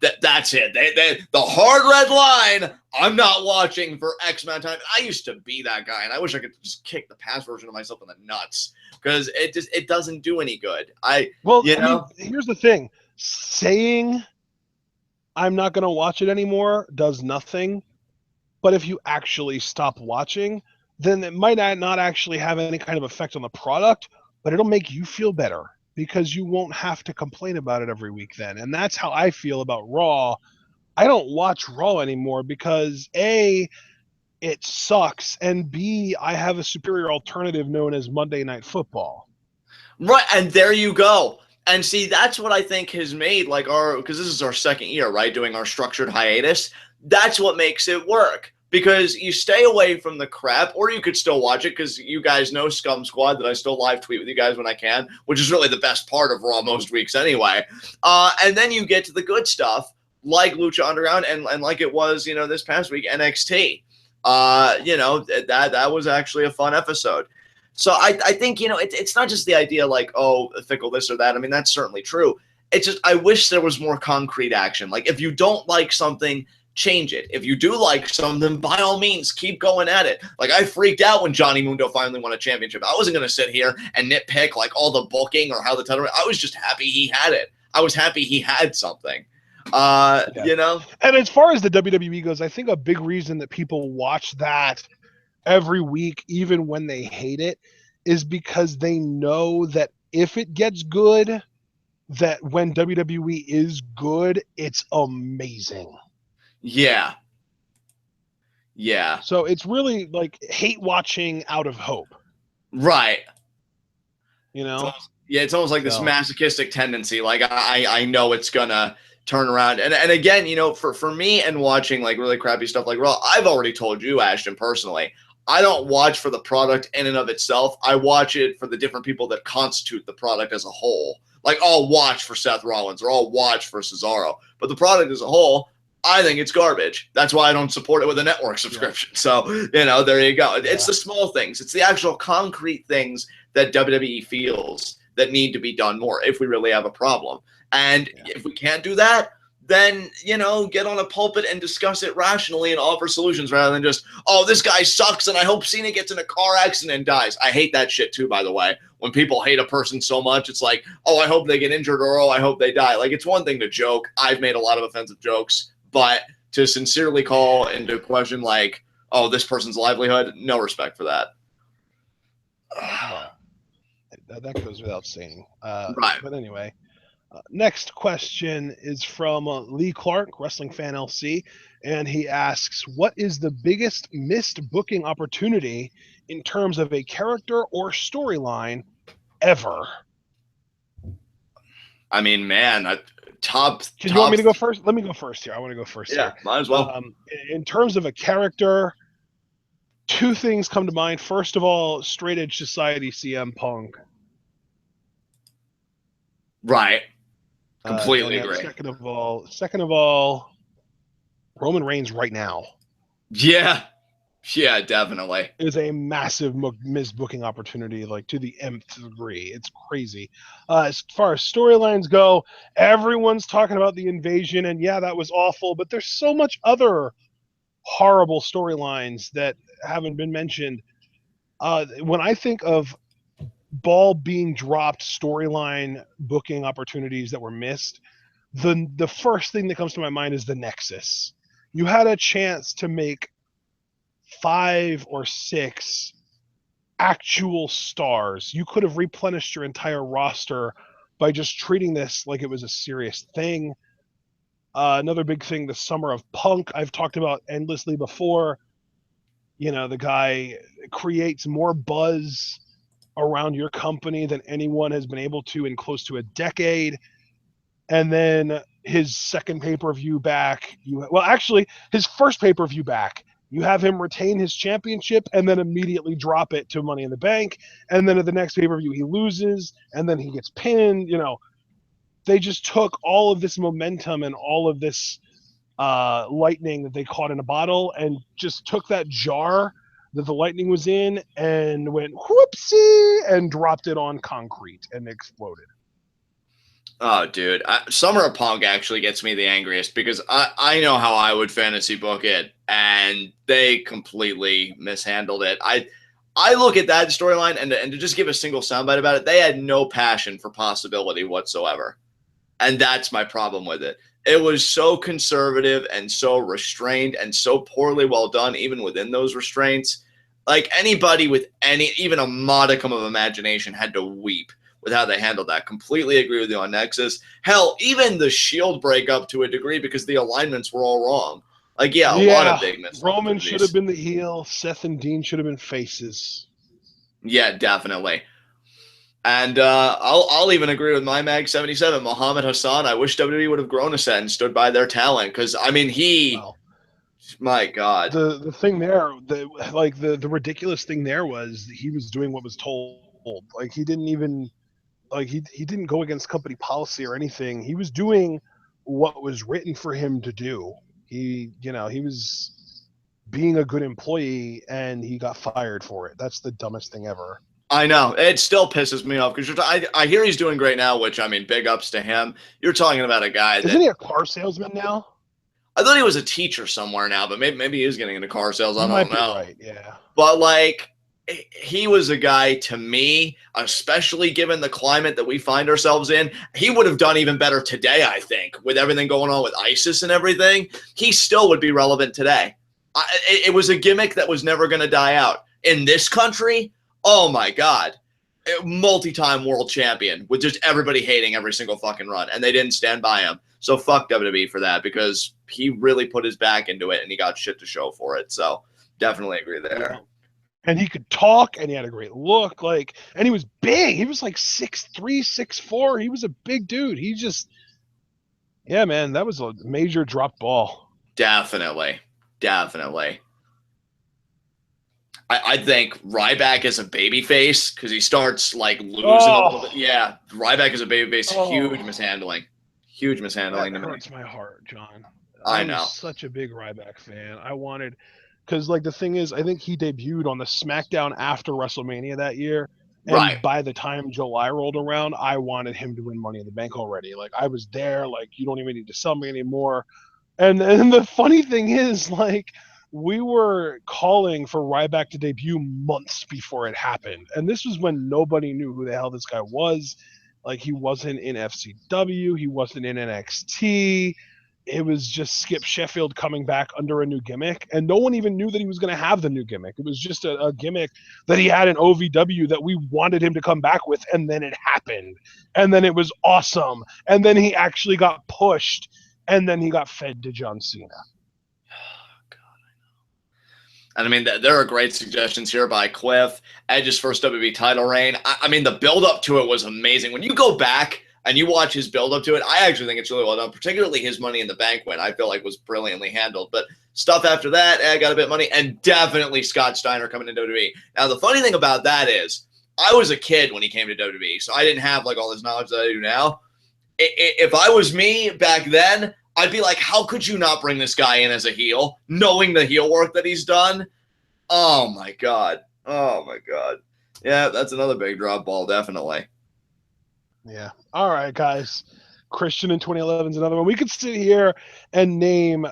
that's it. The hard red line. I'm not watching for X amount of time. I used to be that guy, and I wish I could just kick the past version of myself in the nuts because it doesn't do any good. I mean, here's the thing: saying I'm not going to watch it anymore does nothing. But if you actually stop watching, then it might not actually have any kind of effect on the product, but it'll make you feel better, because you won't have to complain about it every week then. And that's how I feel about Raw. I don't watch Raw anymore because A, it sucks, and B, I have a superior alternative known as Monday Night Football. Right, and there you go. And see, that's what I think has made because this is our second year, right, doing our structured hiatus. That's what makes it work. Because you stay away from the crap, or you could still watch it because you guys know Scum Squad that I still live tweet with you guys when I can, which is really the best part of Raw most weeks anyway. And then you get to the good stuff like Lucha Underground and like it was, this past week, NXT. That was actually a fun episode. So I think, it's not just the idea like, oh, fickle this or that. I mean, that's certainly true. It's just I wish there was more concrete action. Like if you don't like something, change it. If you do like something, by all means, keep going at it. Like I freaked out when Johnny Mundo finally won a championship. I wasn't going to sit here and nitpick like all the booking or how the title. I was just happy he had it. I was happy he had something. And as far as the WWE goes, I think a big reason that people watch that every week, even when they hate it, is because they know that if it gets good, that when WWE is good, it's amazing. Yeah. So it's really like hate watching out of hope. Right. It's almost like this masochistic tendency. Like I know it's gonna turn around. And again, for me and watching like really crappy stuff like Raw, I've already told you, Ashton, personally, I don't watch for the product in and of itself. I watch it for the different people that constitute the product as a whole. Like, I'll watch for Seth Rollins or I'll watch for Cesaro. But the product as a whole, I think it's garbage. That's why I don't support it with a network subscription. Yeah. So, there you go. Yeah. It's the small things. It's the actual concrete things that WWE feels that need to be done more if we really have a problem. And if we can't do that, then, get on a pulpit and discuss it rationally and offer solutions rather than just, oh, this guy sucks and I hope Cena gets in a car accident and dies. I hate that shit too, by the way. When people hate a person so much, it's like, oh, I hope they get injured or, oh, I hope they die. Like, it's one thing to joke. I've made a lot of offensive jokes, but to sincerely call into question like, oh, this person's livelihood, no respect for that. That goes without saying. Right. But anyway. Next question is from Lee Clark, Wrestling Fan LC, and he asks, what is the biggest missed booking opportunity in terms of a character or storyline ever? I mean, man, top. You want me to go first? Let me go first here. I want to go first here. Yeah, might as well. In terms of a character, two things come to mind. First of all, Straight Edge Society CM Punk. Right. Completely agree. Second of all, Roman Reigns right now. Yeah, definitely. Is a massive missed booking opportunity, like to the nth degree. It's crazy. As far as storylines go, everyone's talking about the invasion, and yeah, that was awful, but there's so much other horrible storylines that haven't been mentioned. When I think of ball being dropped storyline booking opportunities that were missed, the first thing that comes to my mind is the Nexus. You had a chance to make 5 or 6 actual stars. You could have replenished your entire roster by just treating this like it was a serious thing. Another big thing, the Summer of Punk, I've talked about endlessly before. The guy creates more buzz around your company than anyone has been able to in close to a decade. And then his second pay-per-view back, his first pay-per-view back, you have him retain his championship and then immediately drop it to Money in the Bank. And then at the next pay-per-view, he loses and then he gets pinned. They just took all of this momentum and all of this lightning that they caught in a bottle and just took that jar that the lightning was in and went whoopsie and dropped it on concrete and exploded. Oh, dude. Summer of Punk actually gets me the angriest because I know how I would fantasy book it, and they completely mishandled it. I look at that storyline, and to just give a single soundbite about it, they had no passion for possibility whatsoever. And that's my problem with it. It was so conservative and so restrained and so poorly well done, even within those restraints. Like, anybody with even a modicum of imagination had to weep with how they handled that. Completely agree with you on Nexus. Hell, even the Shield breakup to a degree because the alignments were all wrong. Like, a lot of big mistakes. Roman should have been the heel. Seth and Dean should have been faces. Yeah, definitely. And I'll even agree with my Mag 77, Muhammad Hassan. I wish WWE would have grown a set and stood by their talent because I mean my God. The thing there, the ridiculous thing there was he was doing what was told. Like he didn't even he didn't go against company policy or anything. He was doing what was written for him to do. He was being a good employee and he got fired for it. That's the dumbest thing ever. I know. It still pisses me off because I hear he's doing great now, which, I mean, big ups to him. You're talking about a guy Isn't he a car salesman now? I thought he was a teacher somewhere now, but maybe he is getting into car sales. I don't know. Right, yeah. But, he was a guy, to me, especially given the climate that we find ourselves in, he would have done even better today, I think, with everything going on with ISIS and everything. He still would be relevant today. It was a gimmick that was never going to die out. In this country, oh my God, multi-time world champion with just everybody hating every single fucking run, and they didn't stand by him. So fuck WWE for that because he really put his back into it and he got shit to show for it. So definitely agree there. Yeah. And he could talk and he had a great look, and he was big. He was 6'3", 6'4". He was a big dude. He just Yeah, man, that was a major drop ball. Definitely. Definitely. I think Ryback is a babyface because he starts like losing a little bit. Oh, Yeah, Ryback is a babyface. Huge oh, mishandling. Huge that mishandling to me. hurts my heart, John. I I'm know. such a big Ryback fan. I wanted, because like the thing is, I think he debuted on the SmackDown after WrestleMania that year, Right. and by the time July rolled around, I wanted him to win Money in the Bank already. Like I was there. Like you don't even need to sell me anymore. And the funny thing is, like, we were calling for Ryback to debut months before it happened, and this was when nobody knew who the hell this guy was. Like, he wasn't in FCW, he wasn't in NXT. It was just Skip Sheffield coming back under a new gimmick, and no one even knew that he was going to have the new gimmick. It was just a gimmick that he had in OVW that we wanted him to come back with, and then it happened, and then it was awesome, and then he actually got pushed, and then he got fed to John Cena. And I mean, there are great suggestions here by Cliff. Edge's first WWE title reign. I mean, the build up to it was amazing. When you go back and you watch his build up to it, I actually think it's really well done. Particularly his Money in the Bank win, I feel like was brilliantly handled. But stuff after that, I got a bit money, and definitely Scott Steiner coming to WWE. Now, the funny thing about that is, I was a kid when he came to WWE, so I didn't have like all this knowledge that I do now. If I was me back then, I'd be like, how could you not bring this guy in as a heel, knowing the heel work that he's done? Oh my god. Oh my god. Yeah, that's another big drop ball, definitely. Yeah. All right, guys. Christian in 2011 is another one. We could sit here and name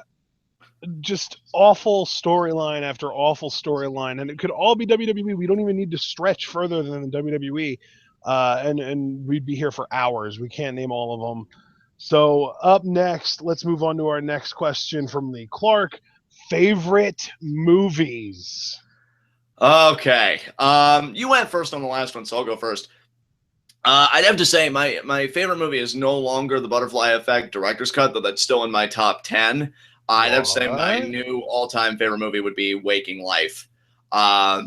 just awful storyline after awful storyline, and it could all be WWE. We don't even need to stretch further than WWE, and we'd be here for hours. We can't name all of them. So up next, let's move on to our next question from Lee Clark. Favorite movies? Okay. You went first on the last one, so I'll go first. I'd have to say my favorite movie is no longer The Butterfly Effect Director's Cut, though that's still in my top 10. I'd have to say my What? new all-time favorite movie would be Waking Life,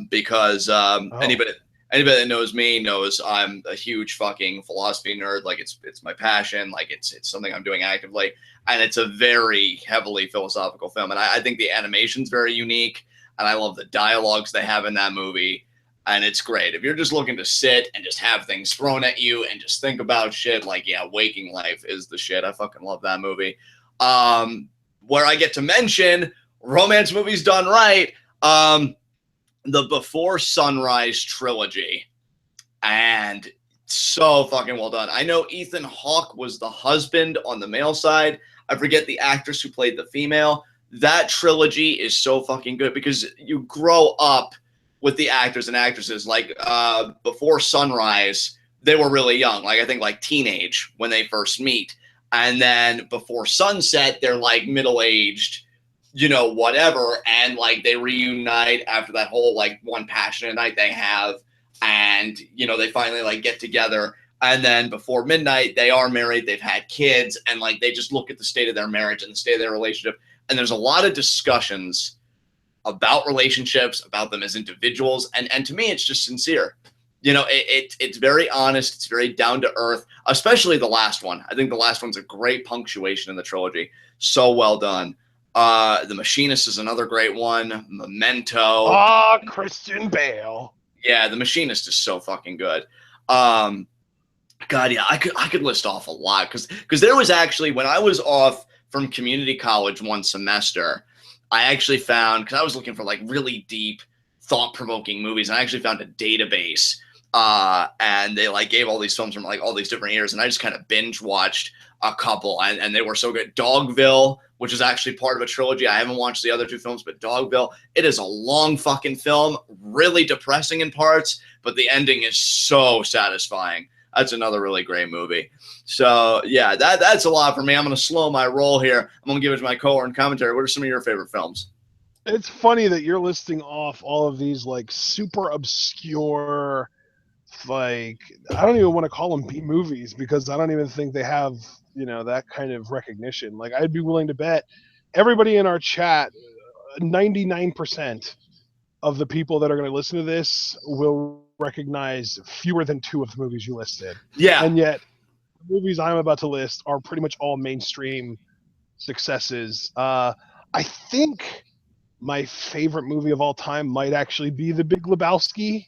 because Oh, anybody that knows me knows I'm a huge fucking philosophy nerd. Like it's my passion. Like it's something I'm doing actively, and it's a very heavily philosophical film. And I think the animation's very unique, and I love the dialogues they have in that movie. And it's great. If you're just looking to sit and just have things thrown at you and just think about shit, like, yeah, Waking Life is the shit. I fucking love that movie. Where I get to mention romance movies done right, the Before Sunrise trilogy. And so fucking well done. I know Ethan Hawke was the husband on the male side. I forget the actress who played the female. That trilogy is so fucking good because you grow up with the actors and actresses. Like Before Sunrise, they were really young, like I think like teenage when they first meet, and then Before Sunset, they're like middle-aged, whatever, and like they reunite after that whole like one passionate night they have, and they finally like get together. And then Before Midnight, they are married, they've had kids, and like they just look at the state of their marriage and the state of their relationship. And there's a lot of discussions about relationships, about them as individuals, and to me, it's just sincere. It's very honest, it's very down to earth, especially the last one. I think the last one's a great punctuation in the trilogy. So well done. The Machinist is another great one. Memento. Christian Bale. Yeah, The Machinist is so fucking good. God, yeah, I could list off a lot because there was actually, when I was off from community college one semester, I actually found, because I was looking for like really deep, thought-provoking movies, and I actually found a database, and they like gave all these films from like all these different years, and I just kind of binge watched a couple, and they were so good. Dogville, which is actually part of a trilogy. I haven't watched the other two films, but Dogville, it is a long fucking film, really depressing in parts, but the ending is so satisfying. That's another really great movie. So yeah, that's a lot for me. I'm going to slow my roll here. I'm going to give it to my cohort and commentary. What are some of your favorite films? It's funny that you're listing off all of these like super obscure, like, I don't even want to call them B movies because I don't even think they have, that kind of recognition. Like, I'd be willing to bet everybody in our chat, 99% of the people that are going to listen to this will recognize fewer than two of the movies you listed. Yeah. And yet the movies I'm about to list are pretty much all mainstream successes. I think my favorite movie of all time might actually be The Big Lebowski.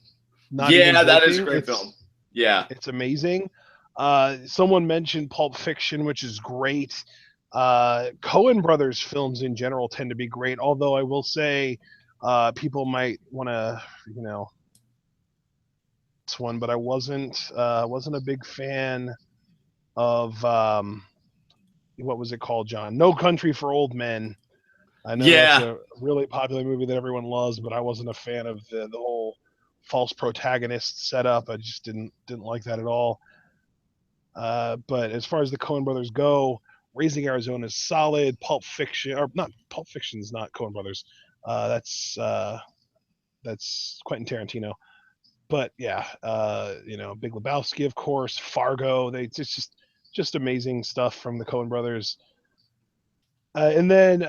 Not even Yeah, that is a joking. great film. Yeah. It's amazing. Someone mentioned Pulp Fiction, which is great. Coen Brothers films in general tend to be great, although I will say people might want to, you know, this one, but I wasn't a big fan of what was it called, John? No Country for Old Men. I know that's Yeah. a really popular movie that everyone loves, but I wasn't a fan of the whole false protagonist setup. I just didn't like that at all. But as far as the Coen Brothers go, Raising Arizona is solid. Pulp Fiction, or not Pulp Fiction's not Coen Brothers. That's Quentin Tarantino. But yeah, Big Lebowski, of course, Fargo. It's just amazing stuff from the Coen Brothers. And then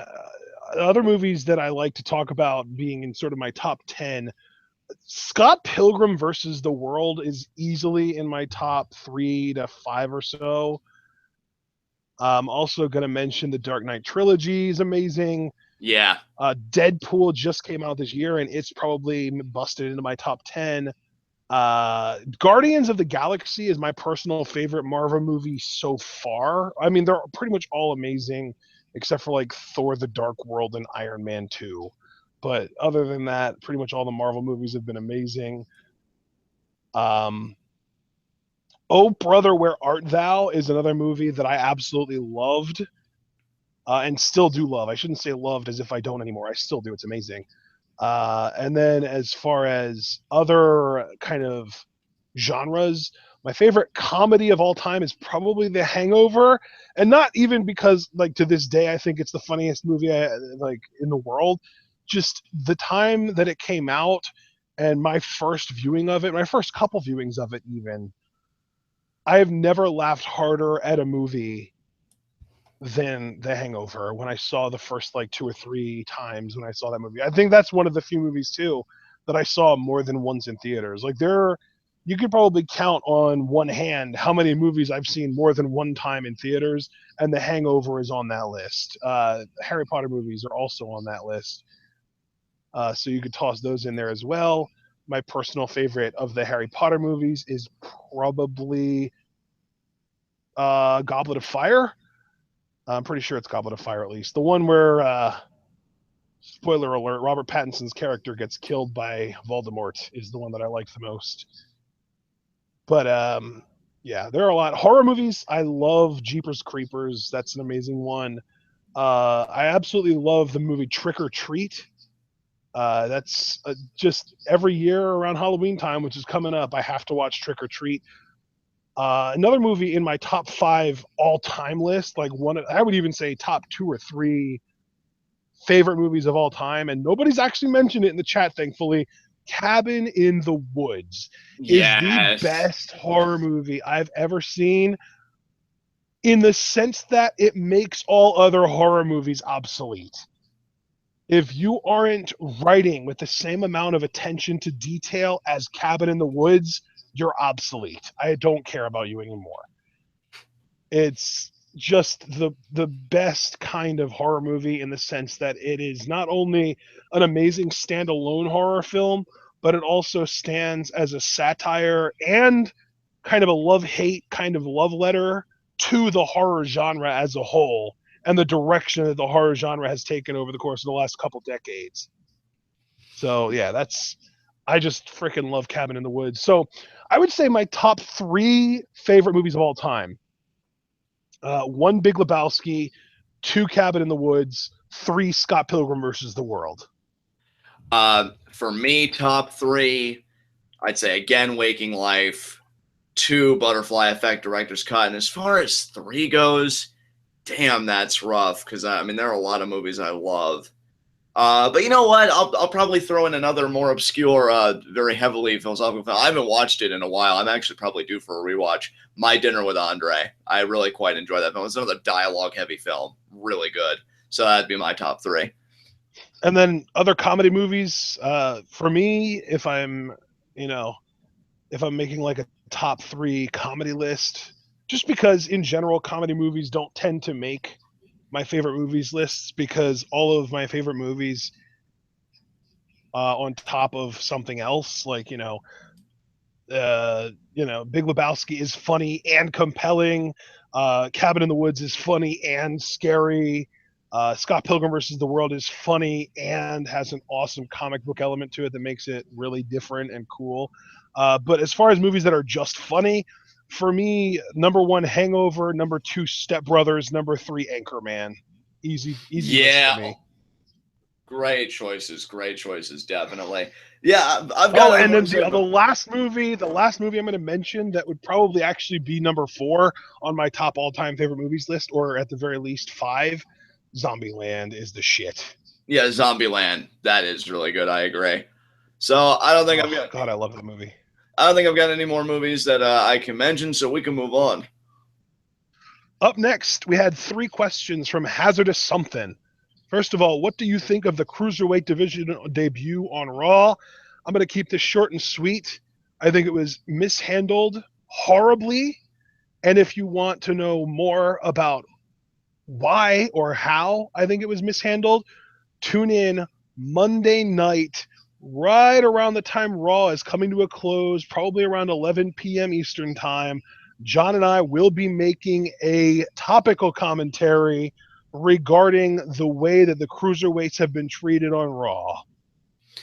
other movies that I like to talk about being in sort of my top 10. Scott Pilgrim versus the World is easily in my top 3 to 5 or so. I'm also going to mention the Dark Knight trilogy is amazing. Yeah. Deadpool just came out this year, and it's probably busted into my top 10. Guardians of the Galaxy is my personal favorite Marvel movie so far. I mean, they're pretty much all amazing, except for like Thor: The Dark World and Iron Man 2. But other than that, pretty much all the Marvel movies have been amazing. Um, Oh Brother, Where Art Thou is another movie that I absolutely loved and still do love. I shouldn't say loved as if I don't anymore. I still do. It's amazing. And then as far as other kind of genres, my favorite comedy of all time is probably The Hangover, and not even because like to this day I think it's the funniest movie like in the world. Just the time that it came out and my first viewing of it, my first couple viewings of it even, I have never laughed harder at a movie than The Hangover when I saw the first like 2 or 3 times when I saw that movie. I think that's one of the few movies too that I saw more than once in theaters. Like you could probably count on one hand how many movies I've seen more than one time in theaters, and The Hangover is on that list. Harry Potter movies are also on that list, so you could toss those in there as well. My personal favorite of the Harry Potter movies is probably Goblet of Fire. I'm pretty sure it's Goblet of Fire at least. The one where, spoiler alert, Robert Pattinson's character gets killed by Voldemort is the one that I like the most. But yeah, there are a lot. Horror movies, I love Jeepers Creepers. That's an amazing one. I absolutely love the movie Trick or Treat. That's just every year around Halloween time, which is coming up, I have to watch Trick or Treat. Another movie in my top 5 all-time list, like I would even say top 2 or 3 favorite movies of all time, and nobody's actually mentioned it in the chat, thankfully. Cabin in the Woods is the Yes. best horror movie I've ever seen in the sense that it makes all other horror movies obsolete. If you aren't writing with the same amount of attention to detail as Cabin in the Woods, you're obsolete. I don't care about you anymore. It's just the best kind of horror movie in the sense that it is not only an amazing standalone horror film, but it also stands as a satire and kind of a love-hate kind of love letter to the horror genre as a whole and the direction that the horror genre has taken over the course of the last couple decades. So yeah, I just freaking love Cabin in the Woods. So I would say my top 3 favorite movies of all time: 1 Big Lebowski, 2 Cabin in the Woods, 3 Scott Pilgrim versus the World. For me, top 3, I'd say again, Waking Life, 2, Butterfly Effect, Director's Cut. And as far as 3 goes, damn, that's rough because I mean there are a lot of movies I love. But you know what? I'll probably throw in another more obscure, very heavily philosophical film. I haven't watched it in a while. I'm actually probably due for a rewatch. My Dinner with Andre. I really quite enjoy that film. It's another dialogue-heavy film. Really good. So that'd be my top 3. And then other comedy movies. For me, if I'm making like a top 3 comedy list, just because in general comedy movies don't tend to make my favorite movies lists, because all of my favorite movies on top of something else, like Big Lebowski is funny and compelling. Cabin in the Woods is funny and scary. Scott Pilgrim versus the World is funny and has an awesome comic book element to it that makes it really different and cool. But as far as movies that are just funny, for me, number one, Hangover, number two, Step Brothers, number three, Anchorman. Easy list for Yeah. me. Great choices, definitely. Yeah, I've Oh, got other and then ones. the last movie I'm going to mention that would probably actually be number 4 on my top all-time favorite movies list, or at the very least 5. Zombieland is the shit. Yeah, Zombieland. That is really good. I agree. So I don't think I've got. God, I love that movie. I don't think I've got any more movies that I can mention, so we can move on. Up next, we had 3 questions from Hazardous Something. First of all, what do you think of the Cruiserweight division debut on Raw? I'm going to keep this short and sweet. I think it was mishandled horribly. And if you want to know more about why or how I think it was mishandled, tune in Monday night, right around the time Raw is coming to a close, probably around 11 p.m. Eastern Time. John and I will be making a topical commentary regarding the way that the cruiserweights have been treated on Raw.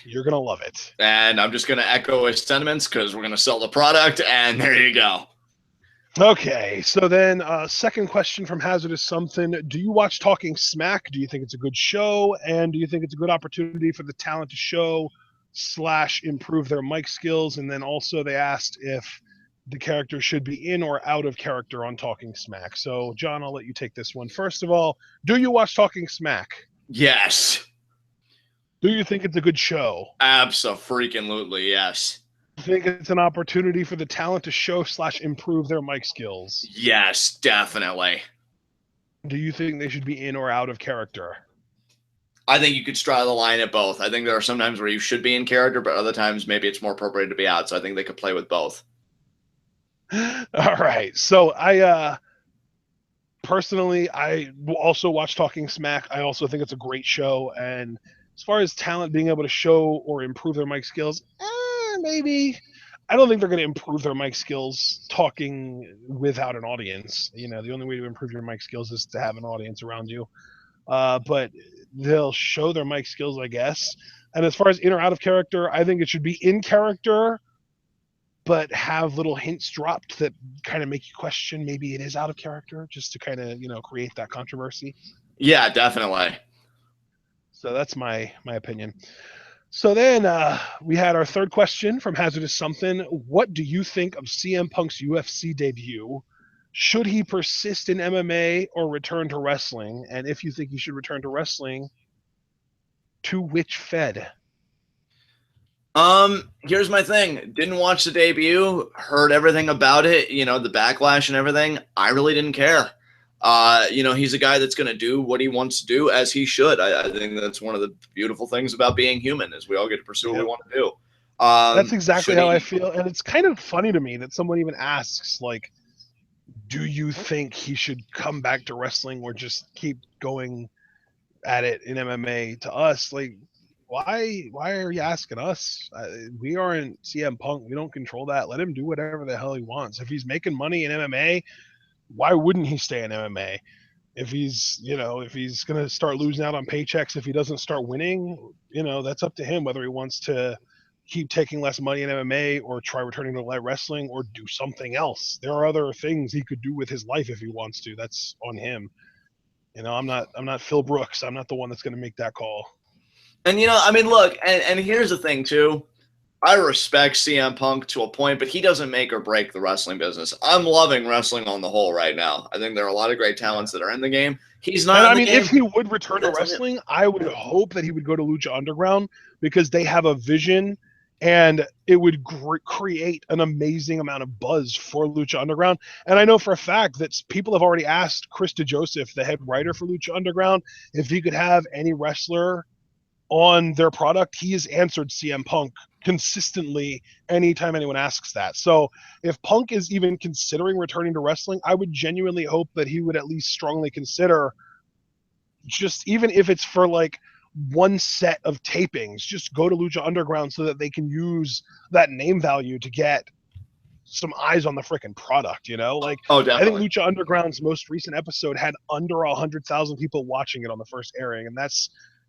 You're going to love it. And I'm just going to echo his sentiments because we're going to sell the product, and there you go. Okay, so then second question from Hazardous Something. Do you watch Talking Smack? Do you think it's a good show? And do you think it's a good opportunity for the talent to show / improve their mic skills? And then also they asked if the character should be in or out of character on Talking Smack. So, John, I'll let you take this one. First of all, do you watch Talking Smack? Yes. Do you think it's a good show? Abso-freaking-lutely, yes. Do you think it's an opportunity for the talent to show / improve their mic skills? Yes, definitely. Do you think they should be in or out of character? I think you could straddle the line at both. I think there are some times where you should be in character, but other times maybe it's more appropriate to be out. So I think they could play with both. All right. So I personally, I also watch Talking Smack. I also think it's a great show. And as far as talent being able to show or improve their mic skills, maybe. I don't think they're going to improve their mic skills talking without an audience. The only way to improve your mic skills is to have an audience around you. But they'll show their mic skills, I guess. And as far as in or out of character, I think it should be in character, but have little hints dropped that kind of make you question maybe it is out of character, just to kind of create that controversy. Yeah, definitely. So that's my opinion. So then we had our third question from Hazardous Something. What do you think of CM Punk's UFC debut? Should he persist in MMA or return to wrestling? And if you think he should return to wrestling, to which Fed? Here's my thing. Didn't watch the debut, heard everything about it, the backlash and everything. I really didn't care. He's a guy that's going to do what he wants to do, as he should. I think that's one of the beautiful things about being human, is we all get to pursue what we want to do. That's exactly how I feel. And it's kind of funny to me that someone even asks, like, do you think he should come back to wrestling or just keep going at it in MMA? To us, like, why are you asking us? We aren't CM Punk. We don't control that. Let him do whatever the hell he wants. If he's making money in MMA, why wouldn't he stay in MMA? If he's going to start losing out on paychecks if he doesn't start winning, that's up to him whether he wants to keep taking less money in MMA or try returning to light wrestling or do something else. There are other things he could do with his life if he wants to. That's on him. I'm not Phil Brooks. I'm not the one that's going to make that call. And look, and here's the thing too. I respect CM Punk to a point, but he doesn't make or break the wrestling business. I'm loving wrestling on the whole right now. I think there are a lot of great talents that are in the game. He's not. And I mean, if he would return to wrestling, I would hope that he would go to Lucha Underground, because they have a vision, and it would create an amazing amount of buzz for Lucha Underground. And I know for a fact that people have already asked Chris DeJoseph, the head writer for Lucha Underground, if he could have any wrestler on their product, he has answered CM Punk consistently anytime anyone asks that. So if Punk is even considering returning to wrestling, I would genuinely hope that he would at least strongly consider, just even if it's for like one set of tapings, just go to Lucha Underground so that they can use that name value to get some eyes on the freaking product, you know? Like, Oh, I think definitely. Lucha Underground's most recent episode had under 100,000 people watching it on the first airing, and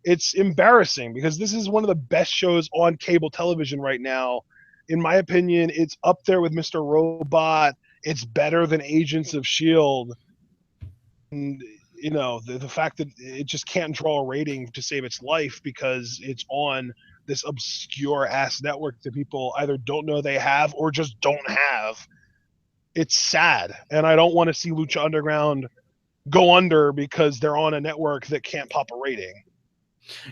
it's embarrassing because this is one of the best shows on cable television right now. In my opinion, it's up there with Mr. Robot. It's better than Agents of Shield. And you know, the fact that it just can't draw a rating to save its life because it's on this obscure ass network that people either don't know they have or just don't have. It's sad, and I don't want to see Lucha Underground go under because they're on a network that can't pop a rating.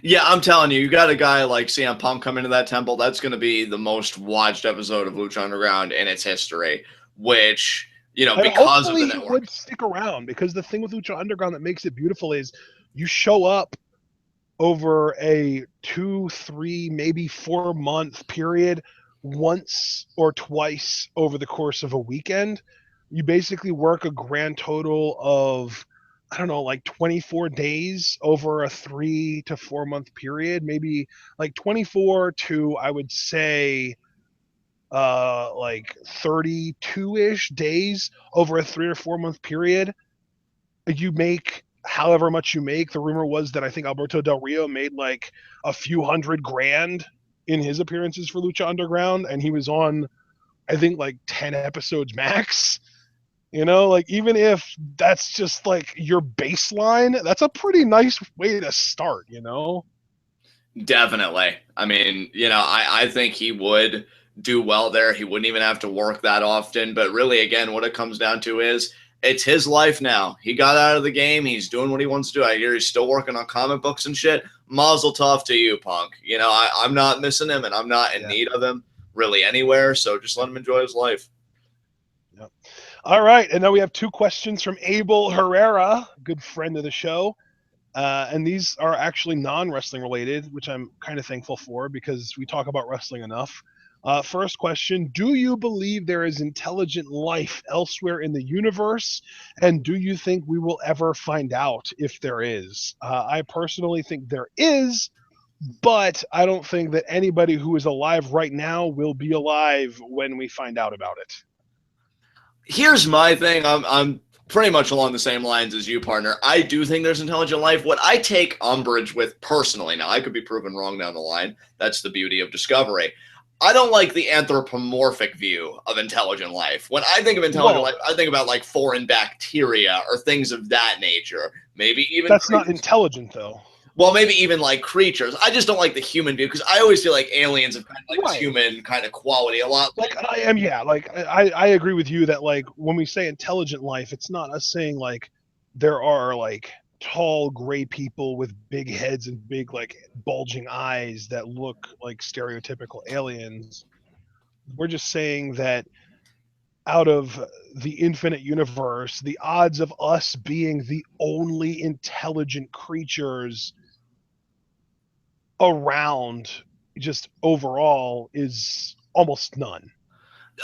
Yeah, I'm telling you, you got a guy like CM Punk come into that temple. That's going to be the most watched episode of Lucha Underground in its history, which, And because of the hopefully he network. would stick around, because the thing with Lucha Underground that makes it beautiful is you show up over a 2, 3, maybe 4 month period once or twice over the course of a weekend. You basically work a grand total of, I don't know, like 24 days over a 3 to 4 month period, maybe like 24 to, I would say, like 32-ish days over a 3 or 4 month period. You make however much you make. The rumor was that I think Alberto Del Rio made like a few $100,000 in his appearances for Lucha Underground, and he was on, I think, like 10 episodes max. You know, like, even if that's just like your baseline, that's a pretty nice way to start, you know? Definitely. I mean, I think he would do well there. He wouldn't even have to work that often. But really, again, what it comes down to is it's his life now. He got out of the game. He's doing what he wants to do. I hear he's still working on comic books and shit. Mazel tov to you, Punk. I'm not missing him, and I'm not in Yeah. need of him really anywhere. So just let him enjoy his life. Yep. All right. And now we have 2 questions from Abel Herrera, good friend of the show. And these are actually non-wrestling related, which I'm kind of thankful for because we talk about wrestling enough. First question: do you believe there is intelligent life elsewhere in the universe, and do you think we will ever find out if there is? I personally think there is, but I don't think that anybody who is alive right now will be alive when we find out about it. Here's my thing. I'm pretty much along the same lines as you, partner. I do think there's intelligent life. What I take umbrage with personally, now I could be proven wrong down the line. That's the beauty of discovery. I don't like the anthropomorphic view of intelligent life. When I think of intelligent life, I think about like foreign bacteria or things of that nature. Maybe even That's not creatures. intelligent, though. Well, maybe even like creatures. I just don't like the human view because I always feel like aliens have kind of like this human kind of quality a lot. Like, I agree with you that, like, when we say intelligent life, it's not us saying like there are like tall gray people with big heads and big like bulging eyes that look like stereotypical aliens. We're just saying that out of the infinite universe, the odds of us being the only intelligent creatures around, just overall, is almost none.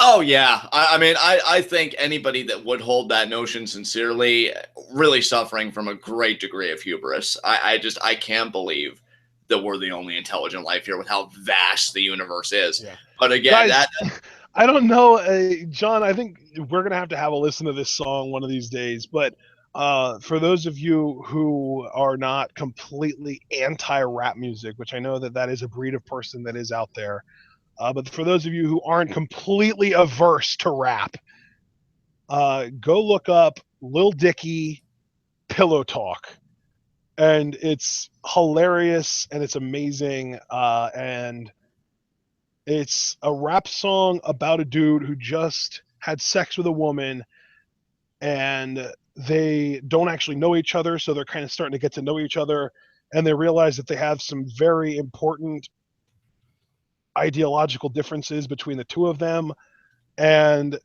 Oh yeah, I mean, I think anybody that would hold that notion sincerely, really suffering from a great degree of hubris. I can't believe that we're the only intelligent life here with how vast the universe is. Yeah. But again, Guys, I don't know, John. I think we're gonna have a listen to this song one of these days. But for those of you who are not completely anti-rap music, which I know that is a breed of person that is out there, but for those of you who aren't completely averse to rap, go look up Lil Dicky Pillow Talk, and it's hilarious and it's amazing, and it's a rap song about a dude who just had sex with a woman, and they don't actually know each other, so they're kind of starting to get to know each other, and they realize that they have some very important ideological differences between the two of them. And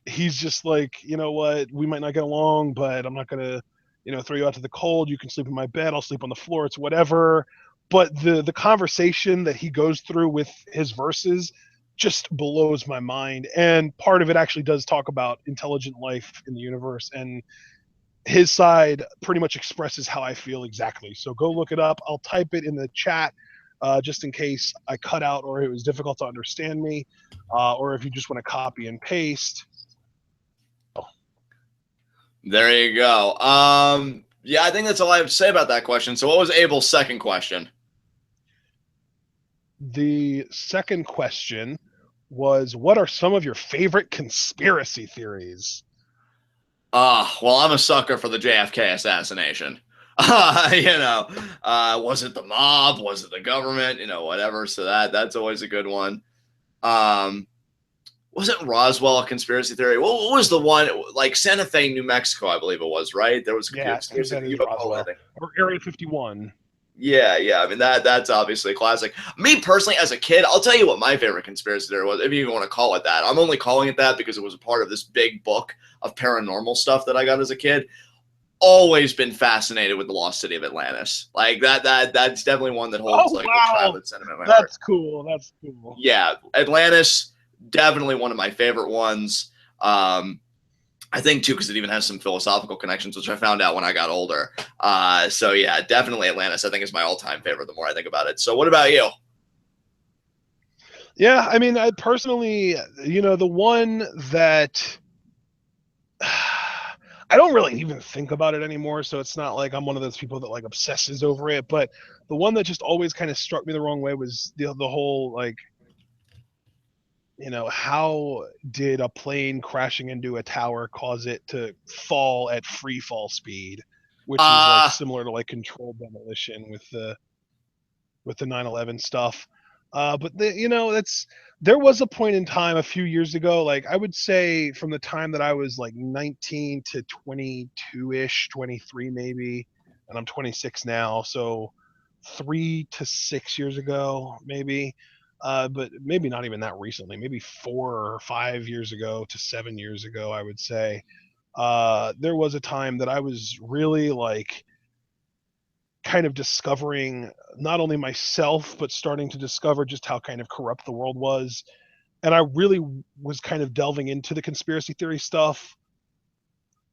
he's just like, you know what, we might not get along, but I'm not gonna, throw you out to the cold. You can sleep in my bed, I'll sleep on the floor, it's whatever. but the conversation that he goes through with his verses just blows my mind. And part of it actually does talk about intelligent life in the universe, and his side pretty much expresses how I feel exactly. So go look it up. I'll type it in the chat just in case I cut out or it was difficult to understand me, or if you just want to copy and paste. There you go. Yeah, I think that's all I have to say about that question. So what was Abel's second question? The second question was, what are some of your favorite conspiracy theories? Well, I'm a sucker for the JFK assassination. Was it the mob? Was it the government? Whatever. So that's always a good one. Wasn't Roswell a conspiracy theory? What was the one, like Santa Fe, New Mexico, I believe it was, right? There was a conspiracy that is UFO Roswell. landing. Or Area 51. Yeah. I mean, that's obviously a classic. Me personally, as a kid, I'll tell you what my favorite conspiracy theory was, if you even want to call it that. I'm only calling it that because it was a part of this big book of paranormal stuff that I got as a kid. Always been fascinated with the lost city of Atlantis. Like that's definitely one that holds a childhood sentiment in my heart. That's cool. That's cool. Yeah, Atlantis, definitely one of my favorite ones. I think too, because it even has some philosophical connections, which I found out when I got older. So yeah, definitely Atlantis, I think, is my all-time favorite the more I think about it. So what about you? Yeah, I mean, I personally, the one that I don't really even think about it anymore, so it's not like I'm one of those people that like obsesses over it, but the one that just always kind of struck me the wrong way was the whole, like, how did a plane crashing into a tower cause it to fall at free fall speed, which is like similar to like controlled demolition with the 9/11 stuff. But there was a point in time a few years ago, like I would say from the time that I was like 19 to 22-ish, 23 maybe, and I'm 26 now, so 3 to 6 years ago maybe. But maybe not even that recently, maybe 4 or 5 years ago to 7 years ago, I would say. There was a time that I was really like kind of discovering not only myself, but starting to discover just how kind of corrupt the world was. And I really was kind of delving into the conspiracy theory stuff,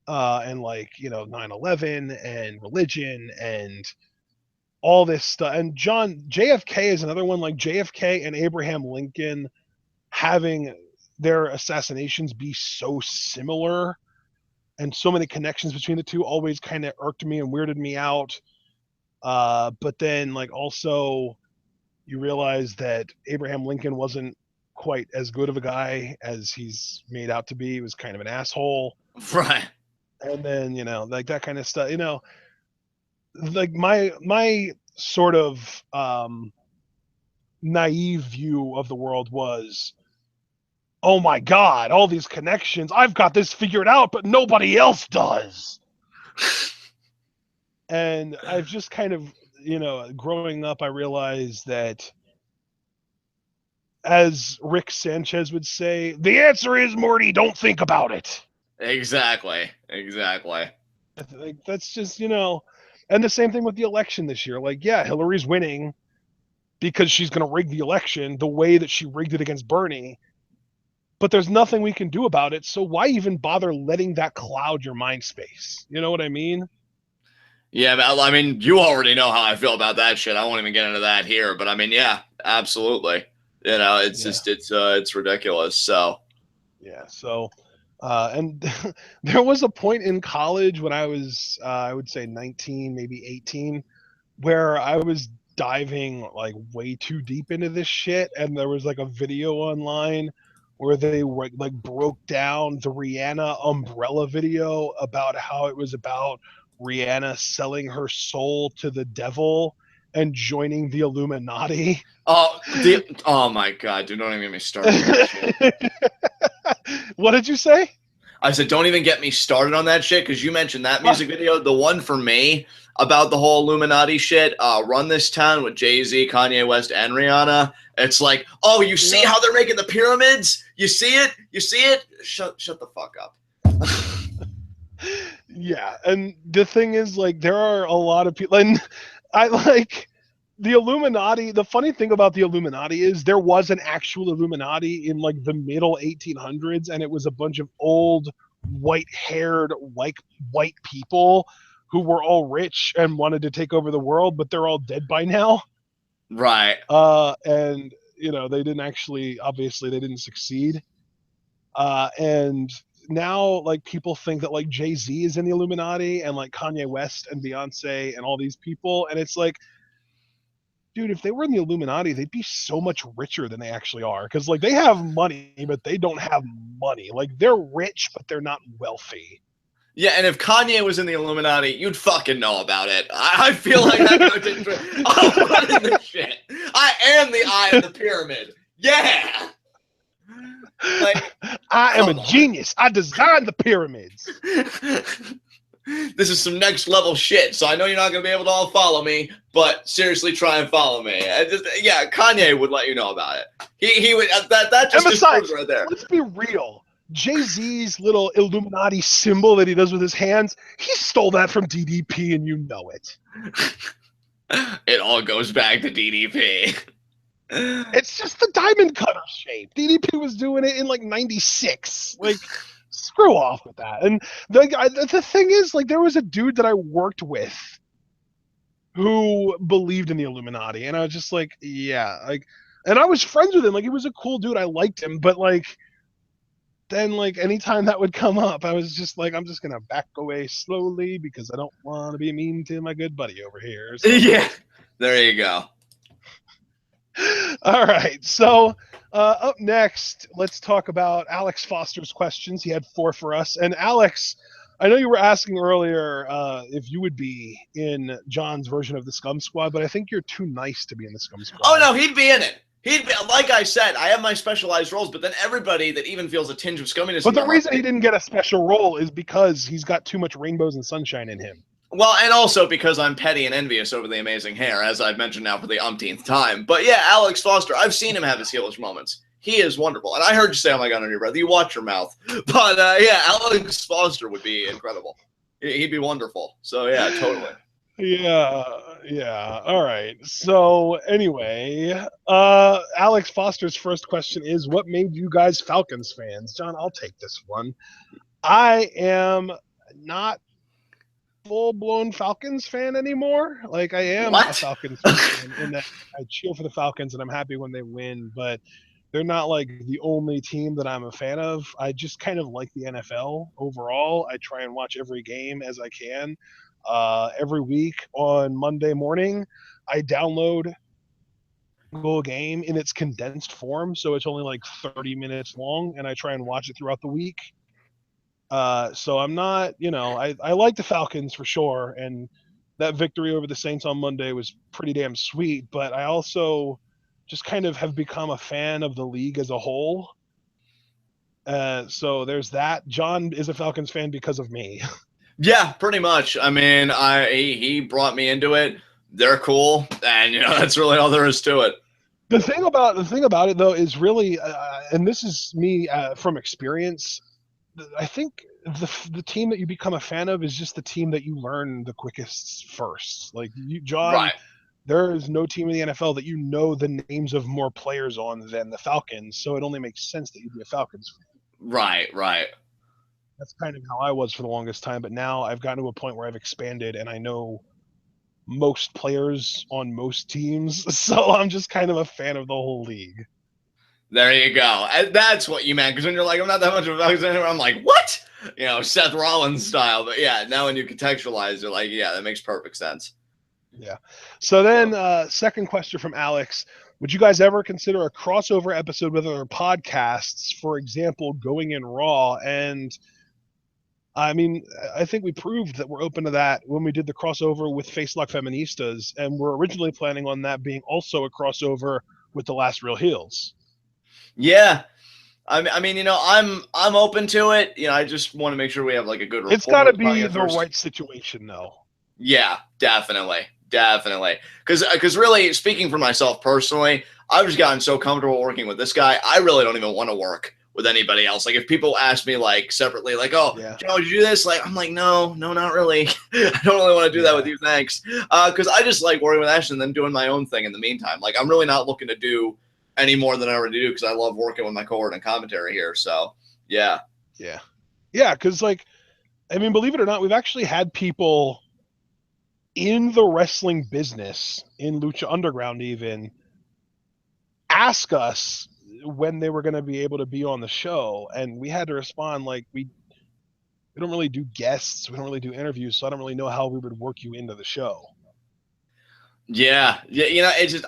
and like, 9/11 and religion and all this stuff. And JFK is another one, like JFK and Abraham Lincoln having their assassinations be so similar and so many connections between the two always kind of irked me and weirded me out. But then, like, also you realize that Abraham Lincoln wasn't quite as good of a guy as he's made out to be. He was kind of an asshole. Right. And then, like that kind of stuff, like my sort of naive view of the world was, oh my God, all these connections. I've got this figured out, but nobody else does. And I've just kind of, growing up, I realized that, as Rick Sanchez would say, the answer is, Morty, don't think about it. Exactly. Like, that's just, and the same thing with the election this year. Like, yeah, Hillary's winning because she's going to rig the election the way that she rigged it against Bernie. But there's nothing we can do about it. So why even bother letting that cloud your mind space? You know what I mean? Yeah, but I mean, you already know how I feel about that shit. I won't even get into that here. But I mean, yeah, absolutely. It's just it's ridiculous. So yeah. So, and there was a point in college when I was, I would say 19, maybe 18, where I was diving like way too deep into this shit, and there was like a video online where they were like broke down the Rihanna umbrella video about how it was about Rihanna selling her soul to the devil and joining the Illuminati. oh my God, dude, don't even get me started on that shit. What did you say? I said, don't even get me started on that shit, because you mentioned that music video. The one for me about the whole Illuminati shit, Run This Town with Jay-Z, Kanye West, and Rihanna. It's like, oh, you see how they're making the pyramids? You see it? Shut the fuck up. Yeah, and the thing is, like, there are a lot of people, and I like, the Illuminati, the funny thing about the Illuminati is there was an actual Illuminati in like the middle 1800s, and it was a bunch of old white-haired white people who were all rich and wanted to take over the world, but they're all dead by now. Right. And they didn't actually, obviously they didn't succeed. And now like people think that like Jay-Z is in the Illuminati and like Kanye West and Beyonce and all these people, and it's like, dude, if they were in the Illuminati, they'd be so much richer than they actually are. Because like they have money, but they don't have money. Like they're rich, but they're not wealthy. Yeah, and if Kanye was in the Illuminati, you'd fucking know about it. I feel like that goes into I'm running this shit. I am the eye of the pyramid. Yeah. Like, I am a genius. I designed the pyramids. This is some next level shit, so I know you're not gonna be able to all follow me, but seriously, try and follow me. Yeah, Kanye would let you know about it. He would. That just proves right there. Let's be real. Jay-Z's little Illuminati symbol that he does with his hands, he stole that from DDP, and you know it. It all goes back to DDP. It's just the diamond cutter shape. DDP was doing it in like '96. Like, screw off with that. And the thing is, like, there was a dude that I worked with who believed in the Illuminati, and I was just like, yeah, like, and I was friends with him. Like, he was a cool dude. I liked him, but like, then like anytime that would come up, I was just like, I'm just gonna back away slowly because I don't want to be mean to my good buddy over here. So. Yeah, there you go. All right, so up next, let's talk about Alex Foster's questions. He had 4 for us. And Alex, I know you were asking earlier if you would be in John's version of the Scum Squad, but I think you're too nice to be in the Scum Squad. Oh, no, he'd be in it. He'd be, like I said, I have my specialized roles, but then everybody that even feels a tinge of scumminess. But the reason he didn't get a special role is because he's got too much rainbows and sunshine in him. Well, and also because I'm petty and envious over the amazing hair, as I've mentioned now for the umpteenth time. But yeah, Alex Foster, I've seen him have his heelish moments. He is wonderful. And I heard you say, oh my God, under your breath. You watch your mouth. But yeah, Alex Foster would be incredible. He'd be wonderful. So yeah, totally. Yeah. All right. So anyway, Alex Foster's first question is, what made you guys Falcons fans? John, I'll take this one. I am not full-blown Falcons fan anymore. Like, I am a Falcons fan in that I cheer for the Falcons and I'm happy when they win, but they're not like the only team that I'm a fan of. I just kind of like the NFL overall. I try and watch every game as I can. Every week on Monday morning, I download a game in its condensed form, so it's only like 30 minutes long, and I try and watch it throughout the week. So I'm not, I like the Falcons for sure, and that victory over the Saints on Monday was pretty damn sweet, but I also just kind of have become a fan of the league as a whole. So there's that. John is a Falcons fan because of me. Yeah, pretty much. I mean, he brought me into it. They're cool, and that's really all there is to it. The thing about it though is really, and this is me from experience, I think the team that you become a fan of is just the team that you learn the quickest first. Like you, John, right. There is no team in the NFL that you know the names of more players on than the Falcons, so it only makes sense that you'd be a Falcons fan. Right. That's kind of how I was for the longest time, but now I've gotten to a point where I've expanded and I know most players on most teams, so I'm just kind of a fan of the whole league. There you go. And that's what you meant, because when you're like, I'm not that much of a Falcons fan, I'm like, what? Seth Rollins style. But yeah, now when you contextualize, you're like, yeah, that makes perfect sense. Yeah. So then, second question from Alex. Would you guys ever consider a crossover episode with other podcasts, for example, Going in Raw? And I mean, I think we proved that we're open to that when we did the crossover with Face Lock Feministas, and we're originally planning on that being also a crossover with The Last Real Heels. Yeah. I mean, I'm open to it. I just want to make sure we have like a good rapport. It's got to be the right situation, though. Yeah, definitely. Because really, speaking for myself personally, I've just gotten so comfortable working with this guy. I really don't even want to work with anybody else. Like if people ask me like separately, like, oh, Joe, did you do this? Like, I'm like, no, not really. I don't really want to do that with you. Thanks. Because I just like working with Ashton and then doing my own thing in the meantime. Like I'm really not looking to do any more than I already do because I love working with my cohort and commentary here. So yeah. Because like, I mean, believe it or not, we've actually had people in the wrestling business, in Lucha Underground even, ask us when they were going to be able to be on the show, and we had to respond like, we don't really do guests, we don't really do interviews, so I don't really know how we would work you into the show. Yeah, you know, it's just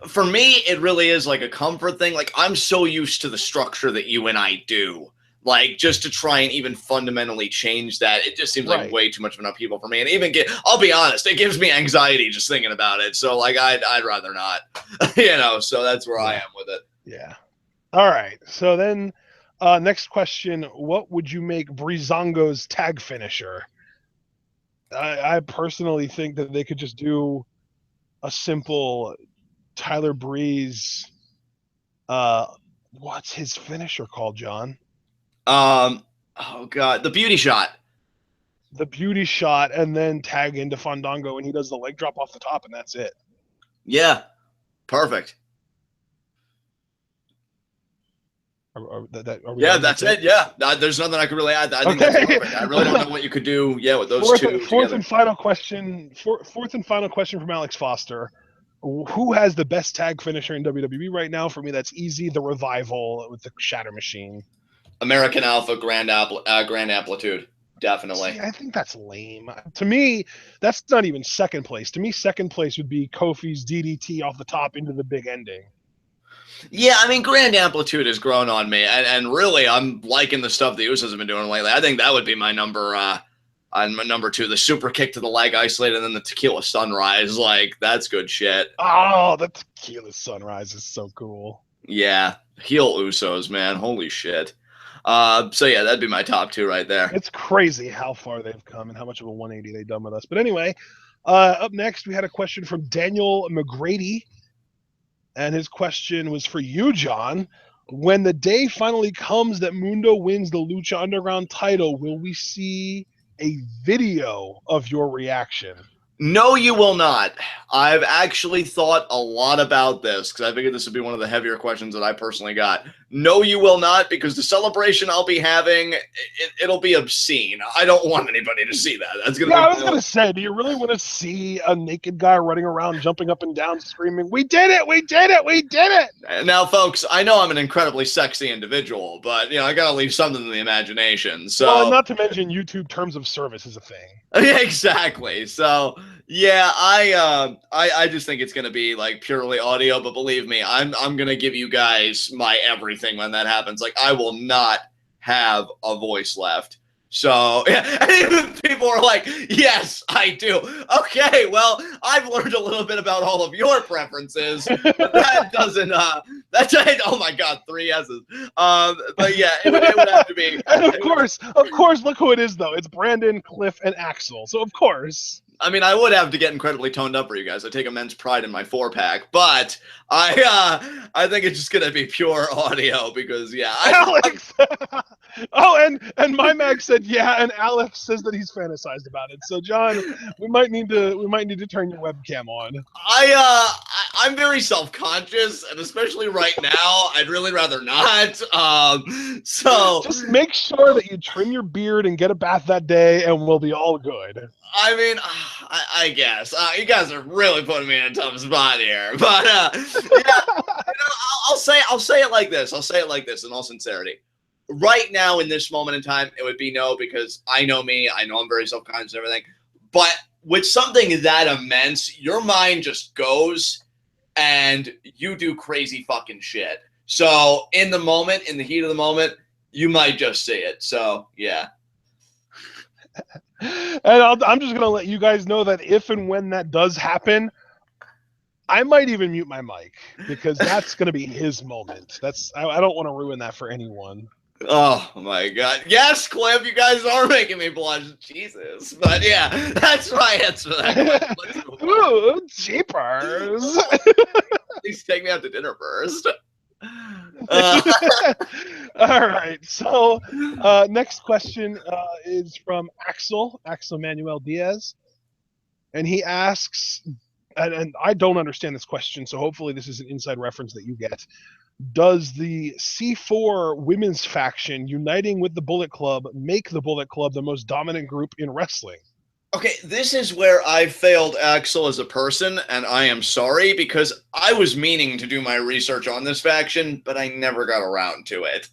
for me, it really is like a comfort thing. Like I'm so used to the structure that you and I do. Like just to try and even fundamentally change that, it just seems like way too much of an upheaval for me. And even I'll be honest, it gives me anxiety just thinking about it. So like I'd rather not, you know. So that's where I am with it. Yeah. All right. So then, next question: what would you make Breezango's tag finisher? I personally think that they could just do a simple Tyler Breeze. What's his finisher called, John? Oh god, the beauty shot. The beauty shot, and then tag into Fandango, and he does the leg drop off the top, and that's it. Yeah, perfect. That's it. Yeah, there's nothing I could really add. I think that's perfect. I really don't know what you could do. Yeah, with those two. Fourth and final question from Alex Foster. Who has the best tag finisher in WWE right now? For me, that's easy. The Revival with the Shatter Machine. American Alpha, Grand Amplitude. Definitely. See, I think that's lame. To me, that's not even second place. To me, second place would be Kofi's DDT off the top into the big ending. Yeah, I mean, Grand Amplitude has grown on me, and really, I'm liking the stuff the Usos have been doing lately. I think that would be my number two, the super kick to the leg isolated, and then the Tequila Sunrise. Like, that's good shit. Oh, the Tequila Sunrise is so cool. Yeah, heel Usos, man. Holy shit. So yeah, that'd be my top two right there. It's crazy how far they've come and how much of a 180 they've done with us. But anyway, up next, we had a question from Daniel McGrady. And his question was for you, John. When the day finally comes that Mundo wins the Lucha Underground title, will we see a video of your reaction? No, you will not. I've actually thought a lot about this because I figured this would be one of the heavier questions that I personally got. No, you will not, because the celebration I'll be having, it'll be obscene. I don't want anybody to see that. That's gonna. I was gonna say, do you really want to see a naked guy running around, jumping up and down, screaming, "We did it! We did it! We did it!" Now, folks, I know I'm an incredibly sexy individual, but I gotta leave something to the imagination. So, well, not to mention YouTube terms of service is a thing. Yeah, exactly. So, yeah, I just think it's gonna be like purely audio, but believe me, I'm gonna give you guys my everything when that happens. Like, I will not have a voice left. So, yeah, and even people are like, yes, I do. Okay, well, I've learned a little bit about all of your preferences, but that doesn't, oh my God, 3 S's. But yeah, it would have to be. And of course, look who it is, though. It's Brandon, Cliff, and Axel. So, of course. I mean, I would have to get incredibly toned up for you guys. I take immense pride in my 4-pack, but I think it's just gonna be pure audio because Alex. And my mag said yeah, and Alex says that he's fantasized about it. So John, we might need to turn your webcam on. I'm very self-conscious, and especially right now, I'd really rather not. So just make sure that you trim your beard and get a bath that day, and we'll be all good. I mean, I guess you guys are really putting me in a tough spot here, but yeah, I'll say it like this. I'll say it like this in all sincerity. Right now, in this moment in time, it would be no, because I know me. I know I'm very self-conscious and everything. But with something that immense, your mind just goes and you do crazy fucking shit. So in the moment, in the heat of the moment, you might just see it. So yeah. And I'm just gonna let you guys know that if and when that does happen, I might even mute my mic because that's gonna be his moment. I don't want to ruin that for anyone. Oh my God! Yes, Cliff, you guys are making me blush. Jesus, but yeah, that's my answer to that. Ooh, jeepers! Please take me out to dinner first. Uh, All right. So, next question is from Axel Manuel Diaz, and he asks, and I don't understand this question, so hopefully this is an inside reference that you get. Does the C4 women's faction uniting with the Bullet Club make the Bullet Club the most dominant group in wrestling? Okay, this is where I failed Axel as a person, and I am sorry because I was meaning to do my research on this faction, but I never got around to it.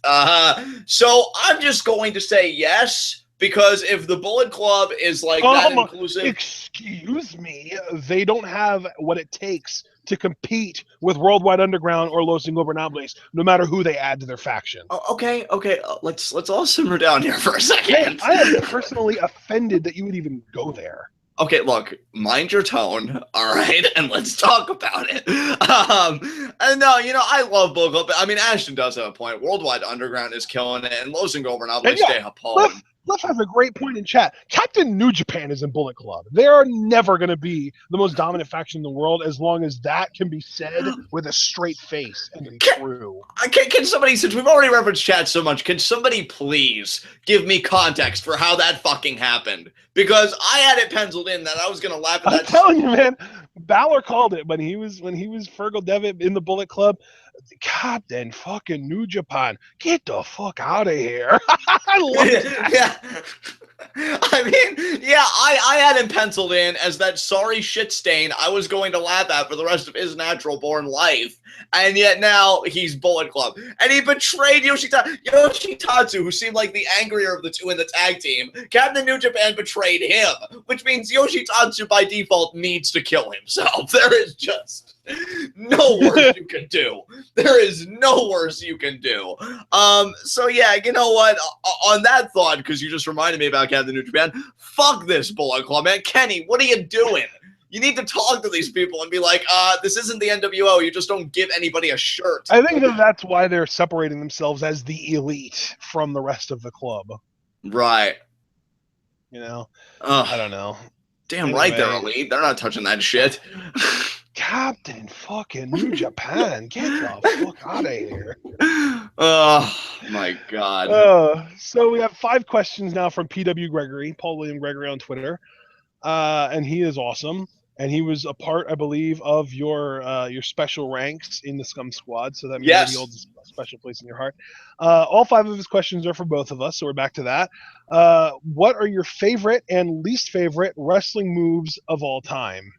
So I'm just going to say yes, because if the Bullet Club is like that inclusive. Excuse me, they don't have what it takes to compete with Worldwide Underground or Los Ingobernables, no matter who they add to their faction. Okay. Let's all simmer down here for a second. Man, I am personally offended that you would even go there. Okay, look, mind your tone, all right, and let's talk about it. And no, I love Bullet Club. I mean, Ashton does have a point. Worldwide Underground is killing it, and Los Ingobernables stay home. Cliff has a great point in chat. Captain New Japan is in Bullet Club. They are never going to be the most dominant faction in the world as long as that can be said with a straight face and be true. Can somebody, since we've already referenced chat so much, can somebody please give me context for how that fucking happened? Because I had it penciled in that I was going to laugh at that. I'm telling you, man. Balor called it when he was Fergal Devitt in the Bullet Club. Captain fucking New Japan, get the fuck out of here! I love it. Yeah. I mean, yeah, I had him penciled in as that sorry shit stain I was going to laugh at for the rest of his natural born life, and yet now he's Bullet Club, and he betrayed Yoshitatsu, who seemed like the angrier of the two in the tag team. Captain New Japan betrayed him, which means Yoshitatsu by default needs to kill himself. There is just no worse you can do. There is no worse you can do. So yeah, you know what? On that thought, because you just reminded me about Captain New Japan, fuck this Bullet Club, man. Kenny, what are you doing? You need to talk to these people and be like, this isn't the NWO. You just don't give anybody a shirt. I think that's why they're separating themselves as the elite from the rest of the club. Right. I don't know. Damn anyway. Right, they're elite. They're not touching that shit. Captain fucking New Japan, get the fuck out of here. Oh, my God. So we have 5 questions now from PW Gregory, Paul William Gregory on Twitter. And he is awesome. And he was a part, I believe, of your special ranks in the Scum Squad. So that maybe holds a special place in your heart. All 5 of his questions are for both of us, so we're back to that. What are your favorite and least favorite wrestling moves of all time?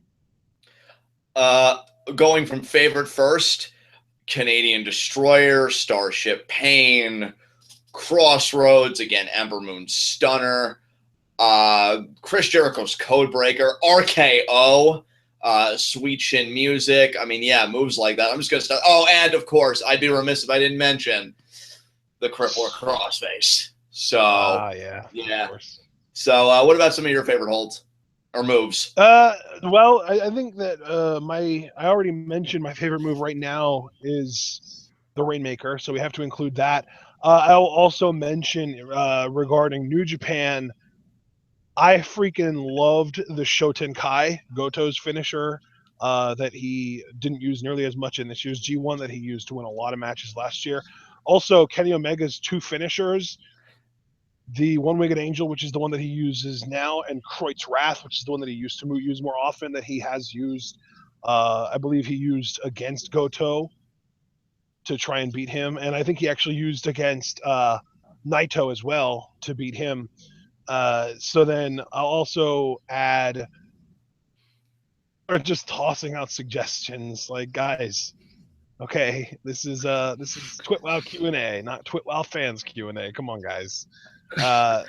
Going from favorite first, Canadian Destroyer, Starship Pain, Crossroads, again, Ember Moon Stunner, Chris Jericho's Codebreaker, RKO, Sweet Chin Music. I mean, yeah, moves like that. I'm just going to start. Oh, and of course, I'd be remiss if I didn't mention the Crippler Crossface. So, yeah. Of course. So, what about some of your favorite holds? Or moves? Well, I think that I already mentioned my favorite move right now is the Rainmaker, so we have to include that. I'll also mention regarding New Japan, I freaking loved the Shotenkai, Goto's finisher, that he didn't use nearly as much in this year's G1 that he used to win a lot of matches last year. Also, Kenny Omega's 2 finishers, the One-Winged Angel, which is the one that he uses now, and Kreutz Wrath, which is the one that he used to use more often, that he has used. I believe he used against Goto to try and beat him, and I think he actually used against Naito as well to beat him. So then I'll also add, or just tossing out suggestions, like, guys, okay, this is TwitWoW Q&A, not TwitWoW fans Q&A. Come on, guys. My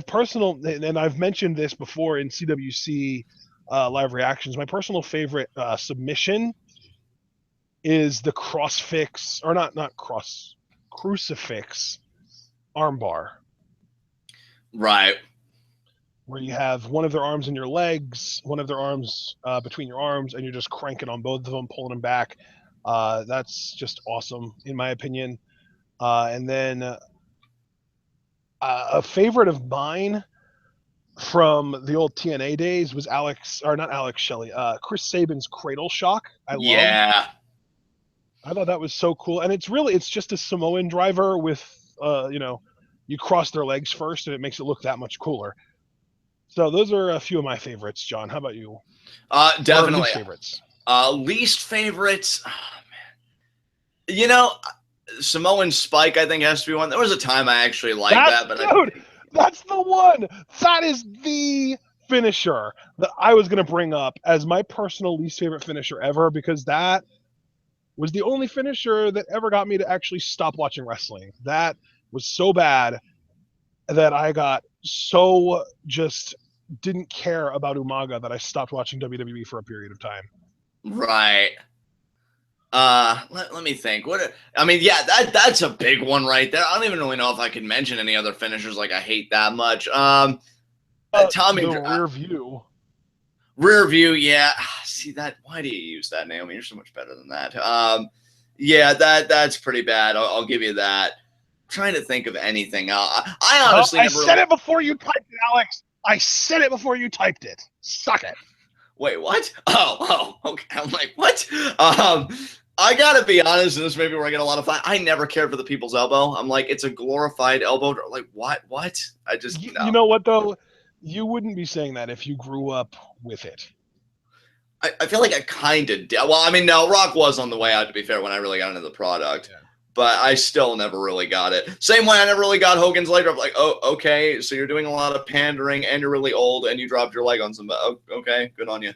personal, and I've mentioned this before in CWC live reactions, my personal favorite submission is the crucifix armbar. Right. Where you have one of their arms in your legs, one of their arms between your arms, and you're just cranking on both of them, pulling them back. That's just awesome, in my opinion. And then a favorite of mine from the old TNA days was Chris Sabin's Cradle Shock. I love. I thought that was so cool, and it's just a Samoan driver with you cross their legs first, and it makes it look that much cooler. So those are a few of my favorites, John. How about you? Or Definitely. least favorites? Least favorites. Samoan Spike, I think, has to be one. There was a time I actually liked that, but Dude, that's the one. That is the finisher that I was going to bring up as my personal least favorite finisher ever, because that was the only finisher that ever got me to actually stop watching wrestling. That was so bad that I got so just didn't care about Umaga that I stopped watching WWE for a period of time. right. Let me think. Yeah, that's a big one right there. I don't even really know if I could mention any other finishers like I hate that much. Tommy The rear view. Rear view, yeah. See that? Why do you use that, Naomi? You're so much better than that. Yeah, that's pretty bad. I'll give you that. I'm trying to think of anything. I honestly I never said it before you typed it, Alex. I said it before you typed it. Suck it. Wait, what? Oh, okay. I'm like, what? I gotta be honest, and this may be where I get a lot of flack. I never cared for the people's elbow. I'm like, it's a glorified elbow. Like, what? What? I just no. You know what though? You wouldn't be saying that if you grew up with it. I feel like I kind of did. Well, I mean, no, Rock was on the way out, to be fair, when I really got into the product. Yeah. But I still never really got it. Same way I never really got Hogan's leg drop. Like, oh, okay, so you're doing a lot of pandering, and you're really old, and you dropped your leg on somebody. Oh, okay, good on you.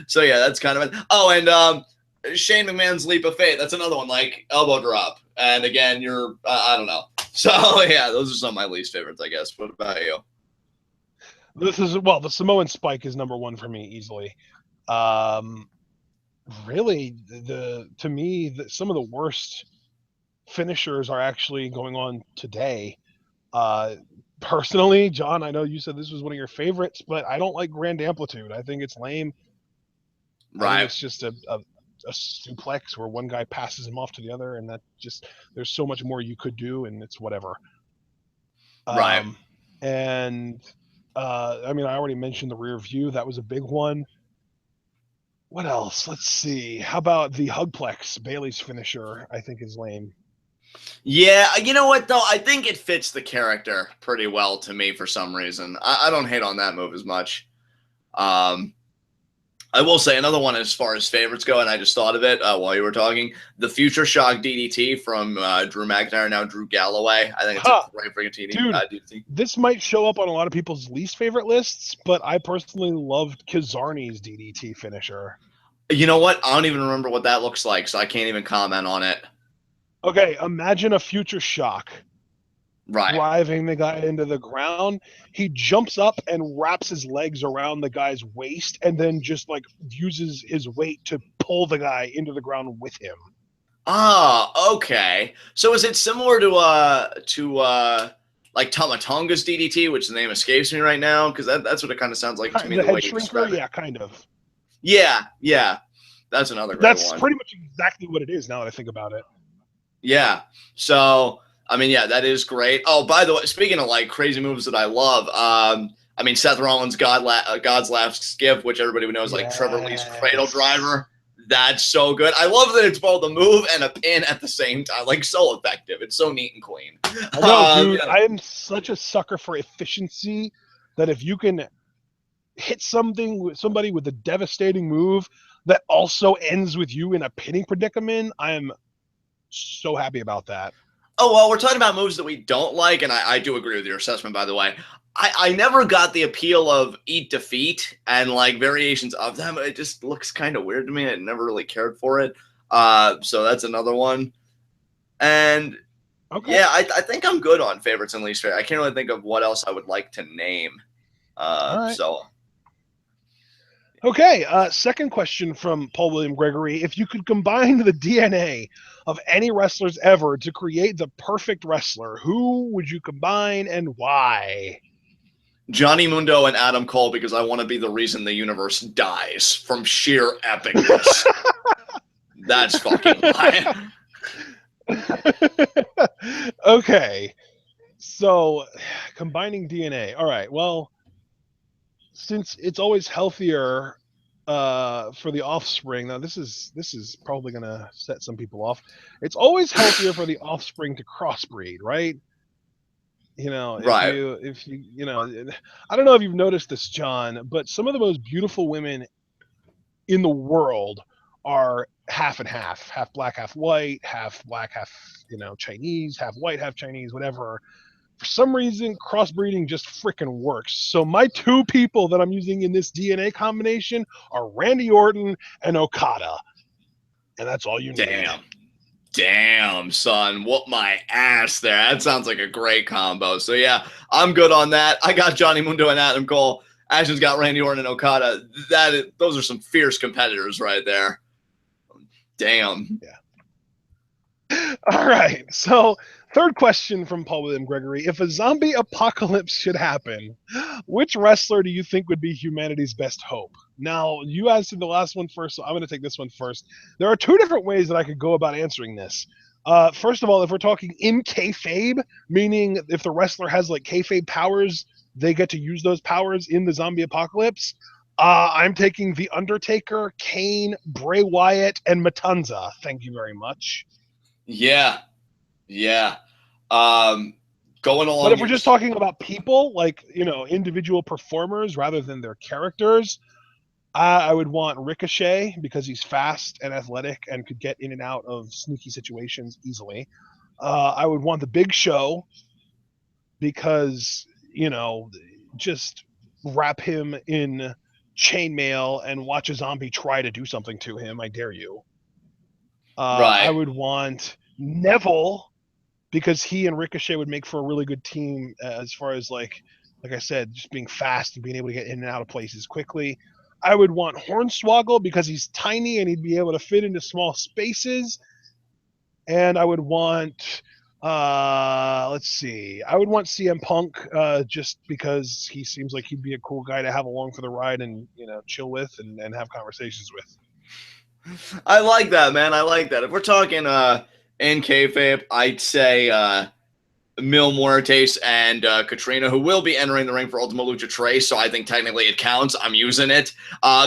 So yeah, that's kind of it. Oh, and Shane McMahon's leap of faith. That's another one, like elbow drop. And again, you're I don't know. So yeah, those are some of my least favorites, I guess. What about you? The Samoan Spike is number one for me easily. Really, to me, some of the worst finishers are actually going on today. Personally, John, I know you said this was one of your favorites, but I don't like Grand Amplitude. I think it's lame. Right. I think it's just a suplex where one guy passes him off to the other, and that just there's so much more you could do, and it's whatever. Right. And I mean, I already mentioned the rear view. That was a big one. What else? Let's see. How about the Hugplex? Bailey's finisher, I think, is lame. Yeah, you know what, though? I think it fits the character pretty well to me for some reason. I don't hate on that move as much. I will say another one as far as favorites go, and I just thought of it while you were talking. The Future Shock DDT from Drew McIntyre, now Drew Galloway. I think it's a great freaking DDT. This might show up on a lot of people's least favorite lists, but I personally loved Kizarni's DDT finisher. You know what? I don't even remember what that looks like, so I can't even comment on it. Okay, imagine a Future Shock. Right. Driving the guy into the ground. He jumps up and wraps his legs around the guy's waist and then just like uses his weight to pull the guy into the ground with him. Ah, okay. So is it similar to like Tama Tonga's DDT, which the name escapes me right now? Because that's what it kind of sounds like to me. The head shrinker, yeah, kind of. Yeah. That's another great one. That's pretty much exactly what it is now that I think about it. Yeah. So I mean, yeah, that is great. Oh, by the way, speaking of like crazy moves that I love, I mean, Seth Rollins' God's Last Skip, which everybody would know is like Trevor Lee's Cradle Driver. That's so good. I love that it's both a move and a pin at the same time. Like, so effective. It's so neat and clean. I know, dude. I am such a sucker for efficiency that if you can hit somebody with a devastating move that also ends with you in a pinning predicament, I am so happy about that. Oh, well, we're talking about moves that we don't like, and I do agree with your assessment, by the way. I never got the appeal of Eat Defeat and, like, variations of them. It just looks kind of weird to me. I never really cared for it. So that's another one. And, okay. Yeah, I think I'm good on favorites and least favorite. I can't really think of what else I would like to name. Right. So... Okay, second question from Paul William Gregory. If you could combine the DNA of any wrestlers ever to create the perfect wrestler, who would you combine and why? Johnny Mundo and Adam Cole, because I want to be the reason the universe dies from sheer epicness. That's fucking why. Okay, so combining DNA. All right, well, since it's always healthier for the offspring. Now this is probably gonna set some people off. It's always healthier for the offspring to crossbreed, right? You know, Right. if you you know, I don't know if you've noticed this, John, but some of the most beautiful women in the world are half and half black, half white, half black, half Chinese, half white, half Chinese, whatever. For some reason, crossbreeding just freaking works. So my two people that I'm using in this DNA combination are Randy Orton and Okada, and that's all you need. Damn, son, whoop my ass there. That sounds like a great combo. So yeah, I'm good on that. I got Johnny Mundo and Adam Cole. Ashton's got Randy Orton and Okada. Those are some fierce competitors right there. Damn. Yeah. All right. So third question from Paul William Gregory: if a zombie apocalypse should happen, which wrestler do you think would be humanity's best hope? Now, you answered the last one first, so I'm going to take this one first. There are two different ways that I could go about answering this. First of all, if we're talking in kayfabe, meaning if the wrestler has like kayfabe powers, they get to use those powers in the zombie apocalypse. I'm taking The Undertaker, Kane, Bray Wyatt, and Matanza. Thank you very much. Yeah. Going along. But if we're just talking about people, like, individual performers rather than their characters, I would want Ricochet because he's fast and athletic and could get in and out of sneaky situations easily. I would want the Big Show because, just wrap him in chainmail and watch a zombie try to do something to him. I dare you. Right. I would want Neville because he and Ricochet would make for a really good team as far as like I said, just being fast and being able to get in and out of places quickly. I would want Hornswoggle because he's tiny and he'd be able to fit into small spaces. And I would want, let's see, I would want CM Punk just because he seems like he'd be a cool guy to have along for the ride and chill with and have conversations with. I like that, man. I like that. If we're talking in kayfabe, I'd say Mil Muertes and Katrina, who will be entering the ring for Ultima Lucha Tres, so I think technically it counts. I'm using it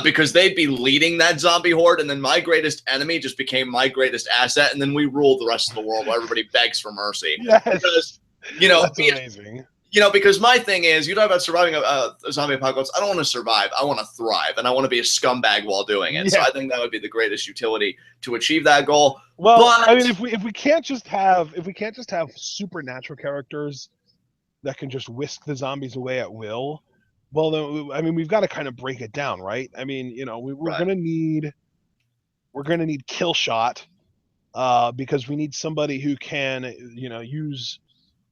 because they'd be leading that zombie horde, and then my greatest enemy just became my greatest asset, and then we rule the rest of the world while everybody begs for mercy. Yes, because, that's amazing. Because my thing is, you talk about surviving a zombie apocalypse. I don't want to survive. I want to thrive, and I want to be a scumbag while doing it. Yeah. So I think that would be the greatest utility to achieve that goal. Well, but, I mean, if we can't just have supernatural characters that can just whisk the zombies away at will, well, then I mean, we've got to kind of break it down, right? I mean, we're gonna need Killshot because we need somebody who can use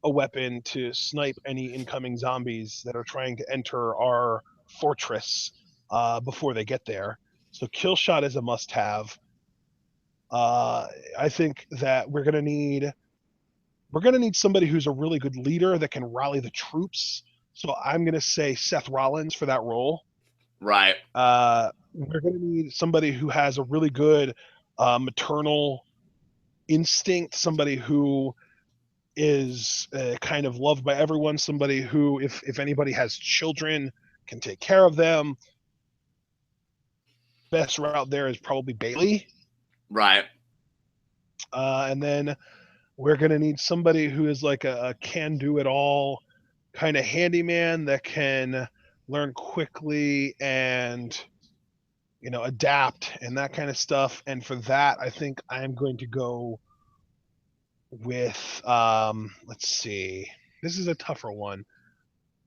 a weapon to snipe any incoming zombies that are trying to enter our fortress before they get there. So Killshot is a must-have. I think that we're gonna need somebody who's a really good leader that can rally the troops. So I'm gonna say Seth Rollins for that role. Right. We're gonna need somebody who has a really good maternal instinct, somebody who is kind of loved by everyone, somebody who, if anybody has children, can take care of them. Best route there is probably Bailey. Right. And then we're going to need somebody who is like a can-do-it-all kind of handyman that can learn quickly and, adapt and that kind of stuff. And for that, I think I'm going to go with, let's see. This is a tougher one.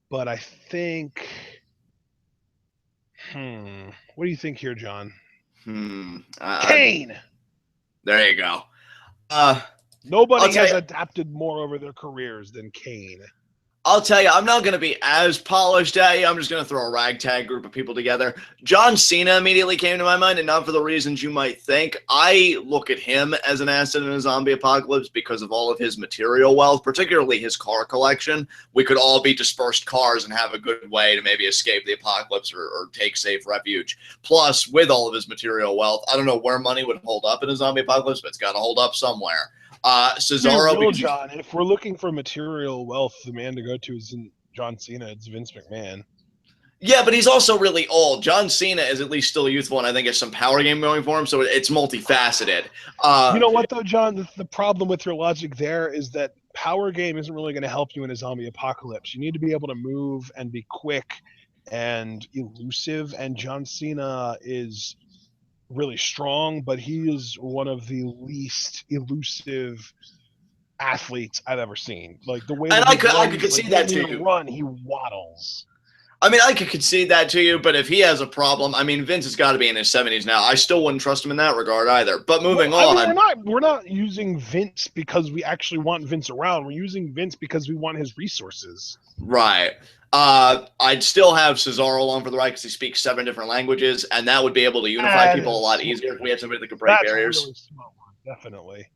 But I think, what do you think here, John? Kane! There you go. Nobody has adapted more over their careers than Kane. I'll tell you, I'm not going to be as polished at you. I'm just going to throw a ragtag group of people together. John Cena immediately came to my mind, and not for the reasons you might think. I look at him as an asset in a zombie apocalypse because of all of his material wealth, particularly his car collection. We could all be dispersed cars and have a good way to maybe escape the apocalypse or take safe refuge. Plus, with all of his material wealth, I don't know where money would hold up in a zombie apocalypse, but it's got to hold up somewhere. Cesaro, John, if we're looking for material wealth, the man to go to isn't John Cena, it's Vince McMahon. Yeah, but he's also really old. John Cena is at least still youthful, and I think has some power game going for him, so it's multifaceted. You know what though, John? The problem with your logic there is that power game isn't really going to help you in a zombie apocalypse. You need to be able to move and be quick and elusive. And John Cena is really strong, but he is one of the least elusive athletes I've ever seen. Like the way And that I he could runs, like concede he that doesn't to even you. run; he waddles. I mean, I could concede that to you, but if he has a problem, I mean, Vince has got to be in his 70s now. I still wouldn't trust him in that regard either. But moving I mean, on, we're not using Vince because we actually want Vince around. We're using Vince because we want his resources. right. I'd still have Cesaro along for the ride because he speaks 7 different languages, and that would be able to unify people a lot easier if we had somebody that could break That's barriers. really smart, definitely.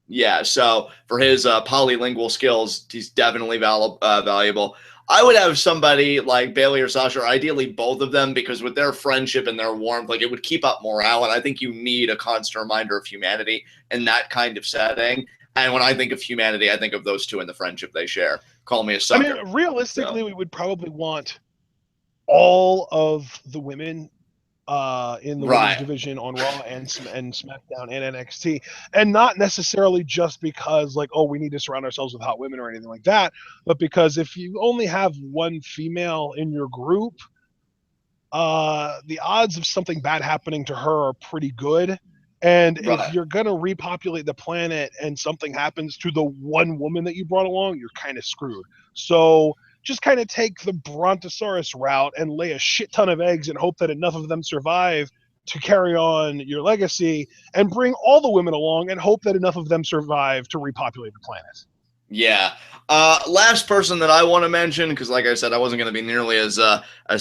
Yeah, so for his polylingual skills, he's definitely valuable. I would have somebody like Bailey or Sasha, or ideally both of them, because with their friendship and their warmth, like it would keep up morale. And I think you need a constant reminder of humanity in that kind of setting. And when I think of humanity, I think of those two and the friendship they share. Call me a sucker. I mean, realistically, we would probably want all of the women in the women's division on Raw and SmackDown and NXT, and not necessarily just because like, oh, we need to surround ourselves with hot women or anything like that, but because if you only have one female in your group, the odds of something bad happening to her are pretty good. And if you're gonna repopulate the planet and something happens to the one woman that you brought along, you're kind of screwed. So just kind of take the Brontosaurus route and lay a shit ton of eggs and hope that enough of them survive to carry on your legacy, and bring all the women along and hope that enough of them survive to repopulate the planet. Yeah. Last person that I want to mention, because like I said, I wasn't going to be nearly as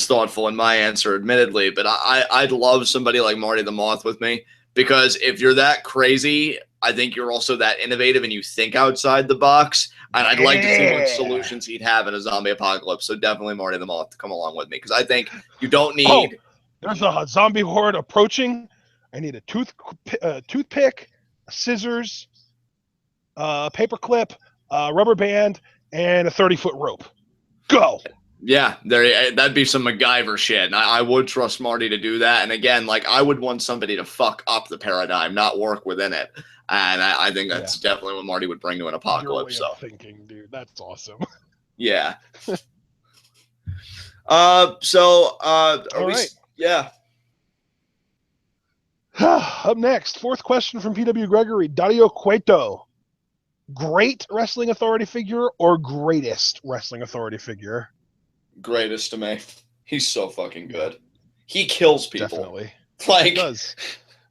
thoughtful in my answer, admittedly, but I'd love somebody like Marty the Moth with me, because if you're that crazy, I think you're also that innovative and you think outside the box. And I'd like to see what solutions he'd have in a zombie apocalypse. So definitely Marty the Moth to come along with me, because I think you don't need. There's a zombie horde approaching. I need a toothpick, scissors, a paperclip, a rubber band, and a 30-foot rope. Go. Yeah, that'd be some MacGyver shit. And I would trust Marty to do that. And again, like I would want somebody to fuck up the paradigm, not work within it. And I think that's definitely what Marty would bring to an apocalypse. Your way of thinking, dude. That's awesome. Yeah. All right. Yeah. Up next, fourth question from PW Gregory. Dario Cueto. Great wrestling authority figure or greatest wrestling authority figure? Greatest to me. He's so fucking good. He kills people. Definitely. Like, he does.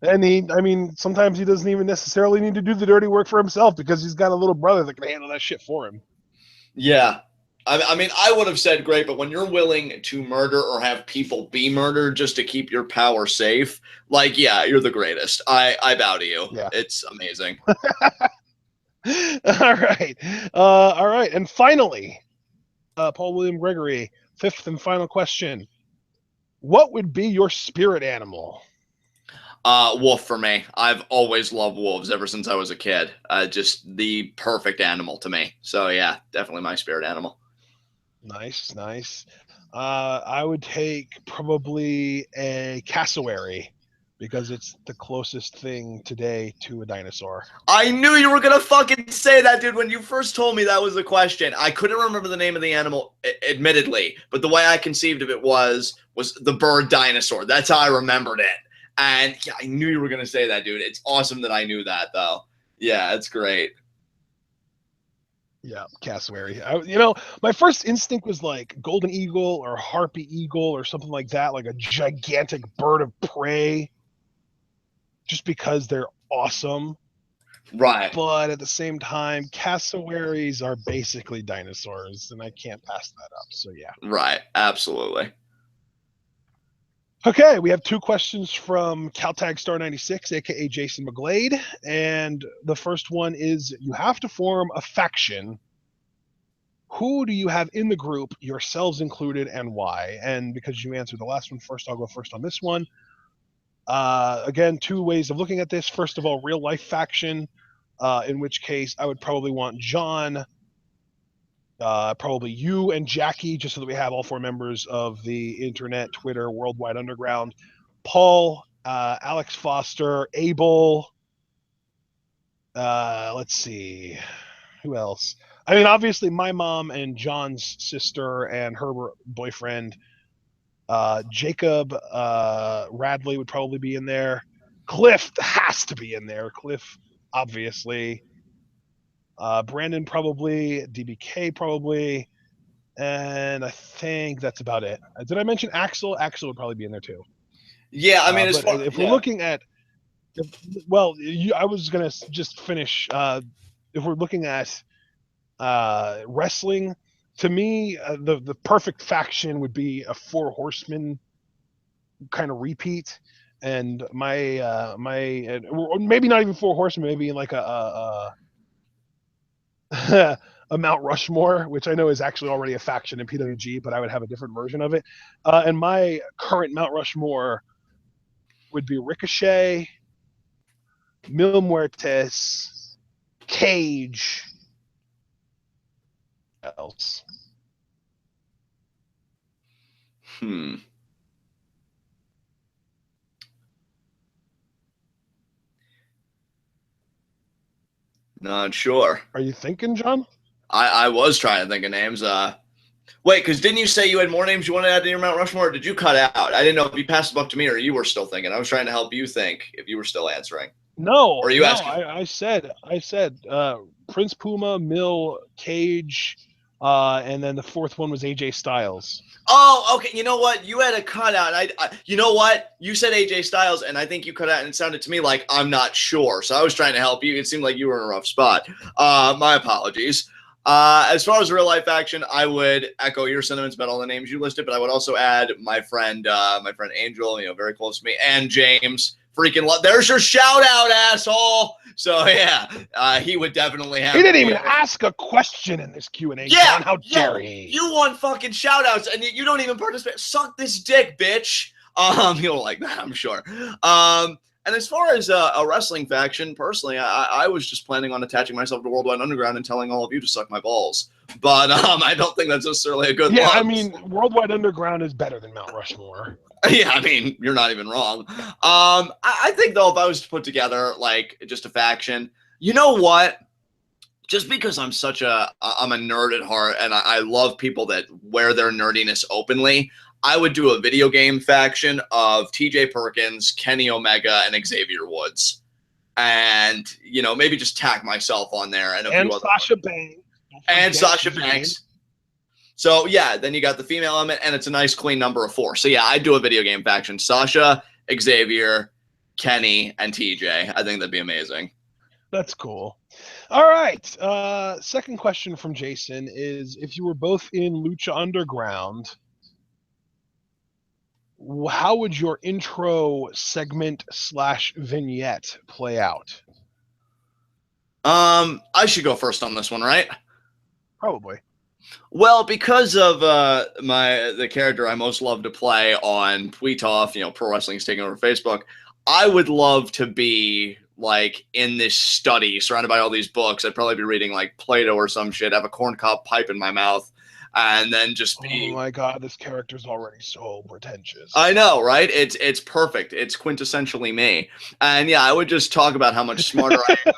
And sometimes he doesn't even necessarily need to do the dirty work for himself because he's got a little brother that can handle that shit for him. Yeah. I mean, I would have said great, but when you're willing to murder or have people be murdered just to keep your power safe, like, yeah, you're the greatest. I bow to you. Yeah. It's amazing. All right. All right. And finally, Paul William Gregory, fifth and final question. What would be your spirit animal? Wolf for me. I've always loved wolves ever since I was a kid. Just the perfect animal to me. So yeah, definitely my spirit animal. Nice. I would take probably a cassowary because it's the closest thing today to a dinosaur. I knew you were gonna fucking say that, dude. When you first told me that was the question, I couldn't remember the name of the animal, admittedly, but the way I conceived of it was the bird dinosaur. That's how I remembered it. And yeah, I knew you were gonna say that, dude. It's awesome that I knew that, though. Yeah, it's great. Yeah, cassowary. My first instinct was like golden eagle or harpy eagle or something like that, like a gigantic bird of prey, just because they're awesome. Right. But at the same time, cassowaries are basically dinosaurs, and I can't pass that up. So yeah. Right. Absolutely. Okay, we have two questions from Caltag Star 96, aka Jason McGlade, and the first one is: you have to form a faction. Who do you have in the group, yourselves included, and why? And because you answered the last one first, I'll go first on this one. Again, two ways of looking at this. First of all, real life faction, in which case I would probably want John Probably you and Jackie, just so that we have all 4 members of the internet, Twitter, Worldwide Underground. Paul, Alex Foster, Abel. Let's see, who else? I mean, obviously, my mom and John's sister and her boyfriend. Jacob Radley would probably be in there. Cliff has to be in there. Cliff, obviously. Brandon probably. DBK probably. And I think that's about it. Did I mention Axel? Axel would probably be in there too. Yeah, I mean, if we're looking at, I was gonna just finish. If we're looking at wrestling, to me, the perfect faction would be a 4 horsemen kind of repeat, and or maybe not even 4 horsemen, maybe like a Mount Rushmore, which I know is actually already a faction in PWG, but I would have a different version of it. And my current Mount Rushmore would be Ricochet, Mil Muertes, Cage. What else? Not sure. Are you thinking, John? I was trying to think of names. Wait, because didn't you say you had more names you wanted to add to your Mount Rushmore, or did you cut out? I didn't know if you passed the buck to me or you were still thinking. I was trying to help you think if you were still answering. No, or are you asking? I said Prince Puma, Mill, Cage, and then the 4th one was AJ Styles. Oh, okay. You know what? You had a cutout. You know what? You said AJ Styles, and I think you cut out, and it sounded to me like I'm not sure. So I was trying to help you. It seemed like you were in a rough spot. My apologies. As far as real life action, I would echo your sentiments about all the names you listed, but I would also add my friend Angel, very close to me, and James. Freaking love. There's your shout out, asshole. So yeah, he would definitely have. He didn't even ask a question in this Q&A. Yeah, John, how dare he? You want fucking shout outs and you don't even participate. Suck this dick, bitch. You'll like that, I'm sure. And as far as a wrestling faction, personally, I was just planning on attaching myself to Worldwide Underground and telling all of you to suck my balls. But I don't think that's necessarily a good look. I mean, Worldwide Underground is better than Mount Rushmore. Yeah, I mean, you're not even wrong. I think, though, if I was to put together, like, just a faction, you know what? Just because I'm I'm a nerd at heart, and I love people that wear their nerdiness openly, I would do a video game faction of TJ Perkins, Kenny Omega, and Xavier Woods. And, maybe just tack myself on there. And Sasha Banks. And Sasha Banks. So, yeah, then you got the female element, and it's a nice, clean number of 4. So, yeah, I'd do a video game faction. Sasha, Xavier, Kenny, and TJ. I think that'd be amazing. That's cool. All right. Second question from Jason is, if you were both in Lucha Underground, how would your intro segment / vignette play out? I should go first on this one, right? Probably. Well, because of the character I most love to play on TWitWoW, Pro Wrestling's taking over Facebook, I would love to be like in this study surrounded by all these books. I'd probably be reading like Plato or some shit, have a corncob pipe in my mouth, and then just be. Oh my god, this character's already so pretentious. I know, right? It's perfect. It's quintessentially me. And yeah, I would just talk about how much smarter I am.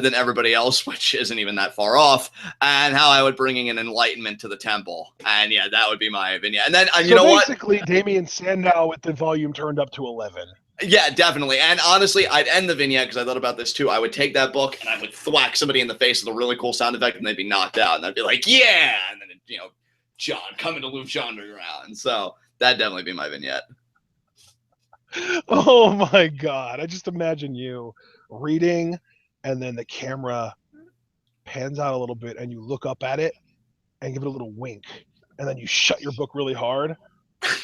Than everybody else, which isn't even that far off, and how I would bring in enlightenment to the temple. And yeah, that would be my vignette. And then, you know what? Basically, Damian Sandow with the volume turned up to 11. Yeah, definitely. And honestly, I'd end the vignette, because I thought about this too. I would take that book and I would thwack somebody in the face with a really cool sound effect, and they'd be knocked out. And I'd be like, yeah! And then, John, coming to Lucha Underground. So that'd definitely be my vignette. Oh my god. I just imagine you reading, and then the camera pans out a little bit, and you look up at it and give it a little wink, and then you shut your book really hard,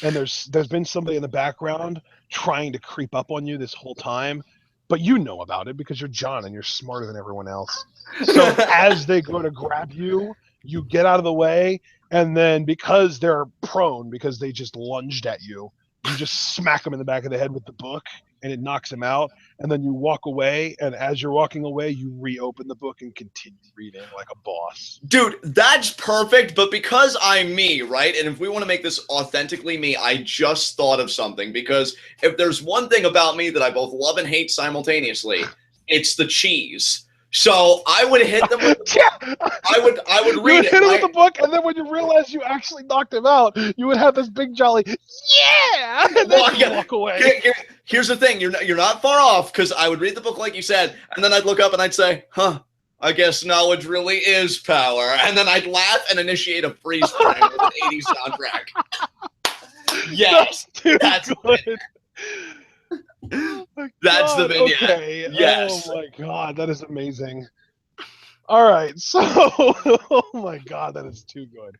and there's been somebody in the background trying to creep up on you this whole time, but you know about it because you're John and you're smarter than everyone else. So as they go to grab you, you get out of the way, and then because they're prone, because they just lunged at you, you just smack them in the back of the head with the book, and it knocks him out, and then you walk away, and as you're walking away, you reopen the book and continue reading like a boss. Dude, that's perfect, but because I'm me, right? And if we want to make this authentically me, I just thought of something, because if there's one thing about me that I both love and hate simultaneously, it's the cheese. So I would hit them with I would read you would it. hit him Right? with the book, and then when you realize you actually knocked him out, you would have this big jolly, yeah, and then you walk away. Here's the thing: you're not far off, because I would read the book like you said, and then I'd look up and I'd say, "Huh, I guess knowledge really is power," and then I'd laugh and initiate a freeze frame with an '80s soundtrack. Yes, that's good. That's the vignette. Okay. Yes. Oh my god, that is amazing. All right, so oh my god, that is too good.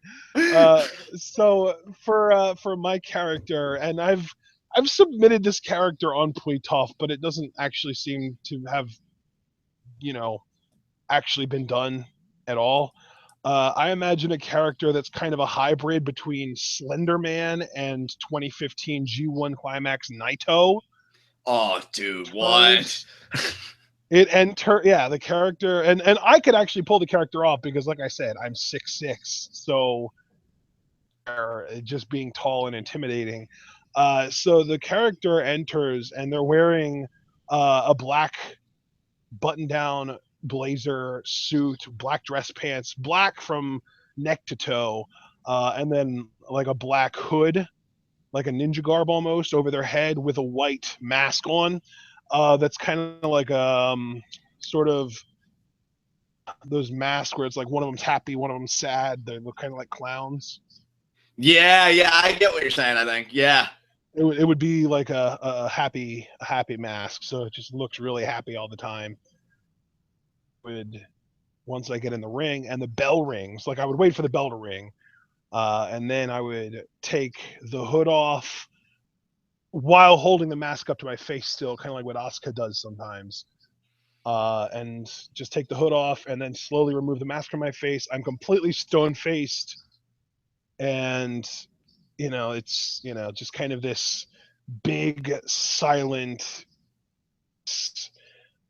So for my character, and I've submitted this character on Playtoff, but it doesn't actually seem to have, actually been done at all. I imagine a character that's kind of a hybrid between Slender Man and 2015 G1 Climax Naito. Oh, dude, what? The character, and I could actually pull the character off because, like I said, I'm 6'6", so just being tall and intimidating. So the character enters, and they're wearing a black button-down blazer suit, black dress pants, black from neck to toe, and then like a black hood, like a ninja garb almost over their head with a white mask on. That's kind of like sort of those masks where it's like one of them's happy, one of them's sad. They look kind of like clowns. Yeah, I get what you're saying. I think, yeah, it would be like a happy mask, so it just looks really happy all the time. Once I get in the ring and the bell rings, like I would wait for the bell to ring, and then I would take the hood off while holding the mask up to my face still, kind of like what Asuka does sometimes. And just take the hood off and then slowly remove the mask from my face. I'm completely stone-faced, and it's just kind of this big silent,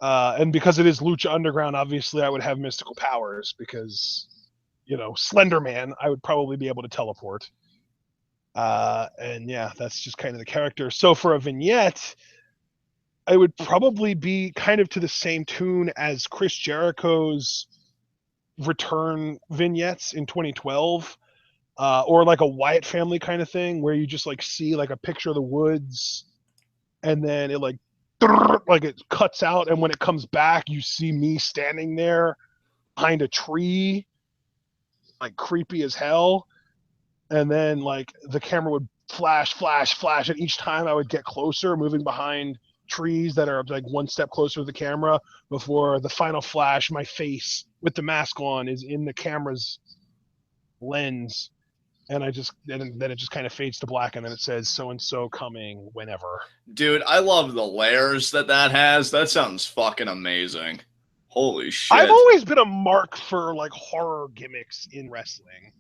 and because it is Lucha Underground, obviously I would have mystical powers because Slender Man, I would probably be able to teleport. And yeah, that's just kind of the character. So for a vignette, I would probably be kind of to the same tune as Chris Jericho's return vignettes in 2012, or like a Wyatt family kind of thing, where you just like see like a picture of the woods, and then it like it cuts out, and when it comes back, you see me standing there behind a tree, like creepy as hell. And then like the camera would flash, and each time I would get closer, moving behind trees that are like one step closer to the camera before the final flash. My face with the mask on is in the camera's lens, and then it just kind of fades to black, and then it says so and so coming whenever. Dude, I love the layers that has. That sounds fucking amazing. Holy shit! I've always been a mark for like horror gimmicks in wrestling.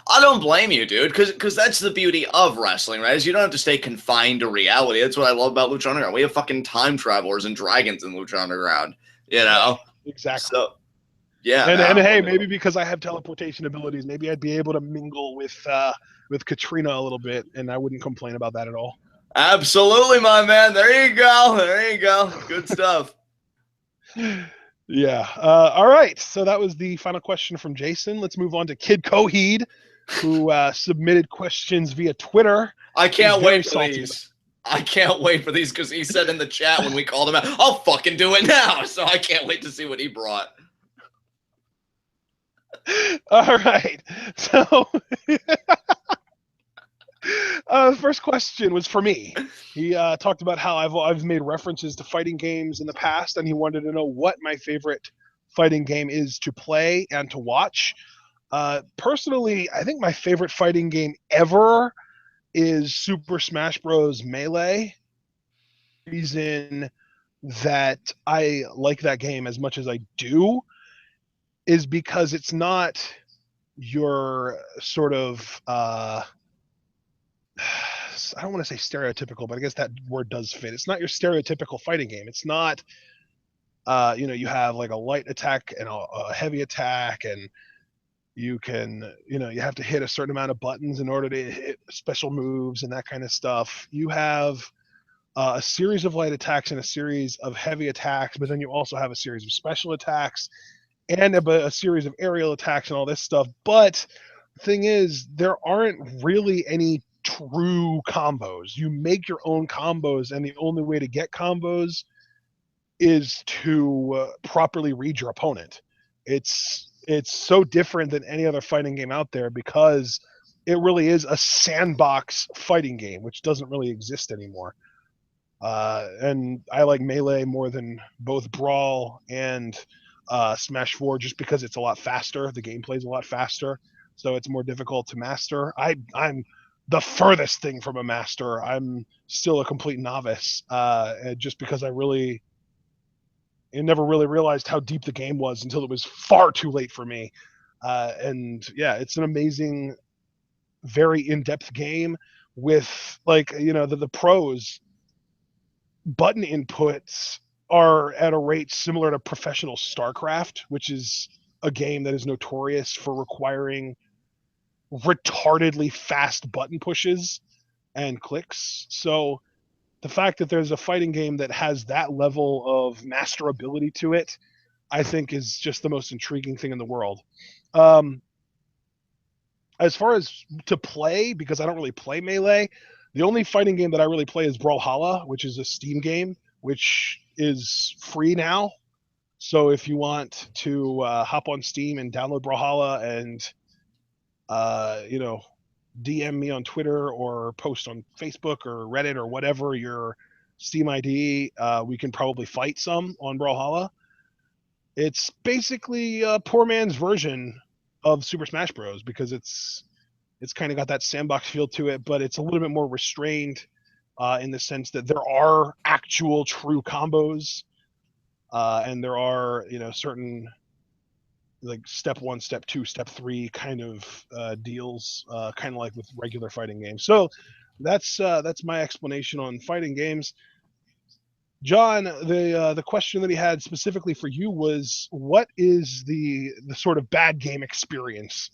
I don't blame you, dude, because that's the beauty of wrestling, right? Is you don't have to stay confined to reality. That's what I love about Lucha Underground. We have fucking time travelers and dragons in Lucha Underground, Exactly. So, yeah. And hey, maybe because I have teleportation abilities, maybe I'd be able to mingle with Katrina a little bit, and I wouldn't complain about that at all. Absolutely, my man. There you go. Good stuff. Yeah. All right. So that was the final question from Jason. Let's move on to Kid Coheed, who submitted questions via Twitter. I can't wait for these. I can't wait for these because he said in the chat when we called him out, I'll fucking do it now. So I can't wait to see what he brought. All right. So the first question was for me. He talked about how I've made references to fighting games in the past, and he wanted to know what my favorite fighting game is to play and to watch. Personally, I think my favorite fighting game ever is Super Smash Bros. Melee. The reason that I like that game as much as I do is because it's not your sort of I don't want to say stereotypical, but I guess that word does fit. It's not your stereotypical fighting game. It's not, you have like a light attack and a heavy attack, and you can, you have to hit a certain amount of buttons in order to hit special moves and that kind of stuff. You have a series of light attacks and a series of heavy attacks, but then you also have a series of special attacks and a series of aerial attacks and all this stuff. But the thing is, there aren't really any true combos. You make your own combos, and the only way to get combos is to properly read your opponent. It's so different than any other fighting game out there because it really is a sandbox fighting game, which doesn't really exist anymore. And I like Melee more than both Brawl and Smash 4 just because it's a lot faster. The gameplay's a lot faster, so it's more difficult to master. I'm the furthest thing from a master. I'm still a complete novice, just because I never really realized how deep the game was until it was far too late for me. And yeah, it's an amazing, very in-depth game with the pros button inputs are at a rate similar to professional StarCraft, which is a game that is notorious for requiring retardedly fast button pushes and clicks. So the fact that there's a fighting game that has that level of masterability to it, I think is just the most intriguing thing in the world. As far as to play, because I don't really play Melee, the only fighting game that I really play is Brawlhalla, which is a Steam game, which is free now. So if you want to hop on Steam and download Brawlhalla and DM me on Twitter or post on Facebook or Reddit or whatever your Steam ID, we can probably fight some on Brawlhalla. It's basically a poor man's version of Super Smash Bros. Because it's kind of got that sandbox feel to it, but it's a little bit more restrained in the sense that there are actual true combos, and there are certain like step 1, step 2, step 3 kind of deals, kind of like with regular fighting games. So that's my explanation on fighting games. John, the question that he had specifically for you was, what is the sort of bad game experience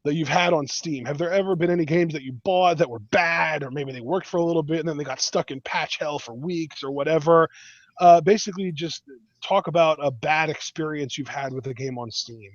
that you've had on Steam? Have there ever been any games that you bought that were bad, or maybe they worked for a little bit and then they got stuck in patch hell for weeks or whatever? Basically, just talk about a bad experience you've had with a game on Steam.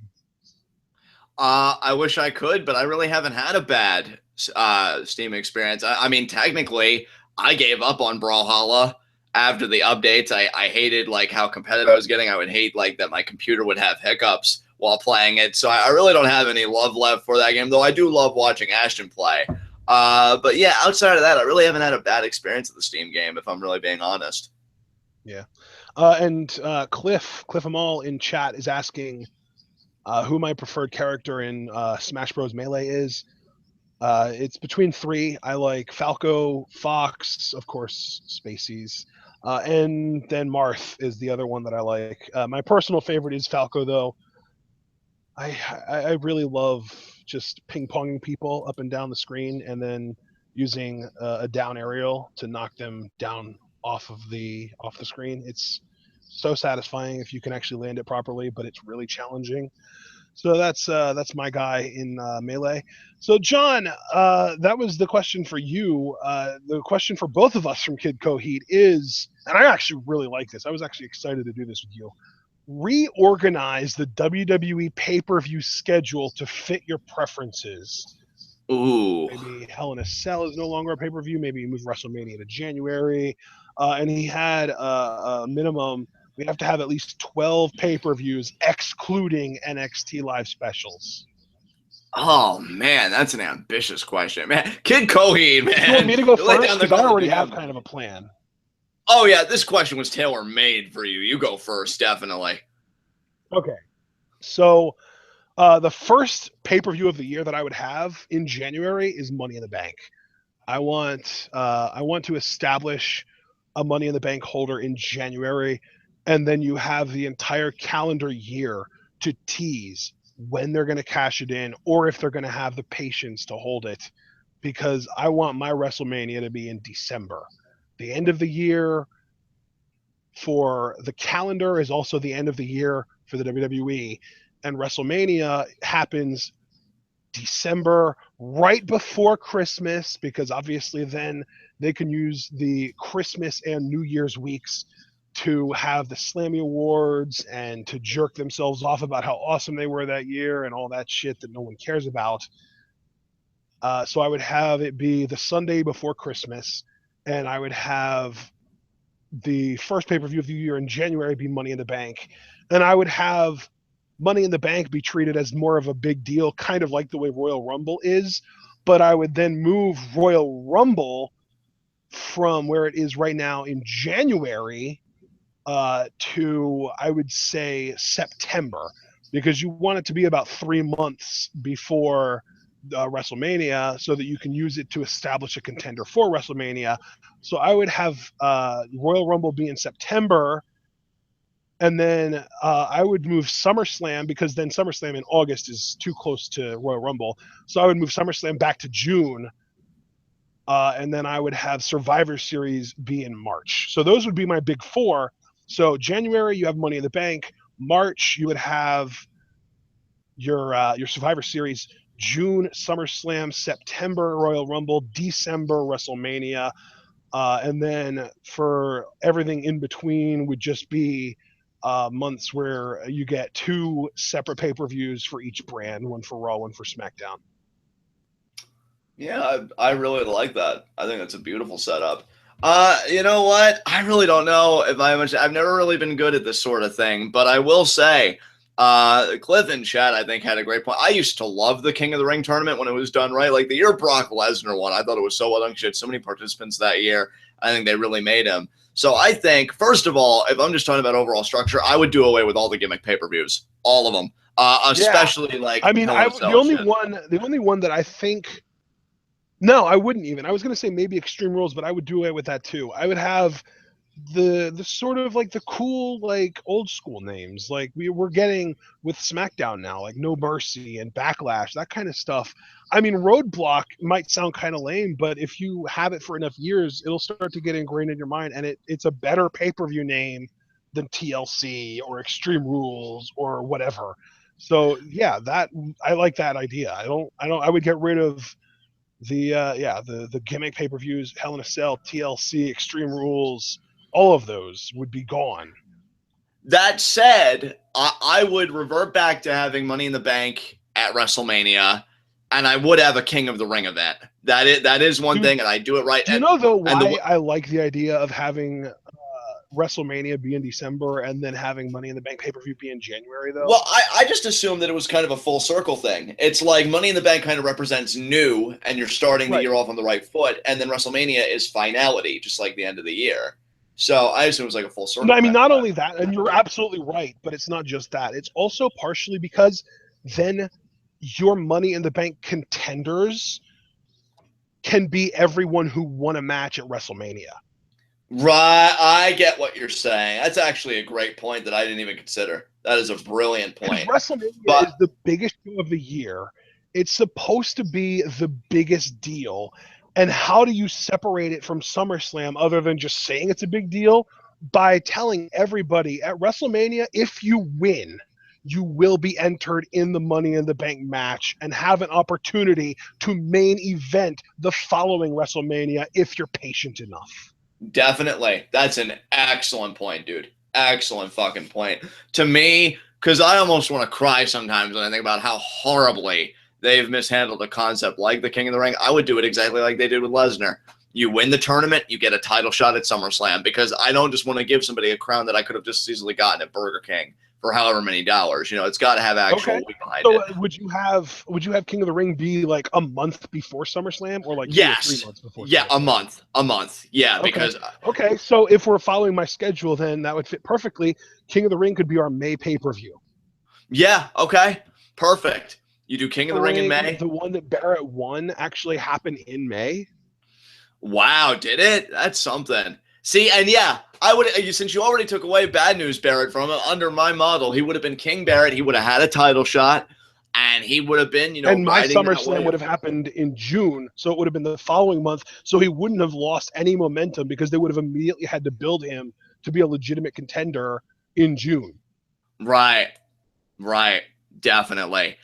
I wish I could, but I really haven't had a bad Steam experience. I mean, technically, I gave up on Brawlhalla after the updates. I hated like how competitive I was getting. I would hate like that my computer would have hiccups while playing it. So I really don't have any love left for that game, though I do love watching Ashton play. But yeah, outside of that, I really haven't had a bad experience with the Steam game, if I'm really being honest. Yeah. And Cliff Amal in chat is asking who my preferred character in Smash Bros. Melee is. It's between 3. I like Falco, Fox, of course, Spaceys, and then Marth is the other one that I like. My personal favorite is Falco, though. I really love just ping-ponging people up and down the screen and then using a down aerial to knock them down off the screen. It's so satisfying if you can actually land it properly, but it's really challenging. So that's my guy in Melee. So John, that was the question for you. The question for both of us from Kid Coheed is, and I actually really like this. I was actually excited to do this with you. Reorganize the WWE pay-per-view schedule to fit your preferences. Ooh. Maybe Hell in a Cell is no longer a pay-per-view. Maybe you move WrestleMania to January. And he had a minimum. We have to have at least 12 pay-per-views, excluding NXT live specials. Oh man, that's an ambitious question, man. Kid Coheed, man. You want me to go first? Because I already have kind of a plan. Oh yeah, this question was tailor-made for you. You go first, definitely. Okay. So the first pay-per-view of the year that I would have in January is Money in the Bank. I want to establish a Money in the Bank holder in January, and then you have the entire calendar year to tease when they're going to cash it in, or if they're going to have the patience to hold it. because I want my WrestleMania to be in December. The end of the year for the calendar is also the end of the year for the WWE, and WrestleMania happens December, right before Christmas, because obviously then they can use the Christmas and New Year's weeks to have the Slammy Awards and to jerk themselves off about how awesome they were that year and all that shit that no one cares about. So I would have it be the Sunday before Christmas, and I would have the first pay-per-view of the year in January be Money in the Bank, and I would have Money in the Bank be treated as more of a big deal, kind of like the way Royal Rumble is, but I would then move Royal Rumble from where it is right now in January to, I would say, September, because you want it to be about 3 months before WrestleMania so that you can use it to establish a contender for WrestleMania. So I would have Royal Rumble be in September, and then I would move SummerSlam, because then SummerSlam in August is too close to Royal Rumble. So I would move SummerSlam back to June, and then I would have Survivor Series be in March. So those would be my big four. So January, you have Money in the Bank. March, you would have your Survivor Series. June, SummerSlam. September, Royal Rumble. December, WrestleMania. And then for everything in between would just be months where you get 2 separate pay-per-views for each brand, one for Raw, one for SmackDown. Yeah, I really like that. I think that's a beautiful setup. You know what? I really don't know if I've never really been good at this sort of thing, but I will say, Cliff in chat, I think, had a great point. I used to love the King of the Ring tournament when it was done right. Like the year Brock Lesnar won, I thought it was so well done. She had so many participants that year. I think they really made him. So I think, first of all, if I'm just talking about overall structure, I would do away with all the gimmick pay-per-views, all of them, especially like. I mean, the only one that I think. No, I wouldn't even. I was going to say maybe Extreme Rules, but I would do away with that too. I would have the sort of like the cool, like old school names, like we're getting with SmackDown now, like No Mercy and Backlash, that kind of stuff. I mean, Roadblock might sound kind of lame, but if you have it for enough years, it'll start to get ingrained in your mind, and it's a better pay-per-view name than TLC or Extreme Rules or whatever. So yeah, that I like that idea. I would get rid of the gimmick pay-per-views, Hell in a Cell, TLC, Extreme Rules, all of those would be gone. That said, I would revert back to having Money in the Bank at WrestleMania, and I would have a King of the Ring event. That is one thing, and I do it right. Do you know though why I like the idea of having WrestleMania be in December and then having Money in the Bank pay-per-view be in January, though? Well, I just assumed that it was kind of a full circle thing. It's like Money in the Bank kind of represents new, and you're starting the year off on the right foot, and then WrestleMania is finality, just like the end of the year. So I assume it was like a full circle. No, I mean, not only that, and you're absolutely right, but it's not just that. It's also partially because then your Money in the Bank contenders can be everyone who won a match at WrestleMania. Right, I get what you're saying. That's actually a great point that I didn't even consider. That is a brilliant point. WrestleMania is the biggest show of the year. It's supposed to be the biggest deal. And how do you separate it from SummerSlam other than just saying it's a big deal? By telling everybody at WrestleMania, if you win, you will be entered in the Money in the Bank match and have an opportunity to main event the following WrestleMania if you're patient enough. Definitely. That's an excellent point, dude. Excellent fucking point. To me, because I almost want to cry sometimes when I think about how horribly they've mishandled a concept like the King of the Ring. I would do it exactly like they did with Lesnar. You win the tournament, you get a title shot at SummerSlam, because I don't just want to give somebody a crown that I could have just easily gotten at Burger King for however many dollars. You know, it's got to have actual weight behind it. Would you have King of the Ring be like a month before SummerSlam, or like 2 or 3 months before? Yeah, SummerSlam? a month. Yeah, because okay. So if we're following my schedule, then that would fit perfectly. King of the Ring could be our May pay-per-view. Yeah. Okay. Perfect. You do King of the Ring in May. The one that Barrett won actually happened in May. Wow, did it? That's something. See, and yeah, I would, since you already took away Bad News Barrett from him, under my model, he would have been King Barrett. He would have had a title shot, and he would have been, and my riding that SummerSlam wave. would have happened in June, so it would have been the following month. So he wouldn't have lost any momentum because they would have immediately had to build him to be a legitimate contender in June. Right, definitely.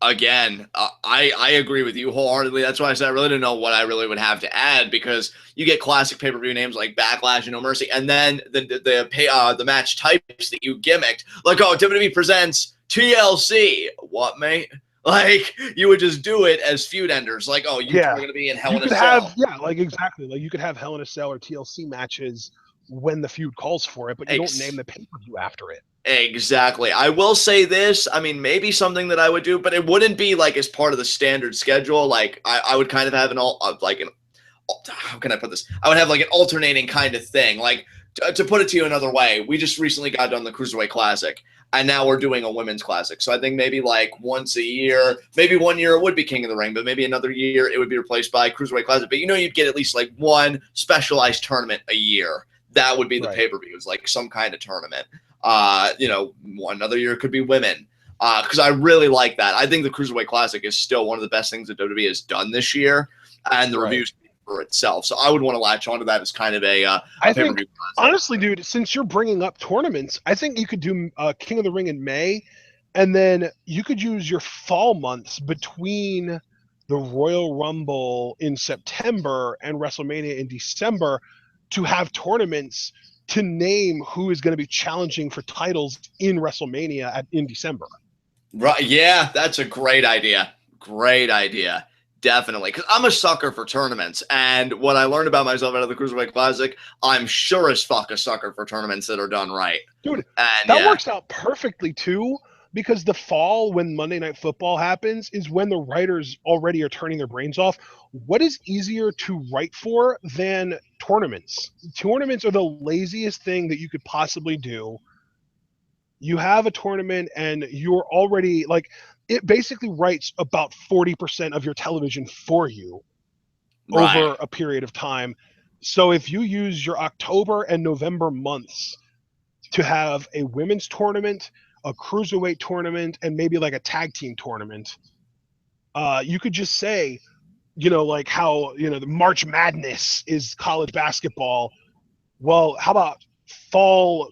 Again, I agree with you wholeheartedly. That's why I said I really didn't know what I really would have to add, because you get classic pay-per-view names like Backlash and No Mercy, and then the match types that you gimmicked, like, oh, WWE presents TLC. What, mate? Like, you would just do it as feud enders. Like, oh, you two are going to be in Hell in a Cell. Exactly. Like, you could have Hell in a Cell or TLC matches when the feud calls for it, but you don't name the pay-per-view after it. Exactly. I will say this. I mean, maybe something that I would do, but it wouldn't be like as part of the standard schedule. Like, I would kind of have how can I put this? I would have like an alternating kind of thing. Like, to put it to you another way, we just recently got done the Cruiserweight Classic, and now we're doing a Women's Classic. So I think maybe like once a year, maybe 1 year it would be King of the Ring, but maybe another year it would be replaced by Cruiserweight Classic. But you'd get at least like one specialized tournament a year. That would be the pay-per-views, like some kind of tournament. Another year it could be women. Because I really like that. I think the Cruiserweight Classic is still one of the best things that WWE has done this year, and the reviews for itself. So I would want to latch onto that as kind of a think, honestly, dude, since you're bringing up tournaments, I think you could do King of the Ring in May, and then you could use your fall months between the Royal Rumble in September and WrestleMania in December to have tournaments to name who is going to be challenging for titles in WrestleMania in December. Right. Yeah, that's a great idea. Great idea. Definitely. Because I'm a sucker for tournaments. And what I learned about myself out of the Cruiserweight Classic, I'm sure as fuck a sucker for tournaments that are done right. Dude, that works out perfectly too, because the fall, when Monday Night Football happens, is when the writers already are turning their brains off. What is easier to write for than tournaments? Tournaments are the laziest thing that you could possibly do. You have a tournament and you're already like, it basically writes about 40% of your television for you over a period of time. So if you use your October and November months to have a women's tournament, a cruiserweight tournament, and maybe like a tag team tournament, you could just say, like how, the March Madness is college basketball. Well, how about fall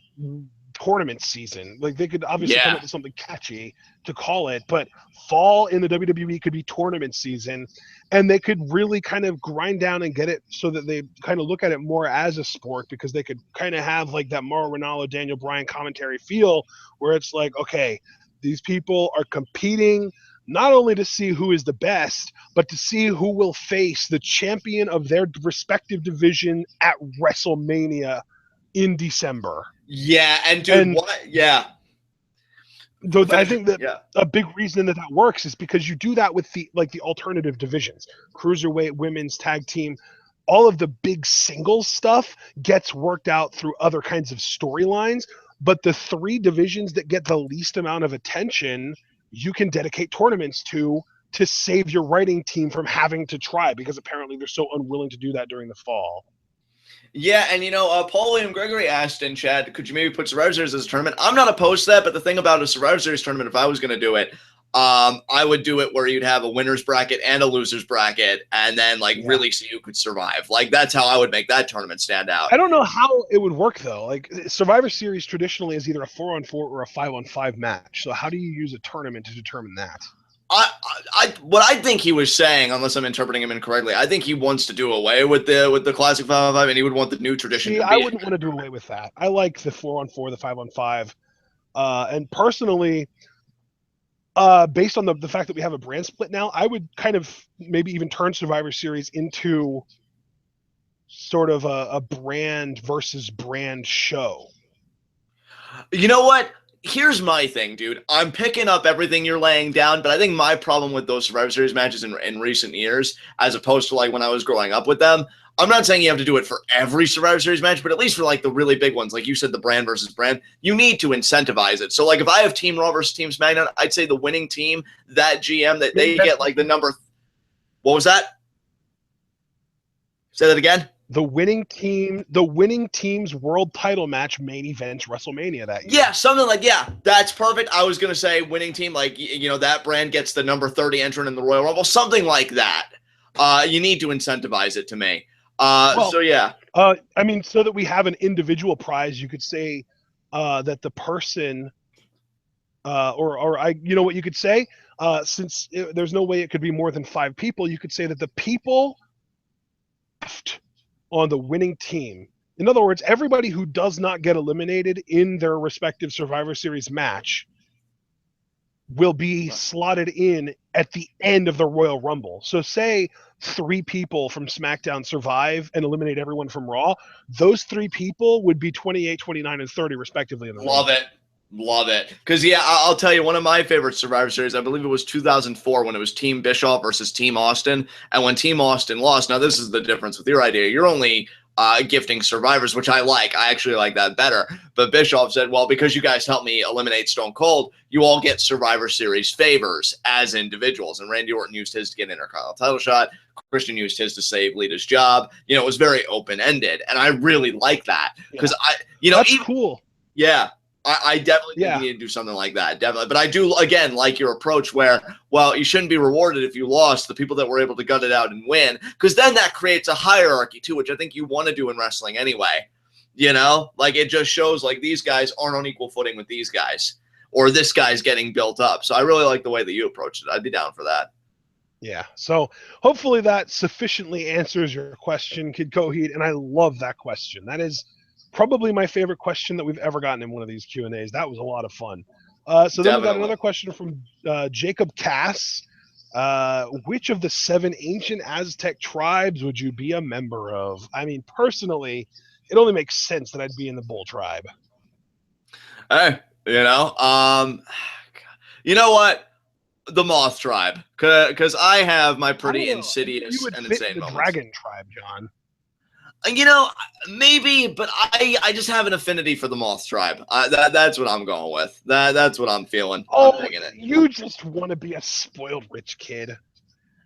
tournament season? Like, they could obviously come up with something catchy to call it, but fall in the WWE could be tournament season, and they could really kind of grind down and get it so that they kind of look at it more as a sport, because they could kind of have like that Mauro Ranallo, Daniel Bryan commentary feel, where it's like, okay, these people are competing not only to see who is the best, but to see who will face the champion of their respective division at WrestleMania in December. Yeah, and I think that a big reason that works is because you do that with the alternative divisions, cruiserweight, women's, tag team. All of the big singles stuff gets worked out through other kinds of storylines, but the three divisions that get the least amount of attention, you can dedicate tournaments to save your writing team from having to try, because apparently they're so unwilling to do that during the fall. Yeah, and Paul William Gregory asked in chat, could you maybe put Survivor Series as a tournament? I'm not opposed to that, but the thing about a Survivor Series tournament, if I was going to do it, I would do it where you'd have a winner's bracket and a loser's bracket, and then really see who could survive. Like, that's how I would make that tournament stand out. I don't know how it would work though. Like, Survivor Series traditionally is either a 4-on-4 or a 5-on-5 match. So how do you use a tournament to determine that? What I think he was saying, unless I'm interpreting him incorrectly, I think he wants to do away with the classic 5-on-5, and he would want the new tradition. I wouldn't want to do away with that. I like the 4-on-4, the 5-on-5, and personally, based on the fact that we have a brand split now, I would kind of maybe even turn Survivor Series into sort of a brand versus brand show. You know what? Here's my thing, dude. I'm picking up everything you're laying down, but I think my problem with those Survivor Series matches in recent years, as opposed to like when I was growing up with them, I'm not saying you have to do it for every Survivor Series match, but at least for like the really big ones, like you said, the brand versus brand, you need to incentivize it. So like if I have Team Raw versus Team SmackDown, I'd say the winning team, that GM, that they get like the number. What was that? Say that again. the winning team's world title match main events WrestleMania that year. Yeah, something like, yeah, that's perfect. I was going to say winning team, like, you know, that brand gets the number 30 entrant in the Royal Rumble, something like that. You need to incentivize it to me. So, yeah. I mean, so that we have an individual prize, you could say that the person, you know what you could say? Since there's no way it could be more than 5 people, you could say that the people left on the winning team. In other words, everybody who does not get eliminated in their respective Survivor Series match will be slotted in at the end of the Royal Rumble. So say 3 people from SmackDown survive and eliminate everyone from Raw. Those 3 people would be 28, 29, and 30 respectively in the Love Rumble. it. Love it. Because, yeah, I'll tell you, one of my favorite Survivor Series, I believe it was 2004 when it was Team Bischoff versus Team Austin. And when Team Austin lost, now this is the difference with your idea. You're only gifting survivors, which I like. I actually like that better. But Bischoff said, well, because you guys helped me eliminate Stone Cold, you all get Survivor Series favors as individuals. And Randy Orton used his to get an Intercontinental title shot. Christian used his to save Lita's job. You know, it was very open-ended. And I really like that. Because, that's cool. Yeah. I definitely think you need to do something like that. Definitely. But I do, again, like your approach where, well, you shouldn't be rewarded if you lost, the people that were able to gut it out and win, because then that creates a hierarchy too, which I think you want to do in wrestling anyway. You know, like it just shows like these guys aren't on equal footing with these guys, or this guy's getting built up. So I really like the way that you approached it. I'd be down for that. Yeah. So hopefully that sufficiently answers your question, Kid Coheed. And I love that question. That is probably my favorite question that we've ever gotten in one of these Q&As. That was a lot of fun. So then we got another question from Jacob Cass. Which of the 7 ancient Aztec tribes would you be a member of? I mean, personally, it only makes sense that I'd be in the Bull tribe. Hey, you know what? The Moth tribe, because I have my pretty insidious and insane the moments. Dragon tribe, John. You know, maybe, but I just have an affinity for the Moth tribe. That's what I'm going with. That's what I'm feeling. Oh, I'm digging it. You just want to be a spoiled rich kid.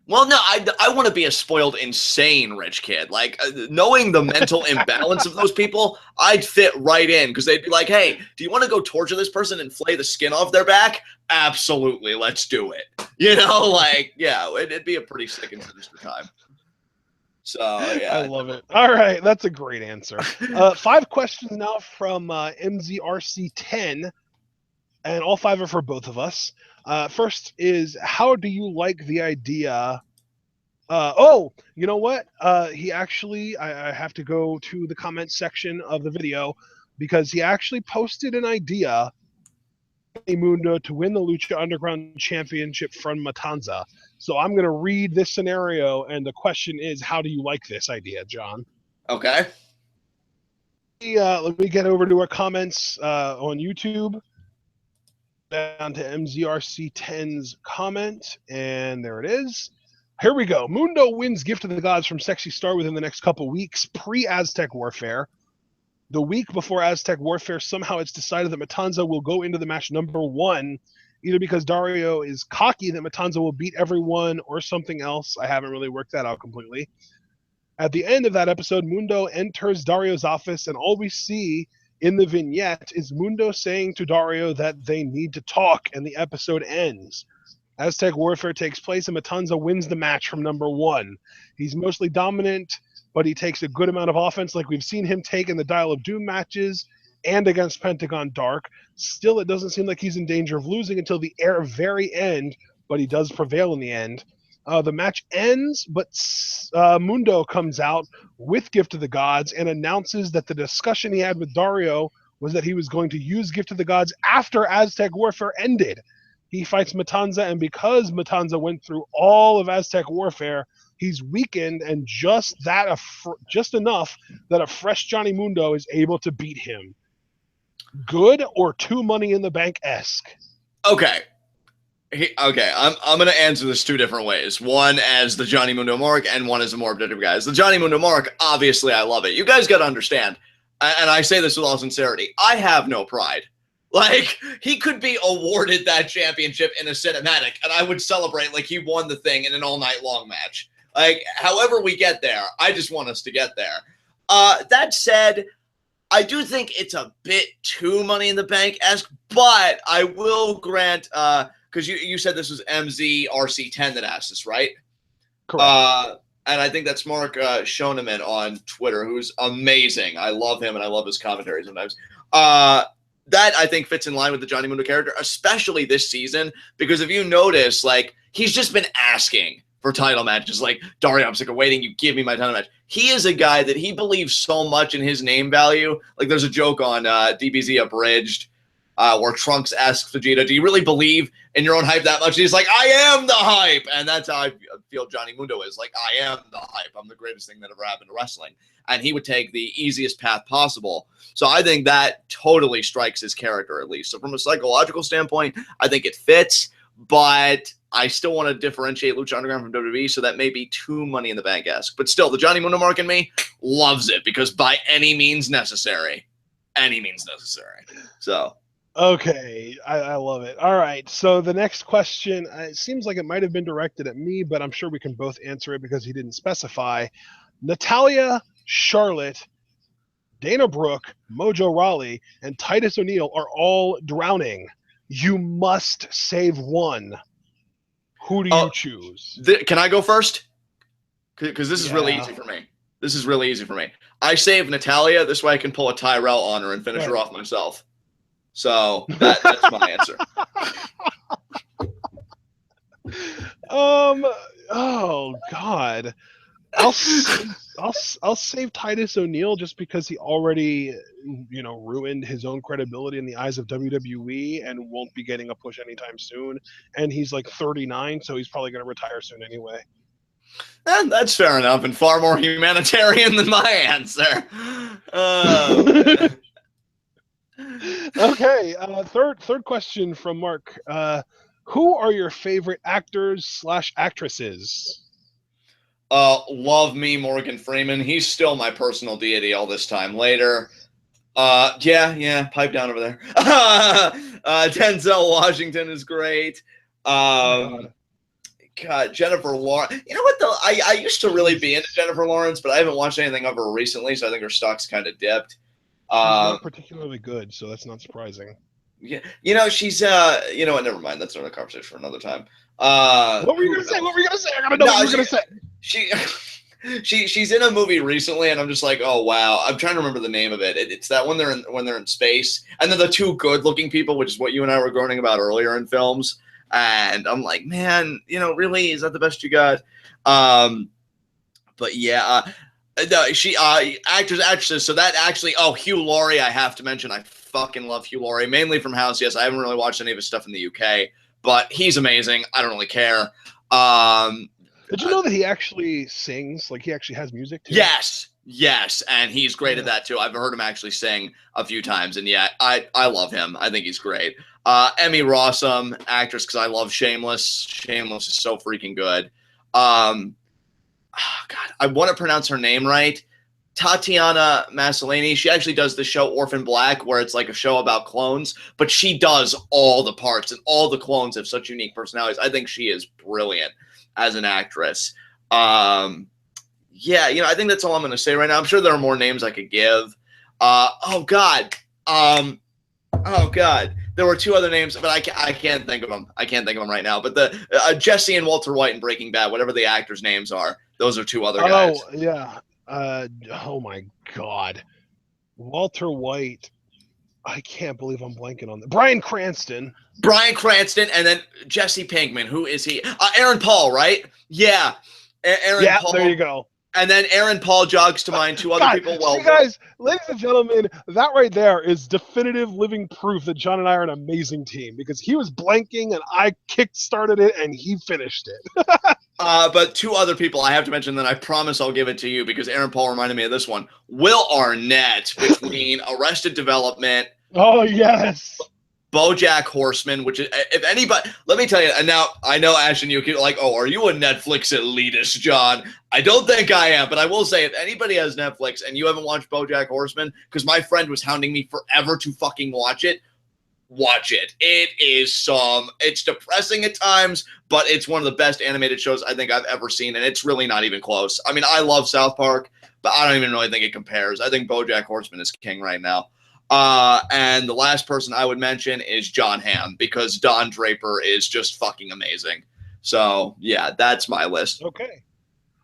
Well, no, I want to be a spoiled, insane rich kid. Like, knowing the mental imbalance of those people, I'd fit right in because they'd be like, hey, do you want to go torture this person and flay the skin off their back? Absolutely, let's do it. You know, like, yeah, it'd be a pretty sick and sinister time. So, yeah. I love it. All right, that's a great answer. 5 questions now from MZRC10, and all 5 are for both of us. First is, how do you like the idea? You know what? He actually, I have to go to the comment section of the video because he actually posted an idea Mundo to win the Lucha Underground Championship from Matanza. So I'm going to read this scenario, and the question is, how do you like this idea, John? Okay. Let me get over to our comments on YouTube. Down to MZRC10's comment, and there it is. Here we go. Mundo wins Gift of the Gods from Sexy Star within the next couple weeks, pre-Aztec Warfare. The week before Aztec Warfare, somehow it's decided that Matanza will go into the match number 1, either because Dario is cocky that Matanza will beat everyone or something else. I haven't really worked that out completely. At the end of that episode, Mundo enters Dario's office, and all we see in the vignette is Mundo saying to Dario that they need to talk, and the episode ends. Aztec Warfare takes place, and Matanza wins the match from number 1. He's mostly dominant, but he takes a good amount of offense like we've seen him take in the Dial of Doom matches and against Pentagon Dark. Still, it doesn't seem like he's in danger of losing until the very end, but he does prevail in the end. The match ends, but Mundo comes out with Gift of the Gods and announces that the discussion he had with Dario was that he was going to use Gift of the Gods after Aztec Warfare ended. He fights Matanza, and because Matanza went through all of Aztec Warfare, he's weakened, and just enough that a fresh Johnny Mundo is able to beat him. Good or too Money in the Bank-esque? Okay. I'm going to answer this 2 different ways. One as the Johnny Mundo mark, and one as a more objective guy. As the Johnny Mundo mark, obviously I love it. You guys got to understand, and I say this with all sincerity, I have no pride. Like, he could be awarded that championship in a cinematic, and I would celebrate like he won the thing in an all-night long match. Like, however we get there, I just want us to get there. That said, I do think it's a bit too Money in the Bank-esque, but I will grant, because you said this was MZRC10 that asked this, right? Correct. And I think that's Mark Schoeneman on Twitter, who's amazing. I love him, and I love his commentary sometimes. That, I think, fits in line with the Johnny Mundo character, especially this season, because if you notice, like, he's just been asking for title matches. Like, Dario, I'm sick of waiting. You give me my title match. He is a guy that he believes so much in his name value. Like, there's a joke on DBZ Abridged where Trunks asks Vegeta, do you really believe in your own hype that much? And he's like, I am the hype. And that's how I feel Johnny Mundo is. Like, I am the hype. I'm the greatest thing that ever happened to wrestling. And he would take the easiest path possible. So I think that totally strikes his character, at least. So from a psychological standpoint, I think it fits. But I still want to differentiate Lucha Underground from WWE, so that may be too Money in the Bank-esque. But still, the Johnny Mundo mark in me loves it, because by any means necessary. Any means necessary. So... Okay, I love it. All right, so the next question, it seems like it might have been directed at me, but I'm sure we can both answer it because he didn't specify. Natalya, Charlotte, Dana Brooke, Mojo Rawley, and Titus O'Neil are all drowning. You must save one. Who do you choose? Can I go first? Because this is really easy for me. This is really easy for me. I save Natalya. This way I can pull a Tyrell on her and finish her off myself. So that's my answer. Oh God. I'll save Titus O'Neil just because he already, ruined his own credibility in the eyes of WWE and won't be getting a push anytime soon. And he's like 39, so he's probably going to retire soon anyway. And that's fair enough, and far more humanitarian than my answer. Okay, third question from Mark. Who are your favorite actors/actresses? Love me, Morgan Freeman. He's still my personal deity all this time later. Yeah, pipe down over there. Denzel Washington is great. God, Jennifer Lawrence. You know what, though? I used to really be into Jennifer Lawrence, but I haven't watched anything of her recently, so I think her stock's kind of dipped. She's not particularly good, so that's not surprising. Yeah, she's what? Never mind. That's another conversation for another time. What were you gonna say? I gotta know what you were gonna say. She's in a movie recently, and I'm just like, oh wow. I'm trying to remember the name of it. It's that when they're in space, and they're the two good-looking people, which is what you and I were groaning about earlier in films. And I'm like, man, really, is that the best you got? But yeah. No, she actresses. So that actually, Hugh Laurie, I have to mention. I fucking love Hugh Laurie, mainly from House. Yes, I haven't really watched any of his stuff in the UK, but he's amazing. I don't really care. Did you know that he actually sings? Like, he actually has music too? Yes, and he's great at that too. I've heard him actually sing a few times, and yeah, I love him. I think he's great. Emmy Rossum, actress, because I love Shameless. Shameless is so freaking good. Oh, God, I want to pronounce her name right. Tatiana Maslany. She actually does the show Orphan Black, where it's like a show about clones, but she does all the parts, and all the clones have such unique personalities. I think she is brilliant as an actress. I think that's all I'm going to say right now. I'm sure there are more names I could give. Oh God. There were two other names, but I can't think of them. I can't think of them right now. But the Jesse and Walter White in Breaking Bad, whatever the actors' names are, those are two other guys. Oh, yeah. Oh, my God. Walter White. I can't believe I'm blanking on that. Bryan Cranston, and then Jesse Pinkman. Who is he? Aaron Paul, right? Yeah. Aaron Paul. There you go. And then Aaron Paul jogs to mind. Two other people. Well, see, guys, ladies and gentlemen, that right there is definitive living proof that John and I are an amazing team, because he was blanking and I kick-started it and he finished it. But two other people I have to mention, then I promise I'll give it to you, because Aaron Paul reminded me of this one. Will Arnett, between Arrested Development. Oh, yes. BoJack Horseman, which is, if anybody, let me tell you, and now I know Ash and you can like, are you a Netflix elitist, John? I don't think I am, but I will say, if anybody has Netflix and you haven't watched BoJack Horseman, because my friend was hounding me forever to fucking watch it, watch it. It's depressing at times, but it's one of the best animated shows I think I've ever seen, and it's really not even close. I mean, I love South Park, but I don't even really think it compares. I think BoJack Horseman is king right now. And the last person I would mention is John Hamm, because Don Draper is just fucking amazing. So, yeah, that's my list. Okay.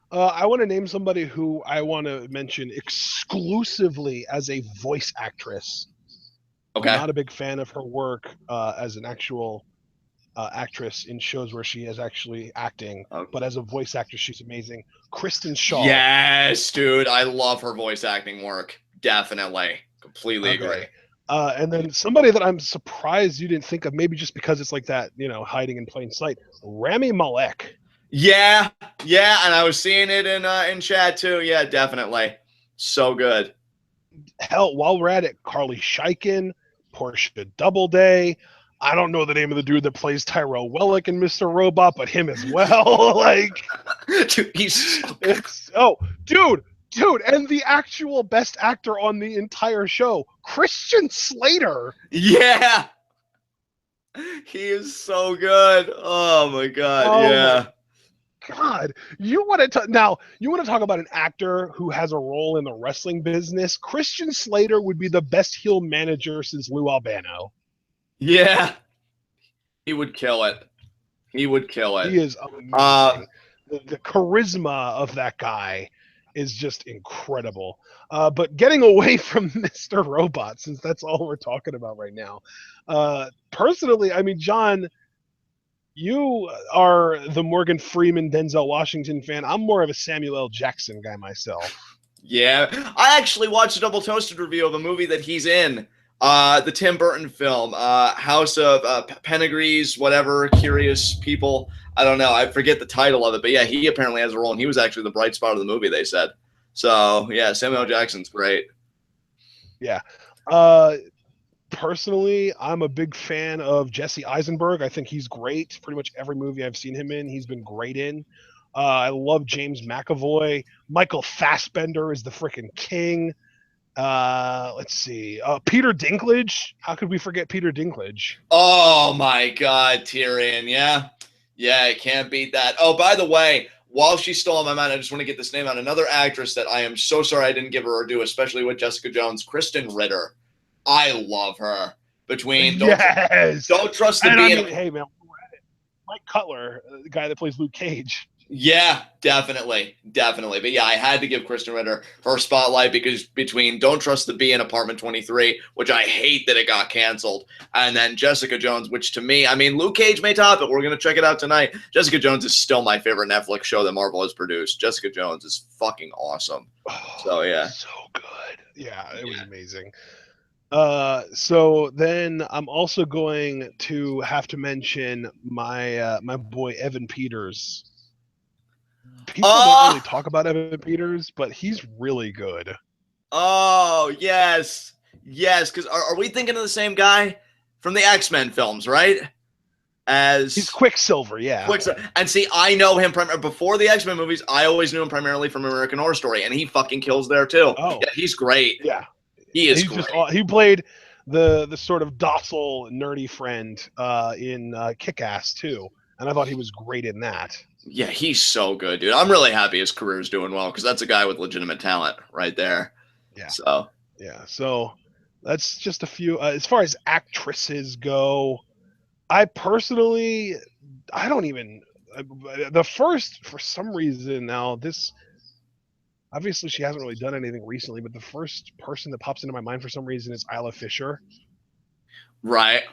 I want to name somebody who I want to mention exclusively as a voice actress. Okay. I'm not a big fan of her work as an actual actress in shows where she is actually acting, but as a voice actress, she's amazing. Kristen Shaw. Yes, dude. I love her voice acting work. Definitely. Completely agree. And then somebody that I'm surprised you didn't think of, maybe just because it's like that, hiding in plain sight, Rami Malek. Yeah, and I was seeing it in chat too. Yeah, definitely. So good. Hell, while we're at it, Carly Scheiken, Portia Doubleday. I don't know the name of the dude that plays Tyrell Wellick in Mr. Robot, but him as well. Like, dude, he's dude, and the actual best actor on the entire show, Christian Slater. Yeah, he is so good. Oh my god, yeah. My God, you want to talk about an actor who has a role in the wrestling business? Christian Slater would be the best heel manager since Lou Albano. Yeah, he would kill it. He would kill it. He is amazing. The charisma of that guy is just incredible. But getting away from Mr. Robot, since that's all we're talking about right now. Personally, I mean, John, you are the Morgan Freeman, Denzel Washington fan. I'm more of a Samuel L. Jackson guy myself. Yeah, I actually watched a double toasted review of a movie that he's in. The Tim Burton film, House of Penegrees, whatever, Curious People. I don't know. I forget the title of it, but yeah, he apparently has a role, and he was actually the bright spot of the movie, they said. So, yeah, Samuel L. Jackson's great. Yeah. Personally, I'm a big fan of Jesse Eisenberg. I think he's great. Pretty much every movie I've seen him in, he's been great in. I love James McAvoy. Michael Fassbender is the freaking king. Let's see. Peter Dinklage. How could we forget Peter Dinklage? Oh my God, Tyrion. Yeah, I can't beat that. Oh, by the way, while she's still on my mind, I just want to get this name out. Another actress that I am so sorry I didn't give her her due, especially with Jessica Jones, Kristen Ritter. I love her. Between Don't Trust the Bee. Hey man, Mike Cutler, the guy that plays Luke Cage. Yeah, definitely. But yeah, I had to give Kristen Ritter her spotlight because between Don't Trust the Bee and Apartment 23, which I hate that it got canceled, and then Jessica Jones, which to me, I mean, Luke Cage may top it. We're going to check it out tonight. Jessica Jones is still my favorite Netflix show that Marvel has produced. Jessica Jones is fucking awesome. So yeah. So good. Yeah, it was amazing. So then I'm also going to have to mention my my boy Evan Peters. People don't really talk about Evan Peters, but he's really good. Oh, yes. Because are we thinking of the same guy from the X-Men films, right? He's Quicksilver, yeah. And see, I know him before the X-Men movies. I always knew him primarily from American Horror Story, and he fucking kills there too. Oh, yeah, he's great. Yeah, he's great. He played the sort of docile, nerdy friend in Kick-Ass too, and I thought he was great in that. Yeah, he's so good, dude. I'm really happy his career's doing well because that's a guy with legitimate talent right there. Yeah. So that's just a few. As far as actresses go, I personally, the first, for some reason now, this, obviously she hasn't really done anything recently, but the first person that pops into my mind for some reason is Isla Fisher. Right.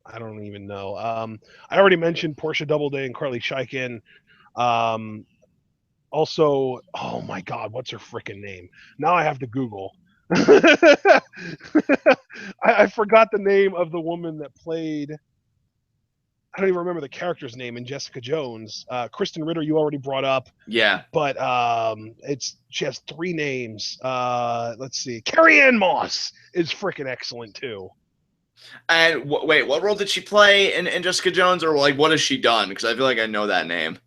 I don't even know. I already mentioned Portia Doubleday and Carly Scheiken. Also, oh my God, what's her freaking name? Now I have to Google. I forgot the name of the woman that played. I don't even remember the character's name in Jessica Jones. Kristen Ritter, you already brought up. Yeah. But she has 3 names. Let's see. Carrie-Anne Moss is freaking excellent too. And wait, what role did she play in Jessica Jones, or like what has she done? Because I feel like I know that name.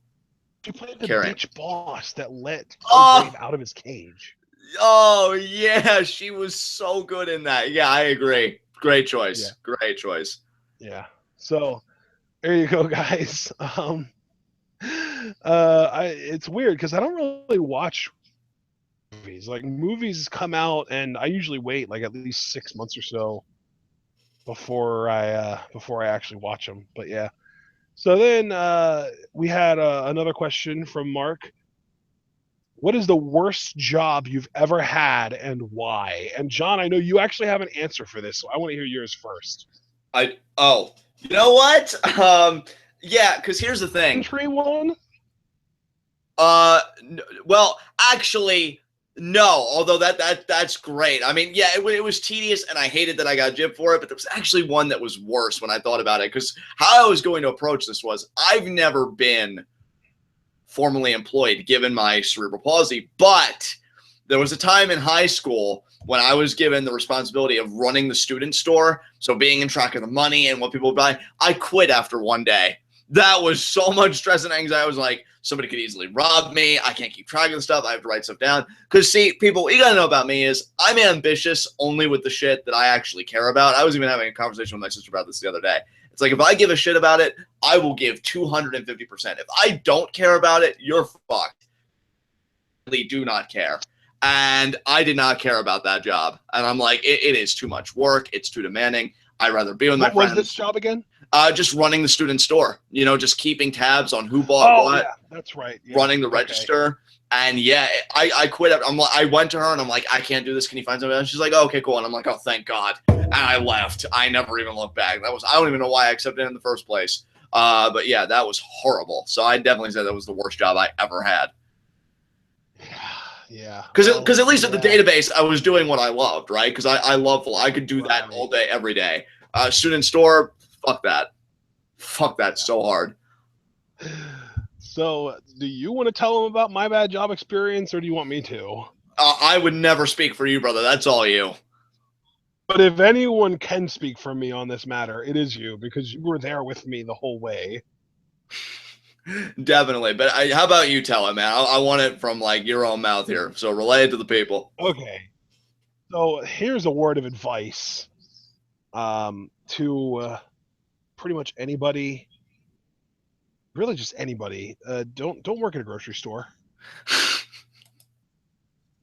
She played the bitch boss that let Dave out of his cage. Oh yeah, she was so good in that. Yeah, I agree. Great choice. Great choice. Yeah. So there you go, guys. It's weird because I don't really watch movies. Like movies come out, and I usually wait like at least 6 months or so before I actually watch them. But yeah. So then we had another question from Mark. What is the worst job you've ever had and why? And John, I know you actually have an answer for this, so I want to hear yours first. You know what? Yeah, because here's the thing. Entry one? Well, actually, no. Although that's great. I mean, yeah, it was tedious, and I hated that I got jipped for it. But there was actually one that was worse when I thought about it. Because how I was going to approach this was, I've never been formally employed given my cerebral palsy, but there was a time in high school when I was given the responsibility of running the student store, so being in track of the money and what people would buy. I quit after one day. That was so much stress and anxiety. I was like, somebody could easily rob me. I can't keep track of the stuff. I have to write stuff down. Because, see, people, what you got to know about me is I'm ambitious only with the shit that I actually care about. I was even having a conversation with my sister about this the other day. It's like, if I give a shit about it, I will give 250%. If I don't care about it, you're fucked. I really do not care. And I did not care about that job. And I'm like, it is too much work. It's too demanding. I'd rather be with my friends. What was this job again? Just running the student store. You know, just keeping tabs on who bought what. Yeah, that's right. Yeah. Running the register. And yeah, I quit. I went to her and I'm like, I can't do this. Can you find somebody else? She's like, oh, okay, cool. And I'm like, oh, thank God. And I left. I never even looked back. I don't even know why I accepted it in the first place. But yeah, that was horrible. So I definitely said that was the worst job I ever had. Yeah. Because at least at the database, I was doing what I loved, right? Because I could do that all day, every day. Student store, fuck that. Fuck that so hard. So, do you want to tell them about my bad job experience, or do you want me to? I would never speak for you, brother. That's all you. But if anyone can speak for me on this matter, it is you, because you were there with me the whole way. Definitely. But how about you tell it, man? I want it from like your own mouth here. So relay it to the people. Okay. So here's a word of advice to pretty much anybody. Really, just anybody. Don't work at a grocery store,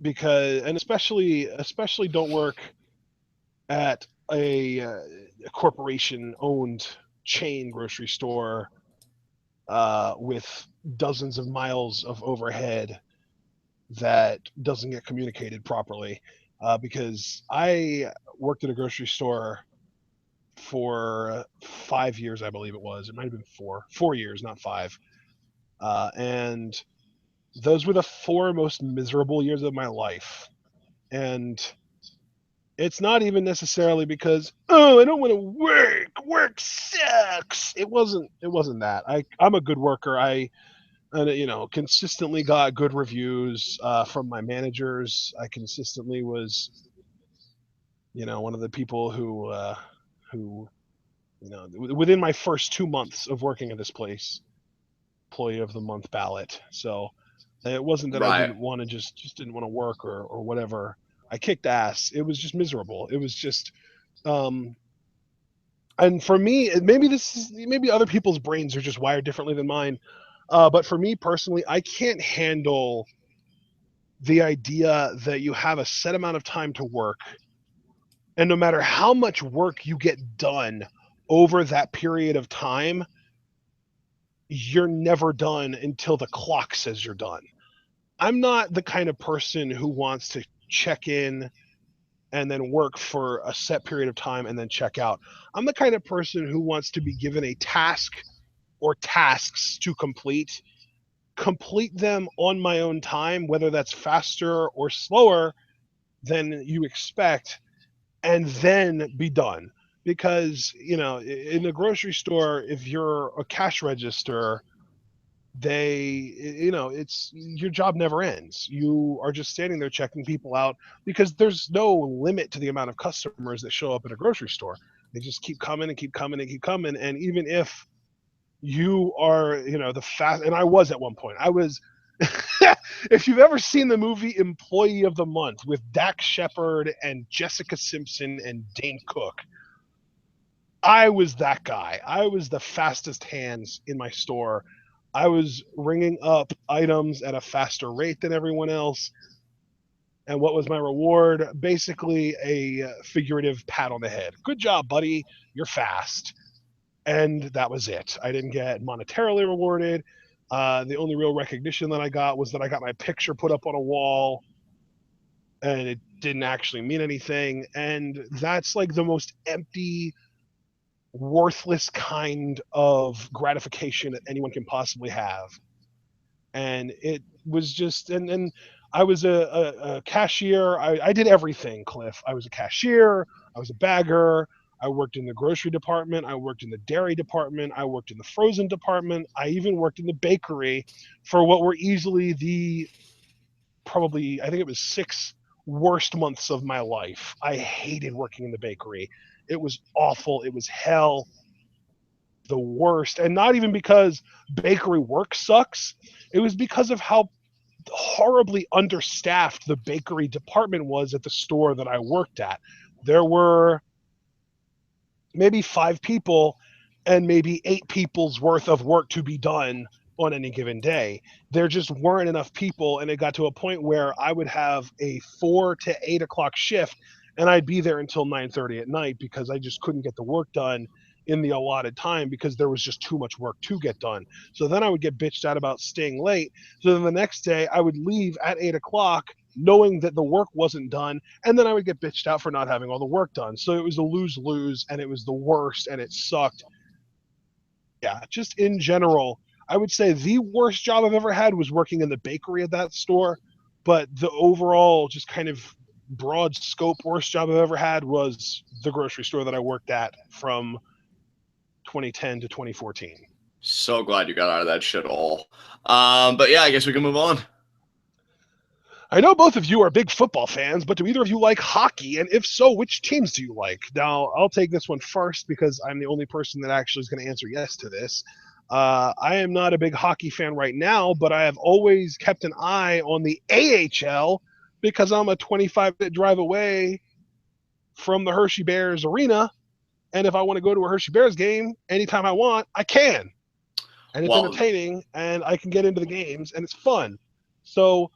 and especially don't work at a corporation-owned chain grocery store with dozens of miles of overhead that doesn't get communicated properly. Because I worked at a grocery store for 5 years, I believe it was. It might have been 4 years, not 5. And those were the 4 most miserable years of my life. And it's not even necessarily because, I don't want to work sucks. It wasn't that. I'm a good worker. I consistently got good reviews from my managers. I consistently was one of the people who within my first 2 months of working at this place, employee of the month ballot. So it wasn't that I didn't want to just didn't want to work or whatever. I kicked ass. It was just miserable. It was just and for me, maybe other people's brains are just wired differently than mine. But for me personally, I can't handle the idea that you have a set amount of time to work, and no matter how much work you get done over that period of time, you're never done until the clock says you're done. I'm not the kind of person who wants to check in and then work for a set period of time and then check out. I'm the kind of person who wants to be given a task or tasks to complete them on my own time, whether that's faster or slower than you expect, and then be done. Because, in the grocery store, if you're a cash register, it's your job never ends. You are just standing there checking people out because there's no limit to the amount of customers that show up at a grocery store. They just keep coming and keep coming and keep coming. And even if you are, the fast, and I was at one point, if you've ever seen the movie Employee of the Month with Dax Shepard and Jessica Simpson and Dane Cook, I was that guy. I was the fastest hands in my store. I was ringing up items at a faster rate than everyone else. And what was my reward? Basically, a figurative pat on the head. Good job, buddy. You're fast. And that was it. I didn't get monetarily rewarded. The only real recognition that I got was that I got my picture put up on a wall, and it didn't actually mean anything. And that's like the most empty, worthless kind of gratification that anyone can possibly have. And it was just, and I was a cashier. I did everything, Cliff. I was a cashier, I was a bagger, I worked in the grocery department, I worked in the dairy department, I worked in the frozen department, I even worked in the bakery for what were easily the probably, I think it was 6 worst months of my life. I hated working in the bakery. It was awful. It was hell, the worst. And not even because bakery work sucks, it was because of how horribly understaffed the bakery department was at the store that I worked at. There were maybe 5 people and maybe 8 people's worth of work to be done on any given day. There just weren't enough people, and it got to a point where I would have a 4 to 8 o'clock shift, and I'd be there until 9:30 at night because I just couldn't get the work done in the allotted time because there was just too much work to get done. So then I would get bitched out about staying late. So then the next day I would leave at 8 o'clock knowing that the work wasn't done, and then I would get bitched out for not having all the work done. So it was a lose-lose, and it was the worst, and it sucked. Yeah, just in general, I would say the worst job I've ever had was working in the bakery at that store, but the overall just kind of broad scope worst job I've ever had was the grocery store that I worked at from 2010 to 2014. So glad you got out of that shithole. But yeah, I guess we can move on. I know both of you are big football fans, but do either of you like hockey? And if so, which teams do you like? Now, I'll take this one first because I'm the only person that actually is going to answer yes to this. I am not a big hockey fan right now, but I have always kept an eye on the AHL because I'm a 25-minute drive away from the Hershey Bears arena. And if I want to go to a Hershey Bears game anytime I want, I can. And it's entertaining, and I can get into the games, and it's fun. So,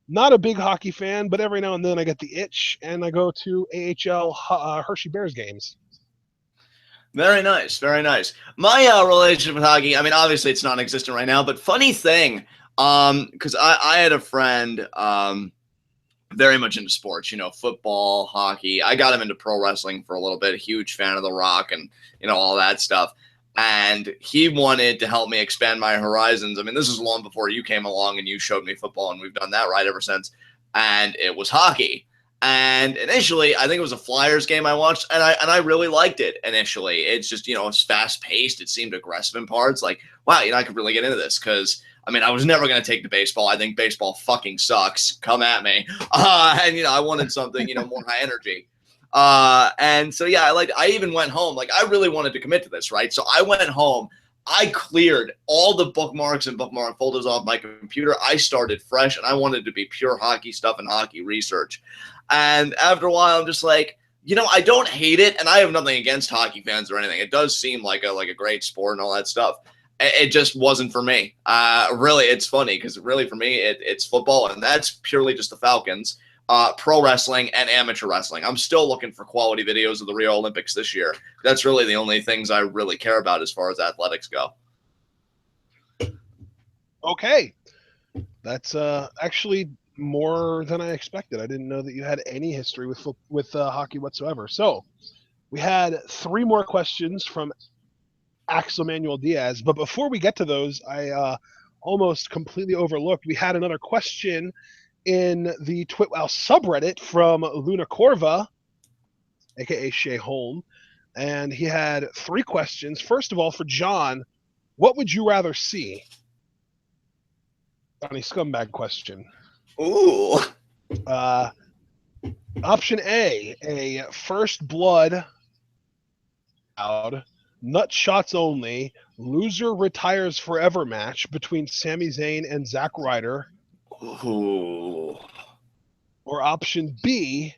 not a big hockey fan, but every now and then I get the itch, and I go to AHL Hershey Bears games. Very nice, very nice. My relationship with hockey, I mean, obviously it's non-existent right now, but funny thing, because I had a friend very much into sports, you know, football, hockey. I got him into pro wrestling for a little bit, huge fan of The Rock and, you know, all that stuff. And he wanted to help me expand my horizons. I mean, this is long before you came along and you showed me football, and we've done that right ever since. And it was hockey. And initially, I think it was a Flyers game I watched, and I really liked it initially. It's just, you know, it's fast paced. It seemed aggressive in parts. Like, wow, you know, I could really get into this because, I mean, I was never going to take to baseball. I think baseball fucking sucks. Come at me. And, you know, I wanted something, you know, more high energy. And so, yeah, I even went home, like, I really wanted to commit to this, right? So I went home, I cleared all the bookmarks and bookmark folders off my computer. I started fresh, and I wanted to be pure hockey stuff and hockey research. And after a while, I'm just like, you know, I don't hate it, and I have nothing against hockey fans or anything. It does seem like a great sport and all that stuff. It just wasn't for me. Really, it's funny because really for me, it's football, and that's purely just the Falcons. Pro wrestling and amateur wrestling. I'm still looking for quality videos of the Rio Olympics this year. That's really the only things I really care about as far as athletics go. Okay. That's actually more than I expected. I didn't know that you had any history with hockey whatsoever. So we had 3 more questions from Axel Manuel Diaz. But before we get to those, I almost completely overlooked. We had another question in the TWitWoW subreddit from Luna Corva, aka Shay Holm, and he had 3 questions. First of all, for John, what would you rather see? Johnny Scumbag question. Ooh. Option A first blood out, nut shots only, loser retires forever match between Sami Zayn and Zack Ryder. Ooh. Or option B,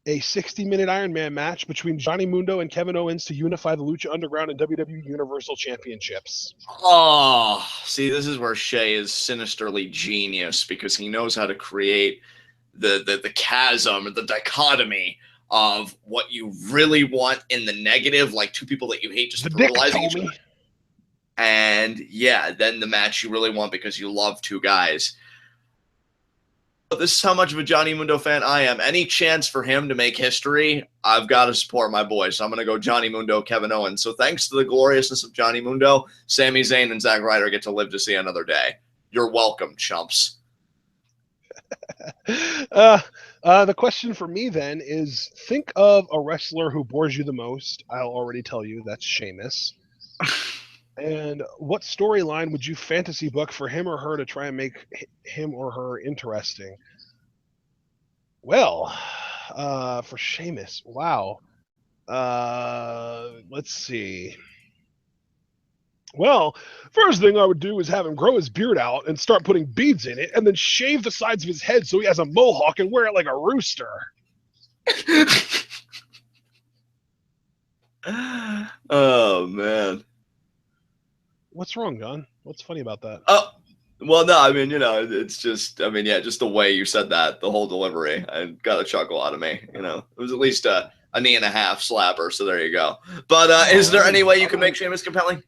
a 60-minute Iron Man match between Johnny Mundo and Kevin Owens to unify the Lucha Underground and WWE Universal Championships. Oh, see, this is where Shea is sinisterly genius because he knows how to create the chasm, the dichotomy of what you really want in the negative, like two people that you hate just brutalizing each other. And yeah, then the match you really want because you love two guys. This is how much of a Johnny Mundo fan I am. Any chance for him to make history, I've got to support my boy. So I'm going to go Johnny Mundo, Kevin Owens. So thanks to the gloriousness of Johnny Mundo, Sami Zayn and Zack Ryder get to live to see another day. You're welcome, chumps. The question for me then is, think of a wrestler who bores you the most. I'll already tell you that's Sheamus. And what storyline would you fantasy book for him or her to try and make him or her interesting? Well, for Sheamus, wow. Let's see. Well, first thing I would do is have him grow his beard out and start putting beads in it, and then shave the sides of his head so he has a mohawk and wear it like a rooster. Oh, man. What's wrong, John? What's funny about that? Oh, well, no, I mean, it's just, I mean, yeah, just the way you said that, the whole delivery, I got a chuckle out of me. It was at least a knee and a half slapper, so there you go. But is there any way you can make Sheamus compelling?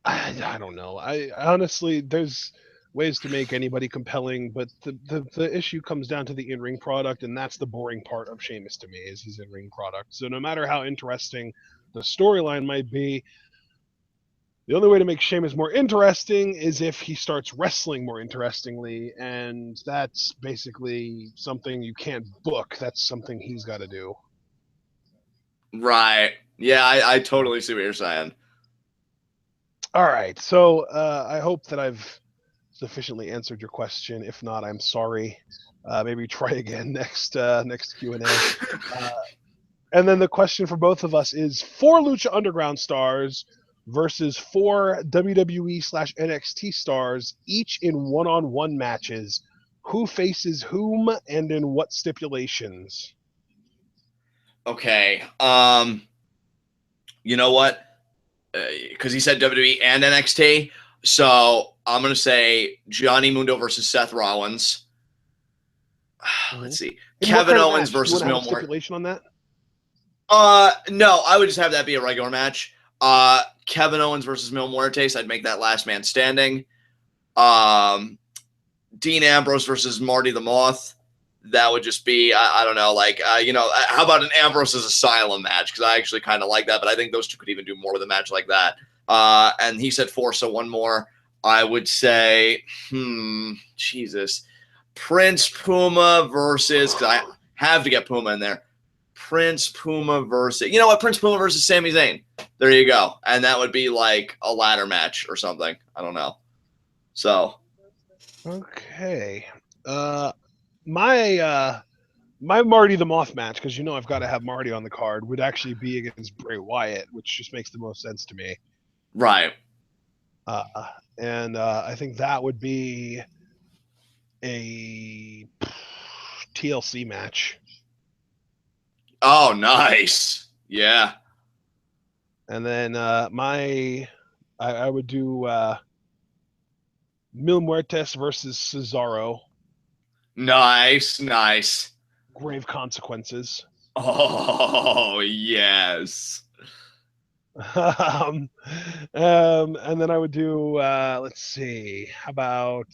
I don't know. I honestly, there's ways to make anybody compelling, but the issue comes down to the in-ring product, and that's the boring part of Sheamus to me, is his in-ring product. So no matter how interesting the storyline might be, the only way to make Sheamus more interesting is if he starts wrestling more interestingly, and that's basically something you can't book. That's something he's got to do. Right. Yeah, I totally see what you're saying. All right. So I hope that I've sufficiently answered your question. If not, I'm sorry. Maybe try again next Q&A. And then the question for both of us is 4 Lucha Underground stars versus 4 WWE/NXT stars, each in one-on-one matches. Who faces whom and in what stipulations? Okay. You know what? Because he said WWE and NXT. So I'm going to say Johnny Mundo versus Seth Rollins. Let's see. Kevin Owens versus Mil Muertes. Stipulation on that? No, I would just have that be a regular match. Kevin Owens versus Mil Muertes. I'd make that last man standing. Dean Ambrose versus Marty the Moth. That would just be, I don't know, like, how about an Ambrose's Asylum match? Because I actually kind of like that, but I think those two could even do more with a match like that. And he said 4, so one more. I would say, Jesus. Prince Puma versus, because I have to get Puma in there. Prince Puma versus, you know what? Prince Puma versus Sami Zayn. There you go. And that would be like a ladder match or something. I don't know. So. Okay. My Marty the Moth match, because I've got to have Marty on the card, would actually be against Bray Wyatt, which just makes the most sense to me. Right. And I think that would be a TLC match. Oh, nice. Yeah. And then I would do Mil Muertes versus Cesaro. Nice. Grave consequences. Oh, yes. And then I would do, let's see, how about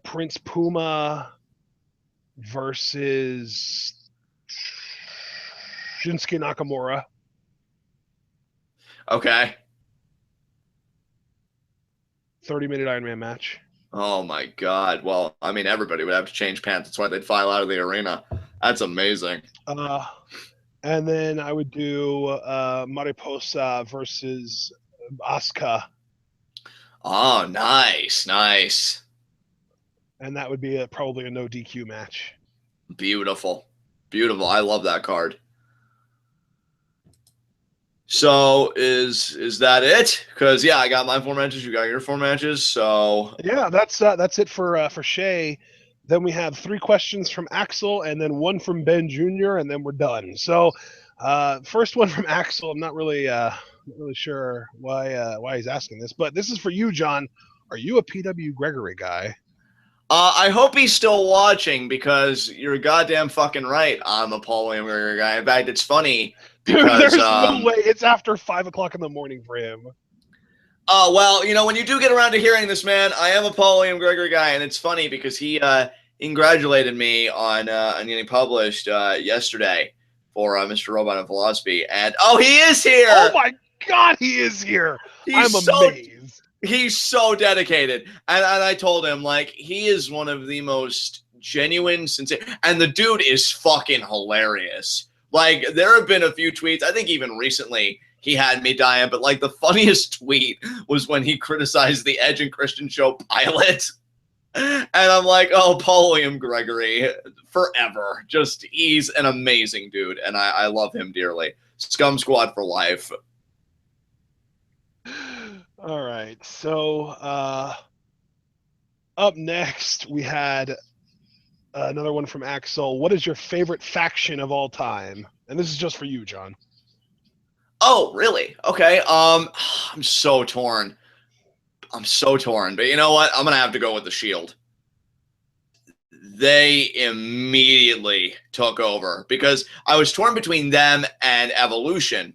Prince Puma versus Shinsuke Nakamura. Okay. 30-minute Iron Man match. Oh, my God. Well, I mean, everybody would have to change pants. That's why they'd file out of the arena. That's amazing. And then I would do Mariposa versus Asuka. Oh, nice. And that would be probably a no DQ match. Beautiful. I love that card. So is that it? Because I got my 4 matches. You got your 4 matches. So yeah, that's it for Shea. Then we have 3 questions from Axel, and then 1 from Ben Jr., and then we're done. So, first one from Axel. I'm not really sure why he's asking this, but this is for you, John. Are you a PW Gregory guy? I hope he's still watching because you're goddamn fucking right. I'm a Paul William Gregory guy. In fact, it's funny because Dude, there's no way. It's after 5 o'clock in the morning for him. Well, when you do get around to hearing this, man, I am a Paul William Gregory guy, and it's funny because he congratulated me on getting published yesterday for Mr. Robot and Philosophy, and he is here. Oh my God, he is here! I'm amazed. He's so dedicated, and I told him he is one of the most genuine, sincere, and the dude is fucking hilarious. There have been a few tweets, I think even recently, he had me dying, but the funniest tweet was when he criticized the Edge and Christian show pilot. And I'm like, oh, Paul William Gregory, forever. Just, he's an amazing dude, and I love him dearly. Scum Squad for life. All right, so up next we had another one from Axel. What is your favorite faction of all time? And this is just for you, John. Oh, really? Okay. I'm so torn. But you know what? I'm gonna have to go with the Shield. They immediately took over because I was torn between them and Evolution.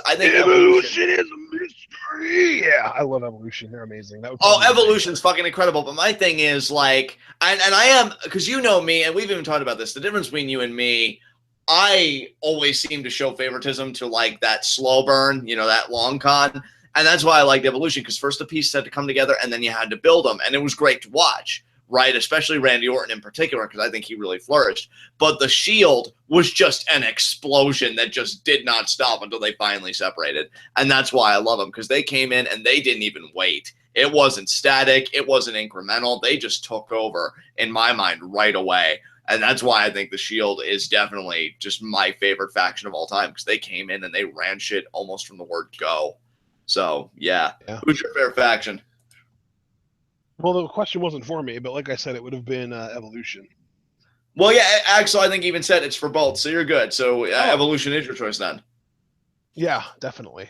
I think Evolution is a mystery. Yeah, I love Evolution. They're amazing. Evolution's fucking incredible. But my thing is and I am, because you know me, and we've even talked about this. The difference between you and me, I always seem to show favoritism to that slow burn, that long con. And that's why I liked Evolution, because first the pieces had to come together and then you had to build them. And it was great to watch, right? Especially Randy Orton in particular, because I think he really flourished. But the Shield was just an explosion that just did not stop until they finally separated. And that's why I love them, because they came in and they didn't even wait. It wasn't static. It wasn't incremental. They just took over, in my mind, right away. And that's why I think the Shield is definitely just my favorite faction of all time, because they came in and they ran shit almost from the word go. So, yeah. Who's your favorite faction? Well, the question wasn't for me, but like I said, it would have been Evolution. Well, yeah, Axel, I think even said it's for both, so you're good. So, Evolution is your choice then. Yeah, definitely.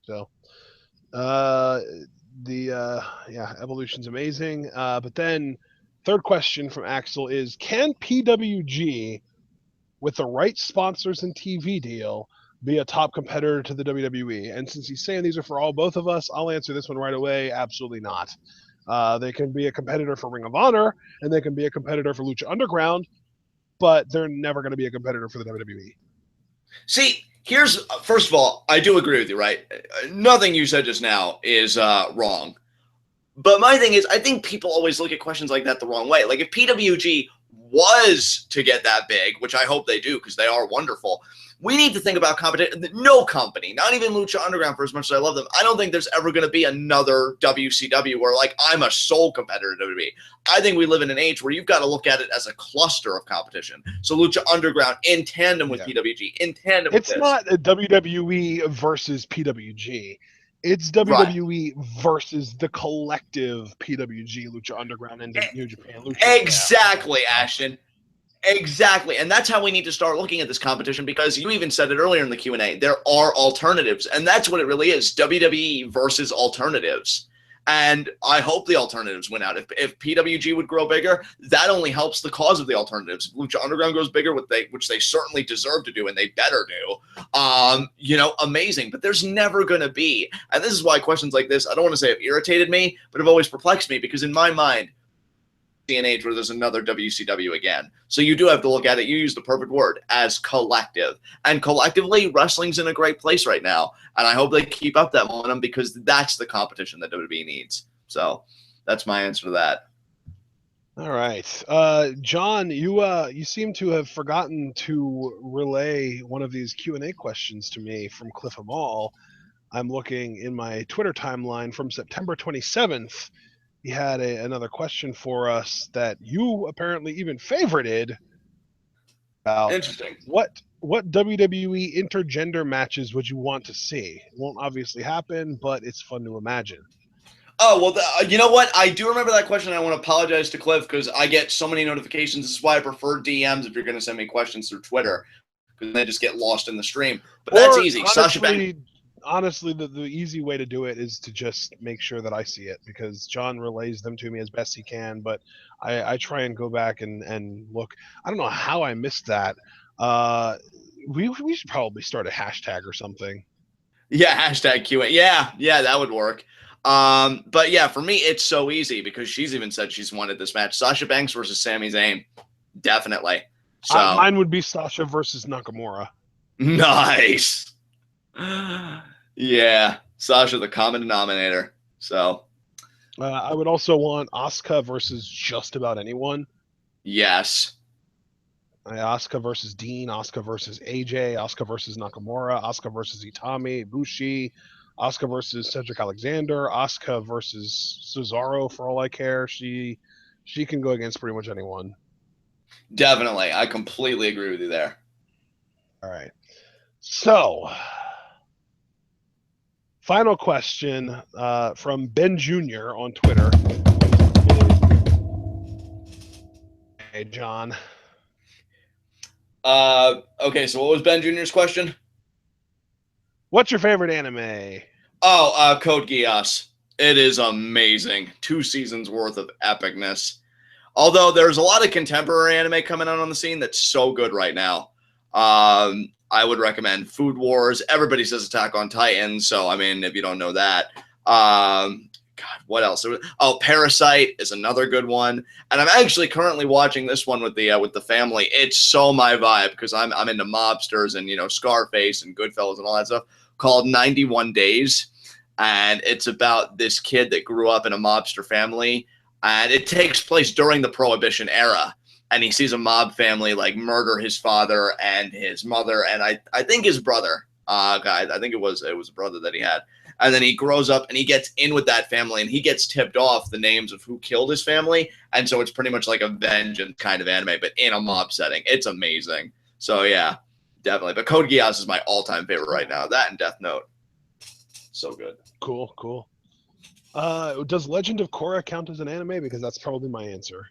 So, Evolution's amazing. But then, third question from Axel is, can PWG, with the right sponsors and TV deal, be a top competitor to the WWE? And since he's saying these are both of us, I'll answer this one right away. Absolutely not. They can be a competitor for Ring of Honor, and they can be a competitor for Lucha Underground, but they're never going to be a competitor for the WWE. See, first of all, I do agree with you, right? Nothing you said just now is wrong. But my thing is, I think people always look at questions like that the wrong way. If PWG was to get that big, which I hope they do because they are wonderful, we need to think about competition. No company, not even Lucha Underground, for as much as I love them, I don't think there's ever going to be another WCW where I'm a sole competitor to WWE. I think we live in an age where you've got to look at it as a cluster of competition. So Lucha Underground in tandem with PWG, in tandem with this. It's not a WWE versus PWG. It's WWE versus the collective PWG, Lucha Underground, and New Japan. Exactly, Ashton. Exactly. And that's how we need to start looking at this competition, because you even said it earlier in the Q&A. There are alternatives, and that's what it really is. WWE versus alternatives. And I hope the alternatives win out. If PWG would grow bigger, that only helps the cause of the alternatives. If Lucha Underground goes bigger, which they certainly deserve to do, and they better do, amazing. But there's never going to be, and this is why questions like this, I don't want to say have irritated me, but have always perplexed me, because in my mind, an age where there's another WCW again. So you do have to look at it, you use the perfect word, as collective. And collectively, wrestling's in a great place right now. And I hope they keep up that momentum, because that's the competition that WWE needs. So that's my answer to that. All right. John, you seem to have forgotten to relay one of these Q&A questions to me from Cliff Amal. I'm looking in my Twitter timeline from September 27th. He had another question for us that you apparently even favorited. Interesting. What WWE intergender matches would you want to see? It won't obviously happen, but it's fun to imagine. Oh, well, you know what? I do remember that question. I want to apologize to Cliff because I get so many notifications. This is why I prefer DMs if you're going to send me questions through Twitter, because they just get lost in the stream. But that's Or easy. Sasha Banks. honestly, the easy way to do it is to just make sure that I see it, because John relays them to me as best he can, but I try and go back and look. I don't know how I missed that. We should probably start a hashtag or something. Yeah, hashtag QA. Yeah, that would work. But yeah, for me, it's so easy because she's even said she's wanted this match. Sasha Banks versus Sami Zayn. Definitely. So Mine would be Sasha versus Nakamura. nice. Yeah, Sasha, the common denominator. So I would also want Asuka versus just about anyone. yes. Asuka versus Dean, Asuka versus AJ, Asuka versus Nakamura, Asuka versus Itami, Bushi, Asuka versus Cedric Alexander, Asuka versus Cesaro for all I care. She can go against pretty much anyone. Definitely. I completely agree with you there. All right. So, final question from Ben Jr. on Twitter. Hey, John. Okay, so what was Ben Jr.'s question? What's your favorite anime? Oh, Code Geass. It is amazing. 2 seasons worth of epicness. Although there's a lot of contemporary anime coming out on the scene that's so good right now. I would recommend Food Wars. Everybody says Attack on Titan, so I mean, if you don't know that. God, what else? Oh, Parasite is another good one. And I'm actually currently watching this one with the family. It's so my vibe because I'm into mobsters and, you know, Scarface and Goodfellas and all that stuff, called 91 Days. And it's about this kid that grew up in a mobster family. And it takes place during the Prohibition era. And he sees a mob family like murder his father and his mother and I think his brother. I think it was a brother that he had. And then he grows up and he gets in with that family and he gets tipped off the names of who killed his family. And so it's pretty much like a vengeance kind of anime, but in a mob setting. It's amazing. So yeah, definitely. But Code Geass is my all-time favorite right now. That and Death Note. So good. Cool. Does Legend of Korra count as an anime? Because that's probably my answer.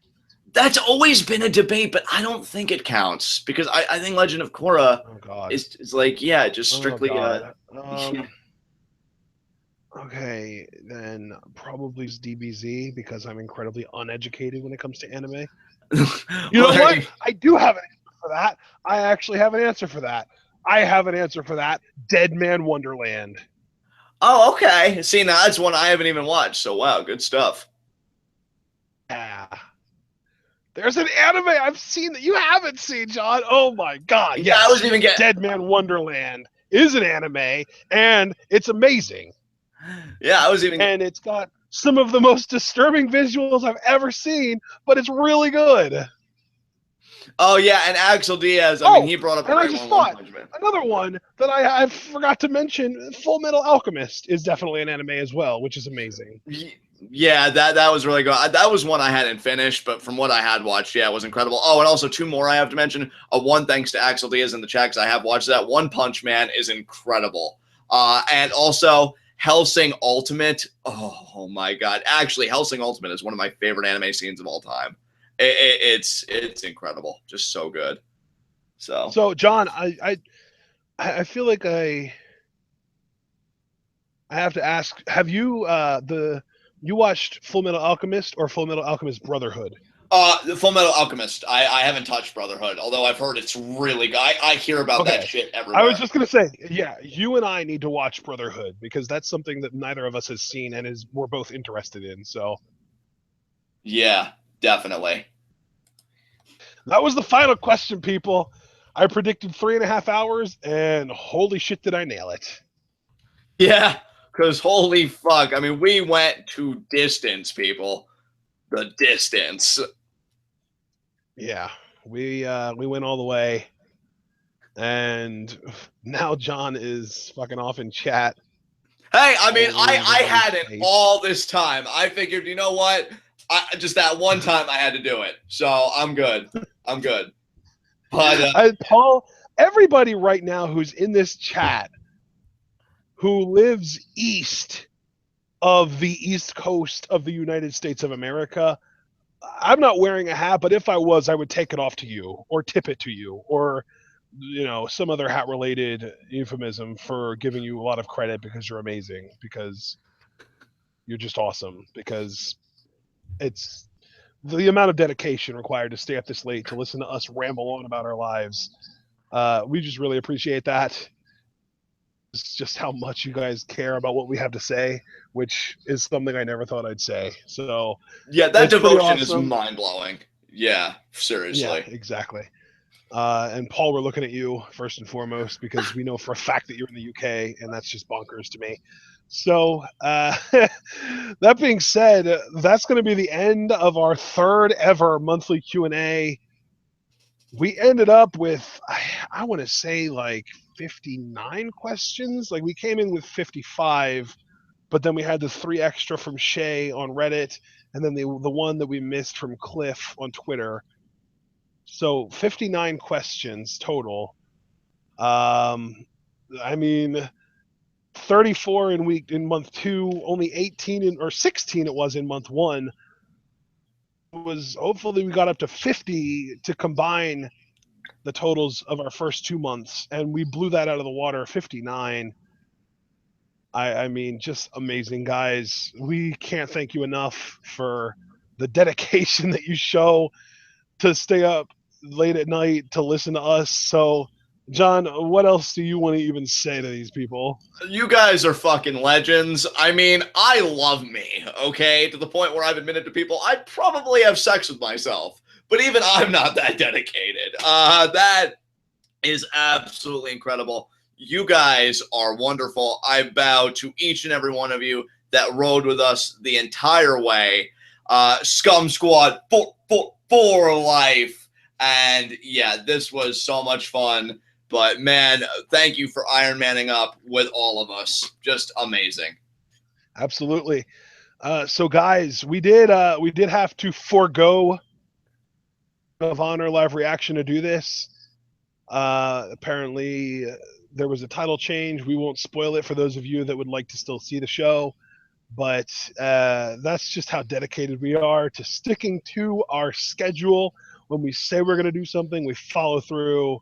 That's always been a debate, but I don't think it counts because I think Legend of Korra is like, yeah, just strictly. Okay, then probably DBZ because I'm incredibly uneducated when it comes to anime. You know what? I do have an answer for that. I actually have an answer for that. I have an answer for that. Dead Man Wonderland. Oh, okay. See, now that's one I haven't even watched. So wow, good stuff. Yeah. There's an anime I've seen that you haven't seen, John. Oh my god. Yeah, I was even getting Dead Man Wonderland is an anime and it's amazing. Yeah, I was even and it's got some of the most disturbing visuals I've ever seen, but it's really good. Oh yeah, and Axel Diaz. I mean, he brought up a great one. Another one that I forgot to mention, Full Metal Alchemist is definitely an anime as well, which is amazing. Yeah, that was really good. That was one I hadn't finished, but from what I had watched, yeah, it was incredible. Oh, and also 2 more I have to mention. One thanks to Axel Diaz in the chat, because I have watched that. One Punch Man is incredible. And also Hellsing Ultimate. Oh my god. Actually, Hellsing Ultimate is one of my favorite anime scenes of all time. It's incredible. Just so good. So John, I feel like I have to ask, have you you watched Full Metal Alchemist or Full Metal Alchemist Brotherhood? The Full Metal Alchemist. I haven't touched Brotherhood, although I've heard it's really good. I hear about that shit everywhere. I was just gonna say, yeah, you and I need to watch Brotherhood because that's something that neither of us has seen and we're both interested in. So, yeah, definitely. That was the final question, people. I predicted 3.5 hours, and holy shit, did I nail it! Yeah, because holy fuck, I mean, we went to distance, people. The distance. Yeah, we went all the way, and now John is fucking off in chat. Hey, I mean, I had it all this time. I figured, you know what? Just that one time I had to do it, so I'm good. I'm good. But Paul, everybody right now who's in this chat who lives east of the East Coast of the United States of America. I'm not wearing a hat, but if I was, I would take it off to you or tip it to you or some other hat related euphemism for giving you a lot of credit because you're amazing, because you're just awesome, because it's the amount of dedication required to stay up this late to listen to us ramble on about our lives. We just really appreciate that. It's just how much you guys care about what we have to say, which is something I never thought I'd say. So Yeah, that it's pretty devotion is awesome. mind blowing. Yeah, Yeah, seriously. exactly. And Paul, we're looking at you first and foremost because we know for a fact that you're in the UK, and that's just bonkers to me. So, that being said, that's going to be the end of our third ever monthly Q&A. We ended up with, I want to say, like 59 questions. Like we came in with 55, but then we had the 3 extra from Shay on Reddit, and then the one that we missed from Cliff on Twitter. So 59 questions total. I mean, 34 in month 2, only 18 or 16 it was in month 1. It was hopefully we got up to 50 to combine the totals of our first 2 months, and we blew that out of the water. 59. I mean, just amazing, guys. We can't thank you enough for the dedication that you show to stay up late at night to listen to us. So, John, what else do you want to even say to these people? You guys are fucking legends. I mean, I love me, okay? To the point where I've admitted to people I'd probably have sex with myself. But even I'm not that dedicated. That is absolutely incredible. You guys are wonderful. I bow to each and every one of you that rode with us the entire way. Scum Squad for life. And yeah, this was so much fun. But man, thank you for Iron Manning up with all of us. Just amazing. Absolutely. So, guys, we did have to forego of honor live reaction to do this. Apparently, there was a title change. We won't spoil it for those of you that would like to still see the show, but that's just how dedicated we are to sticking to our schedule. When we say we're going to do something, we follow through.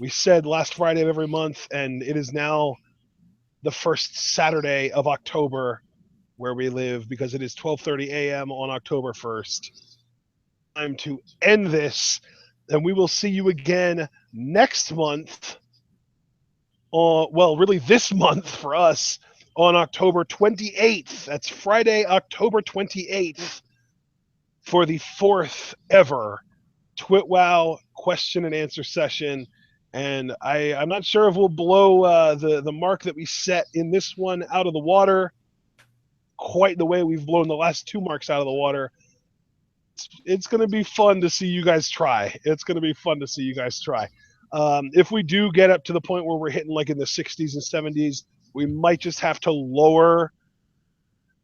We said last Friday of every month, and it is now the first Saturday of October where we live, because it is 12:30 a.m. on October 1st. Time to end this, and we will see you again next month. Well, really this month for us, on October 28th. That's Friday, October 28th, for the 4th ever TWitWoW question and answer session. And I'm not sure if we'll blow the mark that we set in this one out of the water quite the way we've blown the last 2 marks out of the water. It's going to be fun to see you guys try. It's going to be fun to see you guys try. If we do get up to the point where we're hitting like in the 60s and 70s, we might just have to lower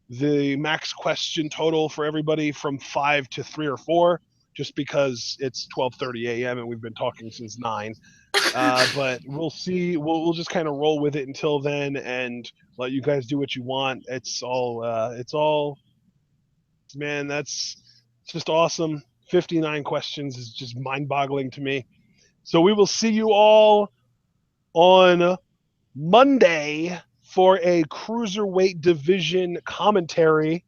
the max question total for everybody from 5 to 3 or 4, just because it's 12:30 a.m. and we've been talking since 9. But we'll see. We'll just kind of roll with it until then and let you guys do what you want. It's all, man, that's just awesome. 59 questions is just mind-boggling to me. So we will see you all on Monday for a cruiserweight division commentary.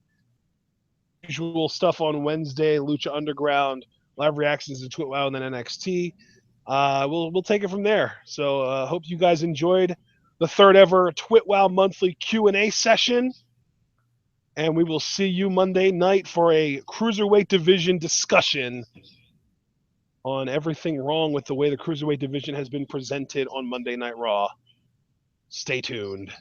Usual stuff on Wednesday, Lucha Underground, live reactions to TWitWoW and then NXT. We'll take it from there. So hope you guys enjoyed the 3rd ever TWitWoW Monthly Q&A session. And we will see you Monday night for a cruiserweight division discussion on everything wrong with the way the cruiserweight division has been presented on Monday Night Raw. Stay tuned.